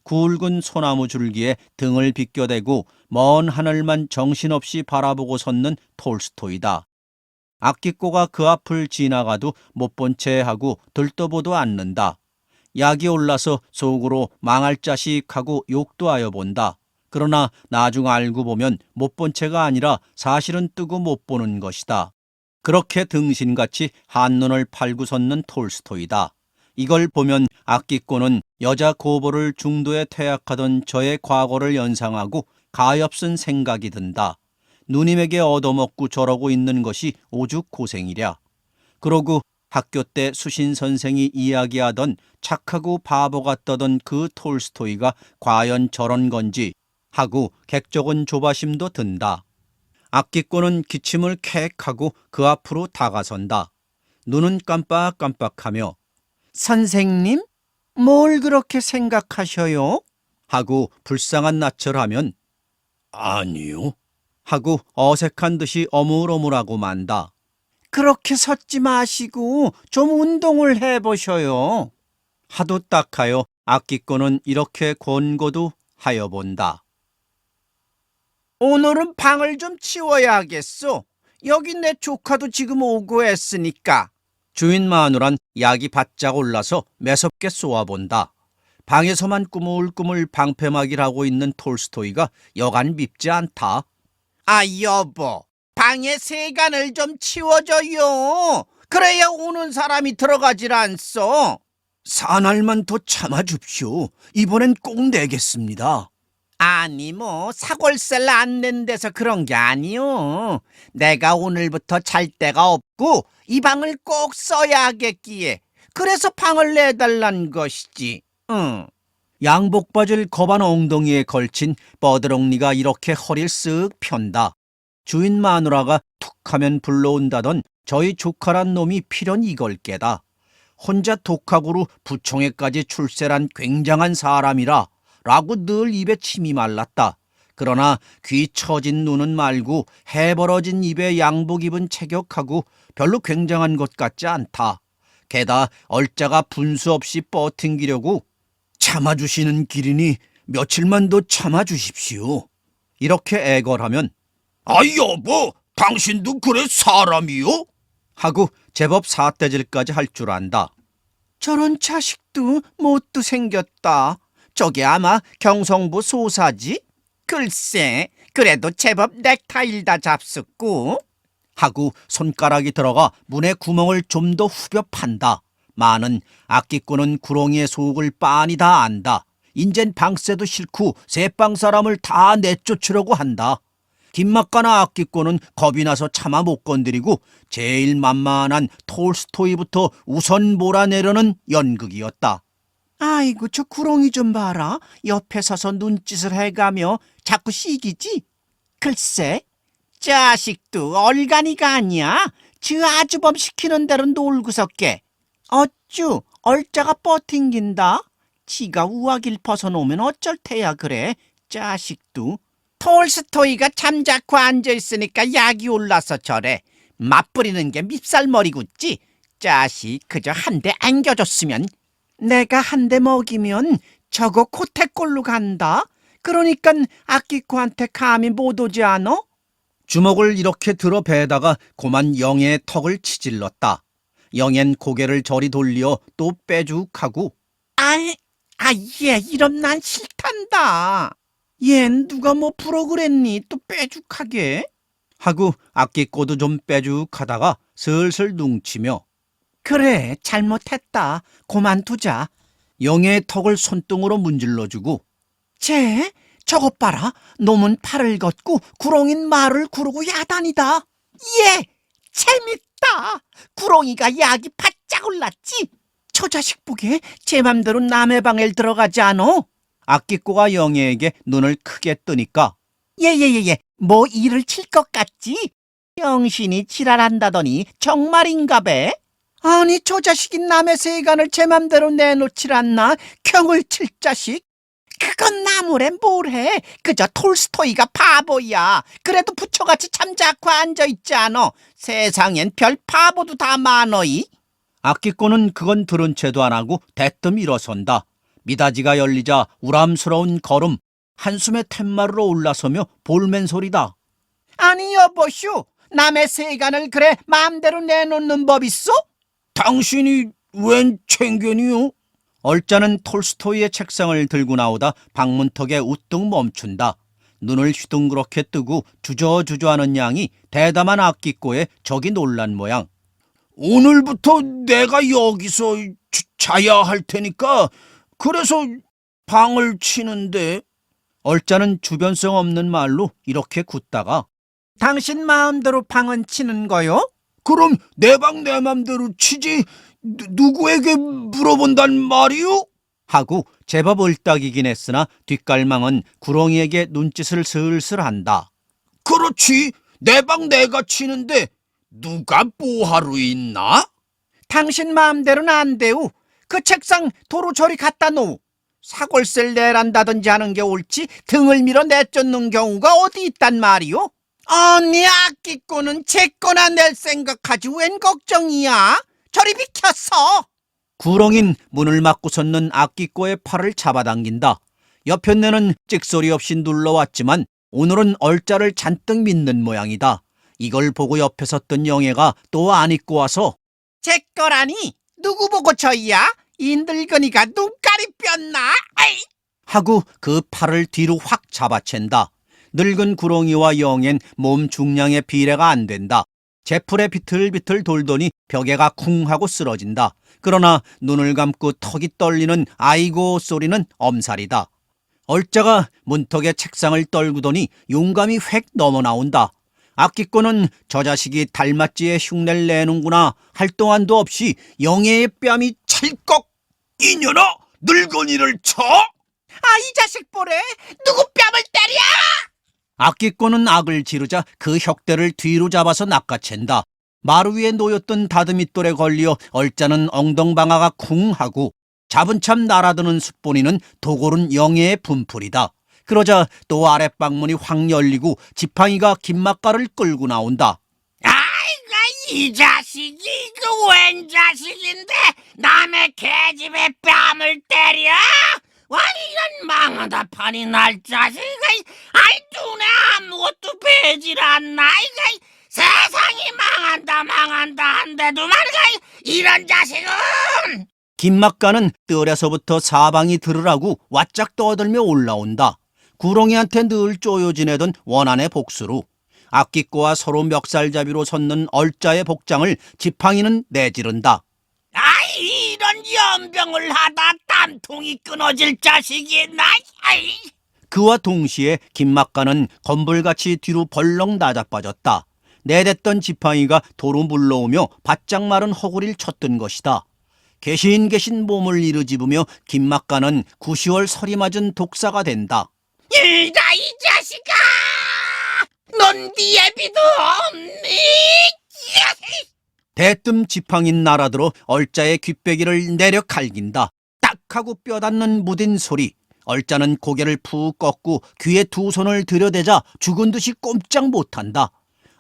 굵은 소나무 줄기에 등을 빗겨대고 먼 하늘만 정신없이 바라보고 섰는 톨스토이다. 아끼꼬가 그 앞을 지나가도 못 본 채 하고 들떠보도 않는다. 약이 올라서 속으로 망할 자식 하고 욕도 하여 본다. 그러나 나중 알고 보면 못 본 채가 아니라 사실은 뜨고 못 보는 것이다. 그렇게 등신같이 한눈을 팔고 섰는 톨스토이다. 이걸 보면 아끼꼬는 여자 고보를 중도에 퇴학하던 저의 과거를 연상하고 가엾은 생각이 든다. 누님에게 얻어먹고 저러고 있는 것이 오죽 고생이랴. 그러고 학교 때 수신 선생이 이야기하던 착하고 바보 같다던 그 톨스토이가 과연 저런 건지 하고 객적은 조바심도 든다. 아끼꼬는 기침을 캑하고 그 앞으로 다가선다. 눈은 깜빡깜빡하며 선생님, 뭘 그렇게 생각하셔요? 하고 불쌍한 낯을 하면 아니요. 하고 어색한 듯이 어물어물하고 만다. 그렇게 섰지 마시고 좀 운동을 해보셔요. 하도 딱하여 아끼꼬는 이렇게 권고도 하여 본다. 오늘은 방을 좀 치워야겠소. 여기 내 조카도 지금 오고 했으니까. 주인 마누란 약이 바짝 올라서 매섭게 쏘아본다. 방에서만 꾸물꾸물 방패막이를 하고 있는 톨스토이가 여간 밉지 않다. 아, 여보, 방에 세간을 좀 치워줘요. 그래야 오는 사람이 들어가질 않소. 사날만 더 참아줍시오. 이번엔 꼭 내겠습니다. 아니, 사골세를 안 낸 데서 그런 게 아니오. 내가 오늘부터 잘 데가 없고 이 방을 꼭 써야겠기에 그래서 방을 내달란 것이지. 응. 양복바지를 거반 엉덩이에 걸친 뻐드렁니가 이렇게 허리를 쓱 편다. 주인 마누라가 툭하면 불러온다던 저희 조카란 놈이 필연 이걸 깨다. 혼자 독학으로 부총회까지 출세란 굉장한 사람이라 라고 늘 입에 침이 말랐다. 그러나 귀 처진 눈은 말고 해벌어진 입에 양복 입은 체격하고 별로 굉장한 것 같지 않다. 게다 얼자가 분수 없이 뻗팅기려고 참아주시는 길이니 며칠만 더 참아주십시오. 이렇게 애걸하면 아, 여보, 당신도 그래 사람이요? 하고 제법 사태질까지 할 줄 안다. 저런 자식도 못도 생겼다. 저게 아마 경성부 소사지? 글쎄, 그래도 제법 넥타이를 다 잡숫고. 하고 손가락이 들어가 문의 구멍을 좀 더 후벼 판다. 마는 악기꾼은 구렁이의 속을 빤히 다 안다. 인젠 방세도 싫고 새빵 사람을 다 내쫓으려고 한다. 김막가나 악기꾼은 겁이 나서 차마 못 건드리고 제일 만만한 톨스토이부터 우선 몰아내려는 연극이었다. 아이고, 저 구렁이 좀 봐라. 옆에 서서 눈짓을 해가며 자꾸 시기지? 글쎄, 자식도 얼간이가 아니야. 저 아주범 시키는 대로 놀고서 깨. 어쭈, 얼자가 뻗팅긴다. 지가 우아길 벗어놓으면 어쩔 테야 그래. 자식도. 톨스토이가 잠자코 앉아있으니까 약이 올라서 저래. 맞부리는 게 밉살머리 굳지. 자식 그저 한 대 안겨줬으면. 내가 한 대 먹이면 저거 코태꼴로 간다. 그러니깐 악기코한테 감히 못 오지 않어? 주먹을 이렇게 들어 베다가 고만 영애의 턱을 치질렀다. 영애는 고개를 저리 돌려 또 빼죽하고 얘 이럼 난 싫단다. 얜 누가 뭐 부러 그랬니? 또 빼죽하게. 하고 악기꼬도 좀 빼죽하다가 슬슬 뭉치며 그래, 잘못했다. 그만두자. 영애의 턱을 손등으로 문질러주고 쟤, 저것 봐라. 놈은 팔을 걷고 구렁인 말을 구르고 야단이다. 얘 재밌다. 구렁이가 약이 바짝 올랐지. 저 자식 보게 제 맘대로 남의 방에 들어가지 않어? 악기꼬가 영애에게 눈을 크게 뜨니까 얘 뭐 일을 칠 것 같지? 영신이 지랄한다더니 정말인가 배? 아니, 저 자식이 남의 세간을 제 맘대로 내놓질 않나? 경을 칠 자식. 그건 나무래 뭘 해. 그저 톨스토이가 바보야. 그래도 부처같이 잠자코 앉아있지 않어. 세상엔 별 바보도 다 많어이. 악기꼬는 그건 들은 채도 안 하고 대뜸 일어선다. 미닫이가 열리자 우람스러운 걸음, 한숨에 툇마루로 올라서며 볼멘 소리다. 아니 여보슈, 남의 세간을 그래 마음대로 내놓는 법 있어? 당신이 웬 챙견이요? 얼자는 톨스토이의 책상을 들고 나오다 방문턱에 우뚝 멈춘다. 눈을 휘둥그렇게 뜨고 주저주저하는 양이 대담한 악기꼬에 적이 놀란 모양. 오늘부터 내가 여기서 자야 할 테니까 그래서 방을 치는데. 얼자는 주변성 없는 말로 이렇게 굳다가 당신 마음대로 방은 치는 거요? 그럼 내 방 내 맘대로 치지 누구에게 물어본단 말이요? 하고 제법 을딱이긴 했으나 뒷갈망은 구렁이에게 눈짓을 슬슬 한다. 그렇지, 내 방 내가 치는데 누가 뭐하러 있나? 당신 마음대로는 안 돼우. 그 책상 도로 저리 갖다 놓우. 사골세를 내란다든지 하는 게 옳지 등을 밀어 내쫓는 경우가 어디 있단 말이오? 아니 악기꾼은 제 거나 낼 생각하지 웬 걱정이야? 저리 비켰어. 구렁인 문을 막고 섰는 악기꼬의 팔을 잡아당긴다. 여편네는 찍소리 없이 눌러왔지만 오늘은 얼자를 잔뜩 믿는 모양이다. 이걸 보고 옆에 섰던 영애가 또 안 입고 와서 제 거라니? 누구 보고 저이야? 이 늙은이가 눈깔이 뼈나? 아이! 하고 그 팔을 뒤로 확 잡아챈다. 늙은 구렁이와 영엔 몸 중량의 비례가 안 된다. 제풀에 비틀비틀 돌더니 벽에가 쿵 하고 쓰러진다. 그러나 눈을 감고 턱이 떨리는 아이고 소리는 엄살이다. 얼짜가 문턱에 책상을 떨구더니 용감히 획 넘어 나온다. 아끼꼬는 저 자식이 달맞지에 흉내를 내는구나 할 동안도 없이 영애의 뺨이 찰꺽. 이년아, 늙은이를 쳐? 아, 이 자식 보래. 누구 뺨을 때려? 아끼꼬는 악을 지르자 그 혁대를 뒤로 잡아서 낚아챈다. 마루 위에 놓였던 다듬이돌에 걸려 얼짜는 엉덩방아가 쿵 하고 잡은 참 날아드는 숯보니는 도골은 영예의 분풀이다. 그러자 또 아랫방문이 확 열리고 지팡이가 김막가를 끌고 나온다. 아이고, 이 자식이 이거 웬 자식인데 남의 계집에 뺨을 때려? 와, 이런 망하다 판이 날 자식아. 아이, 눈에 아무것도 배질 않나? 이거 세상이 망한다 한데도 말이야. 이런 자식은. 김막가는 뜰에서부터 사방이 들으라고 와짝 떠들며 올라온다. 구렁이한테 늘 쪼여 지내던 원한의 복수로 아끼꼬와 서로 멱살잡이로 섰는 얼짜의 복장을 지팡이는 내지른다. 아이, 이런 연병을 하다 땀통이 끊어질 자식이 나. 아이. 그와 동시에 김막가는 건불같이 뒤로 벌렁 나자빠졌다. 내댔던 지팡이가 도로 물러오며 바짝 마른 허구리를 쳤던 것이다. 개신개신 몸을 이르집으며 김막가는 9시월 설이 맞은 독사가 된다. 이다, 이 자식아! 넌 네 애비도 없니? 대뜸 지팡이 날아들어 얼짜의 귓배기를 내려 갈긴다. 딱 하고 뼈 닿는 무딘 소리. 얼짜는 고개를 푹 꺾고 귀에 두 손을 들여대자 죽은 듯이 꼼짝 못한다.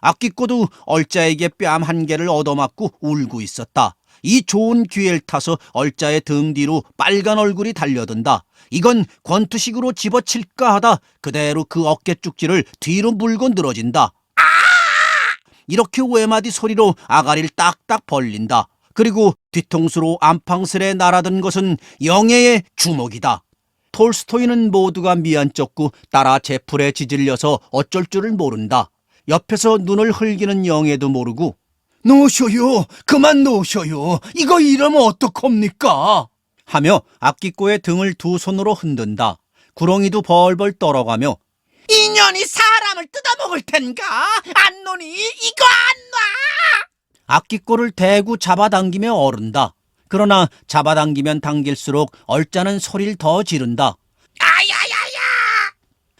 아끼꼬도 얼짜에게 뺨 한 개를 얻어맞고 울고 있었다. 이 좋은 기회를 타서 얼짜의 등 뒤로 빨간 얼굴이 달려든다. 이건 권투식으로 집어칠까 하다 그대로 그 어깨 쭉지를 뒤로 물고 늘어진다. 이렇게 외마디 소리로 아가리를 딱딱 벌린다. 그리고 뒤통수로 안팡스레 날아든 것은 영예의 주먹이다. 톨스토이는 모두가 미안쩍고 따라 제풀에 지질려서 어쩔 줄을 모른다. 옆에서 눈을 흘기는 영예도 모르고 놓으셔요. 그만 놓으셔요. 이거 이러면 어떡합니까? 하며 아끼꼬의 등을 두 손으로 흔든다. 구렁이도 벌벌 떨어가며 인연이 사람을 뜯어먹을 텐가? 안 노니? 이거 안 놔! 아끼꼬를 대구 잡아당기며 어른다. 그러나 잡아당기면 당길수록 얼짜는 소리를 더 지른다. 아야야야!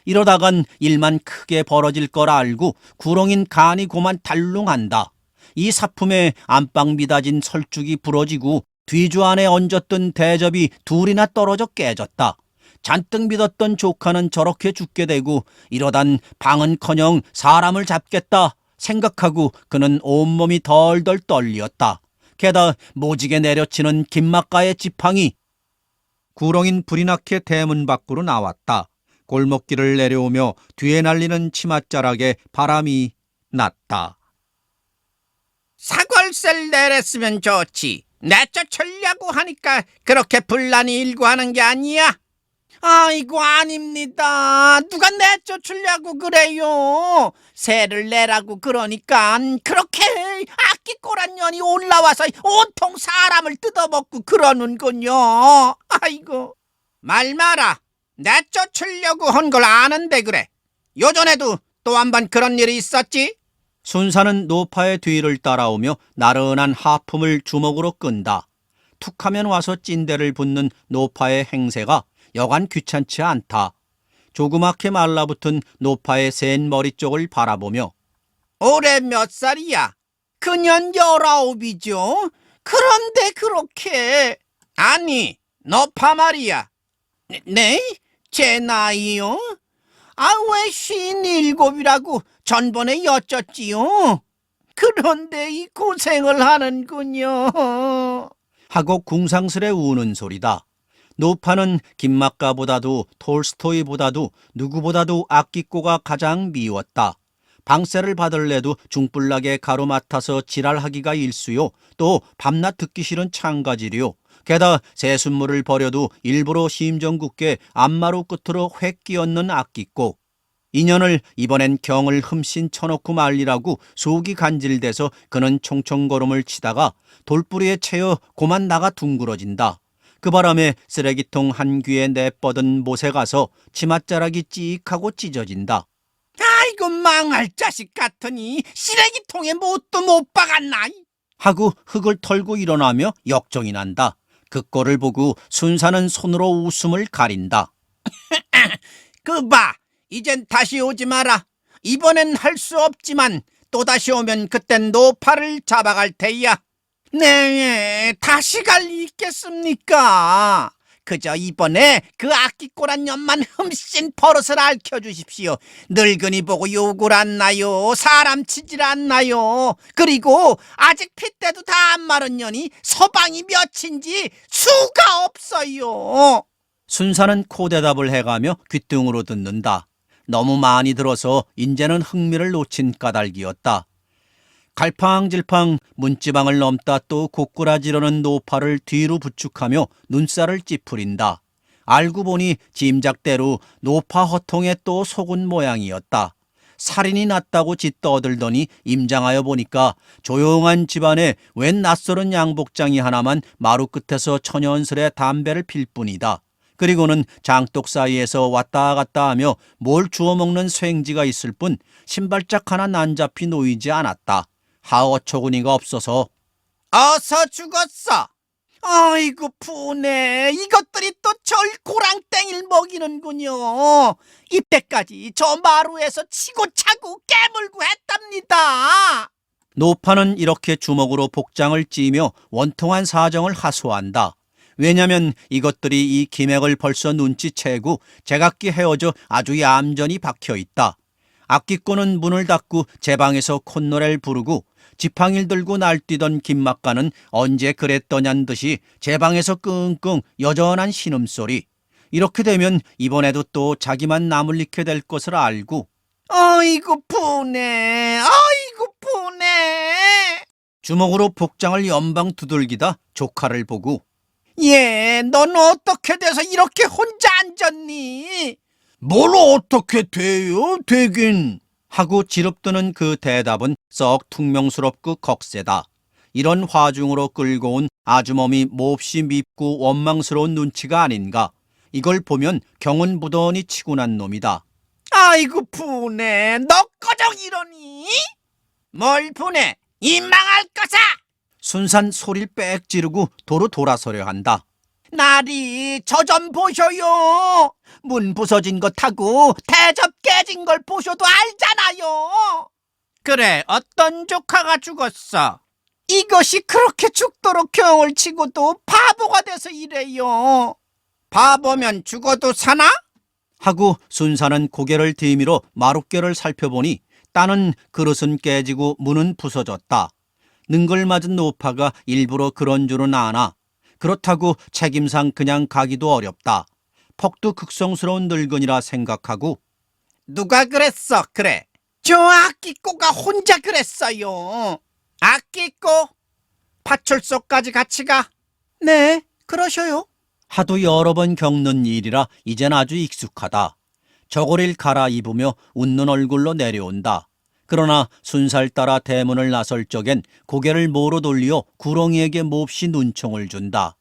이러다간 일만 크게 벌어질 걸 알고 구렁인 간이 고만 달룽한다. 이 사품에 안방 미닫인 설죽이 부러지고 뒤주 안에 얹었던 대접이 둘이나 떨어져 깨졌다. 잔뜩 믿었던 조카는 저렇게 죽게 되고 이러단 방은커녕 사람을 잡겠다 생각하고 그는 온몸이 덜덜 떨리었다. 게다가 모지게 내려치는 김막가의 지팡이. 구렁인 불이 나게 대문 밖으로 나왔다. 골목길을 내려오며 뒤에 날리는 치맛자락에 바람이 났다. 사골세를 내렸으면 좋지. 내쫓으려고 하니까 그렇게 분란이 일고하는 게 아니야. 아이고, 아닙니다. 누가 내쫓으려고 그래요. 세를 내라고 그러니까 그렇게 아끼꼬란 년이 올라와서 온통 사람을 뜯어먹고 그러는군요. 아이고, 말 마라. 내쫓으려고 한 걸 아는데 그래. 요전에도 또 한 번 그런 일이 있었지. 순사는 노파의 뒤를 따라오며 나른한 하품을 주먹으로 끈다. 툭하면 와서 찐대를 붙는 노파의 행세가 여간 귀찮지 않다. 조그맣게 말라붙은 노파의 센 머리 쪽을 바라보며 올해 몇 살이야? 그년 19이죠. 그런데 그렇게. 아니, 노파 말이야. 네? 제 나이요? 아, 왜 57이라고 전번에 여쭸지요? 그런데 이 고생을 하는군요. 하고 궁상스레 우는 소리다. 노파는 김막가보다도 톨스토이보다도 누구보다도 아끼꼬가 가장 미웠다. 방세를 받을래도 중불나게 가로맡아서 지랄하기가 일수요. 또 밤낮 듣기 싫은 창가지리요. 게다가 새순물을 버려도 일부러 심정궂게 앞마루 끝으로 획 끼얹는 악기꼬. 인연을 이번엔 경을 흠씬 쳐놓고 말리라고 속이 간질돼서 그는 총총걸음을 치다가 돌부리에 채여 고만 나가 둥그러진다. 그 바람에 쓰레기통 한 귀에 내뻗은 못에 가서 치맛자락이 찌익하고 찢어진다. 아이고 망할 자식 같으니 쓰레기통에 못도 못 박았나. 하고 흙을 털고 일어나며 역정이 난다. 그 꼴을 보고 순사는 손으로 웃음을 가린다. 그 봐, 이젠 다시 오지 마라. 이번엔 할 수 없지만 또다시 오면 그땐 노파를 잡아갈 테야. 네, 다시 갈 리 있겠습니까? 그저 이번에 그 악기꼬란 년만 흠씬 버릇을 알려주십시오. 늙은이 보고 욕을 안 나요. 사람 치질 않나요. 그리고 아직 핏대도 다 안 마른 년이 서방이 몇인지 수가 없어요. 순사는 코대답을 해가며 귓등으로 듣는다. 너무 많이 들어서 인제는 흥미를 놓친 까닭이었다. 갈팡질팡 문지방을 넘다 또 고꾸라지려는 노파를 뒤로 부축하며 눈살을 찌푸린다. 알고 보니 짐작대로 노파 허통에 또 속은 모양이었다. 살인이 났다고 짓떠들더니 임장하여 보니까 조용한 집안에 웬 낯설은 양복장이 하나만 마루 끝에서 천연스레 담배를 필 뿐이다. 그리고는 장독 사이에서 왔다 갔다 하며 뭘 주워 먹는 쇠행지가 있을 뿐 신발짝 하나 난잡히 놓이지 않았다. 하어처구니가 없어서. 어서 죽었어. 아이고 푸네. 이것들이 또 절 고랑땡이를 먹이는군요. 이때까지 저 마루에서 치고 차고 깨물고 했답니다. 노파는 이렇게 주먹으로 복장을 찌며 원통한 사정을 하소한다. 왜냐면 이것들이 이 기맥을 벌써 눈치채고 제각기 헤어져 아주 얌전히 박혀있다. 악기꾼은 문을 닫고 제 방에서 콧노래를 부르고 지팡이를 들고 날뛰던 김막가는 언제 그랬더냔 듯이 제 방에서 끙끙 여전한 신음소리. 이렇게 되면 이번에도 또 자기만 남을 잃게 될 것을 알고 아이고 푸네. 아이고 푸네. 주먹으로 복장을 연방 두들기다 조카를 보고 예, 넌 어떻게 돼서 이렇게 혼자 앉았니? 뭘 어떻게 돼요? 되긴. 하고 지릅드는 그 대답은 썩 퉁명스럽고 겁세다. 이런 화중으로 끌고 온 아주머니 몹시 밉고 원망스러운 눈치가 아닌가. 이걸 보면 경은 무던히 치고 난 놈이다. 아이고 푸네. 너 꺼정 이러니? 뭘 푸네? 이 망할 것아! 순산 소리를 빽 지르고 도로 돌아서려 한다. 나리 저 좀 보셔요. 문 부서진 것하고 대접 깨진 걸 보셔도 알잖아요. 그래, 어떤 조카가 죽었어? 이것이 그렇게 죽도록 경을 치고도 바보가 돼서 이래요. 바보면 죽어도 사나? 하고 순사는 고개를 들이밀어 마룻개를 살펴보니 따는 그릇은 깨지고 문은 부서졌다. 능글맞은 노파가 일부러 그런 줄은 아나 그렇다고 책임상 그냥 가기도 어렵다. 퍽도 극성스러운 늙은이라 생각하고 누가 그랬어? 그래, 저 악기꼬가 혼자 그랬어요. 악기꼬, 파출소까지 같이 가. 네, 그러셔요. 하도 여러 번 겪는 일이라 이젠 아주 익숙하다. 저고리를 갈아입으며 웃는 얼굴로 내려온다. 그러나 순살 따라 대문을 나설 적엔 고개를 모로 돌리어 구렁이에게 몹시 눈총을 준다.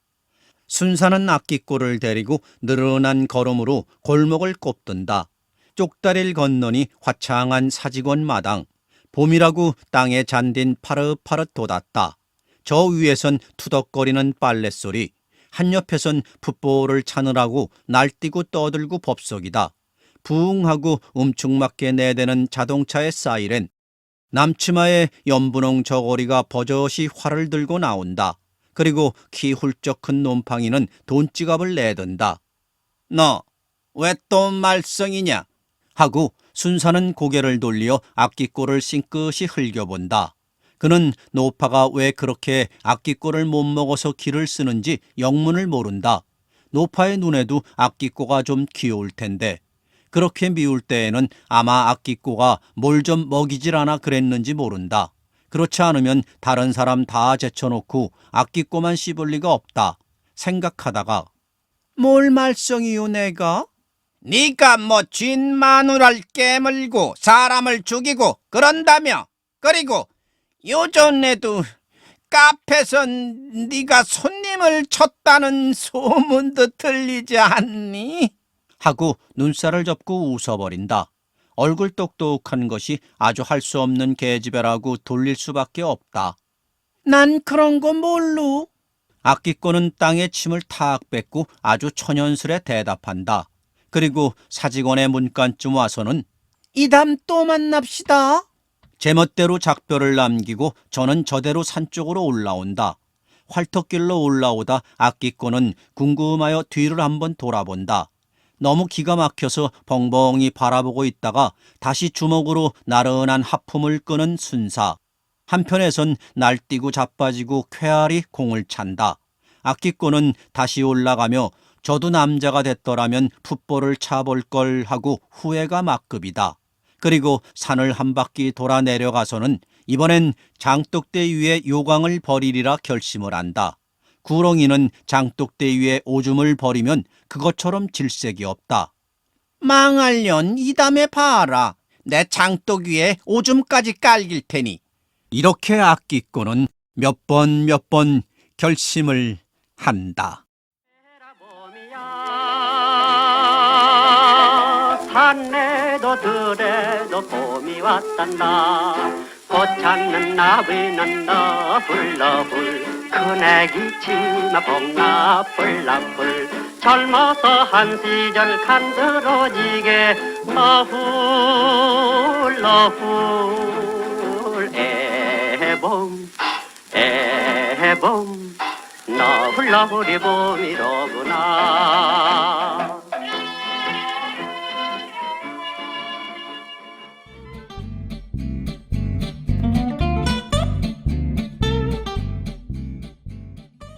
순사는 악기꼬를 데리고 느른한 걸음으로 골목을 꼽든다. 쪽다리를 건너니 화창한 사직원 마당. 봄이라고 땅에 잔딘 파릇파릇 돋았다. 저 위에선 투덕거리는 빨랫소리. 한옆에선 풋보를 차느라고 날뛰고 떠들고 법석이다. 부웅하고 움충맞게 내대는 자동차의 사이렌. 남치마의 연분홍 저고리가 버젓이 활을 들고 나온다. 그리고 키 훌쩍 큰 놈팡이는 돈지갑을 내든다. 너 왜 또 말썽이냐? 하고 순사는 고개를 돌려 악기꼬를 싱긋이 흘겨본다. 그는 노파가 왜 그렇게 악기꼬를 못 먹어서 기를 쓰는지 영문을 모른다. 노파의 눈에도 악기꼬가 좀 귀여울 텐데 그렇게 미울 때에는 아마 악기꼬가 뭘 좀 먹이질 않아 그랬는지 모른다. 그렇지 않으면 다른 사람 다 제쳐놓고 악기꼬만 씹을 리가 없다. 생각하다가 뭘 말썽이요 내가? 네가 뭐 쥔 마누라를 깨물고 사람을 죽이고 그런다며. 그리고 요전에도 카페에서 네가 손님을 쳤다는 소문도 들리지 않니? 하고 눈살을 접고 웃어버린다. 얼굴 똑똑한 것이 아주 할 수 없는 계집애라고 돌릴 수밖에 없다. 난 그런 거 몰루. 악기꾼은 땅에 침을 탁 뱉고 아주 천연스레 대답한다. 그리고 사직원의 문간쯤 와서는 이담 또 만납시다. 제멋대로 작별을 남기고 저는 저대로 산 쪽으로 올라온다. 활터길로 올라오다 악기꾼은 궁금하여 뒤를 한번 돌아본다. 너무 기가 막혀서 벙벙이 바라보고 있다가 다시 주먹으로 나른한 하품을 끄는 순사. 한편에선 날뛰고 자빠지고 쾌활히 공을 찬다. 악기꾼은 다시 올라가며 저도 남자가 됐더라면 풋볼을 차볼 걸 하고 후회가 막급이다. 그리고 산을 한 바퀴 돌아 내려가서는 이번엔 장독대 위에 요강을 버리리라 결심을 한다. 구렁이는 장독대 위에 오줌을 버리면 그것처럼 질색이 없다. 망할년 이담에 봐라. 내 장독 위에 오줌까지 깔길 테니. 이렇게 악기꾼은 몇 번 결심을 한다. 봄이야 산에도 들에도 봄이 왔단다. 꽃 찾는 나비는 너불너불 큰애기 치마 봄나풀 나풀 젊어서 한 시절 간드러지게 너훌 너훌 애봄 애봄 너훌 너훌이 봄이로구나.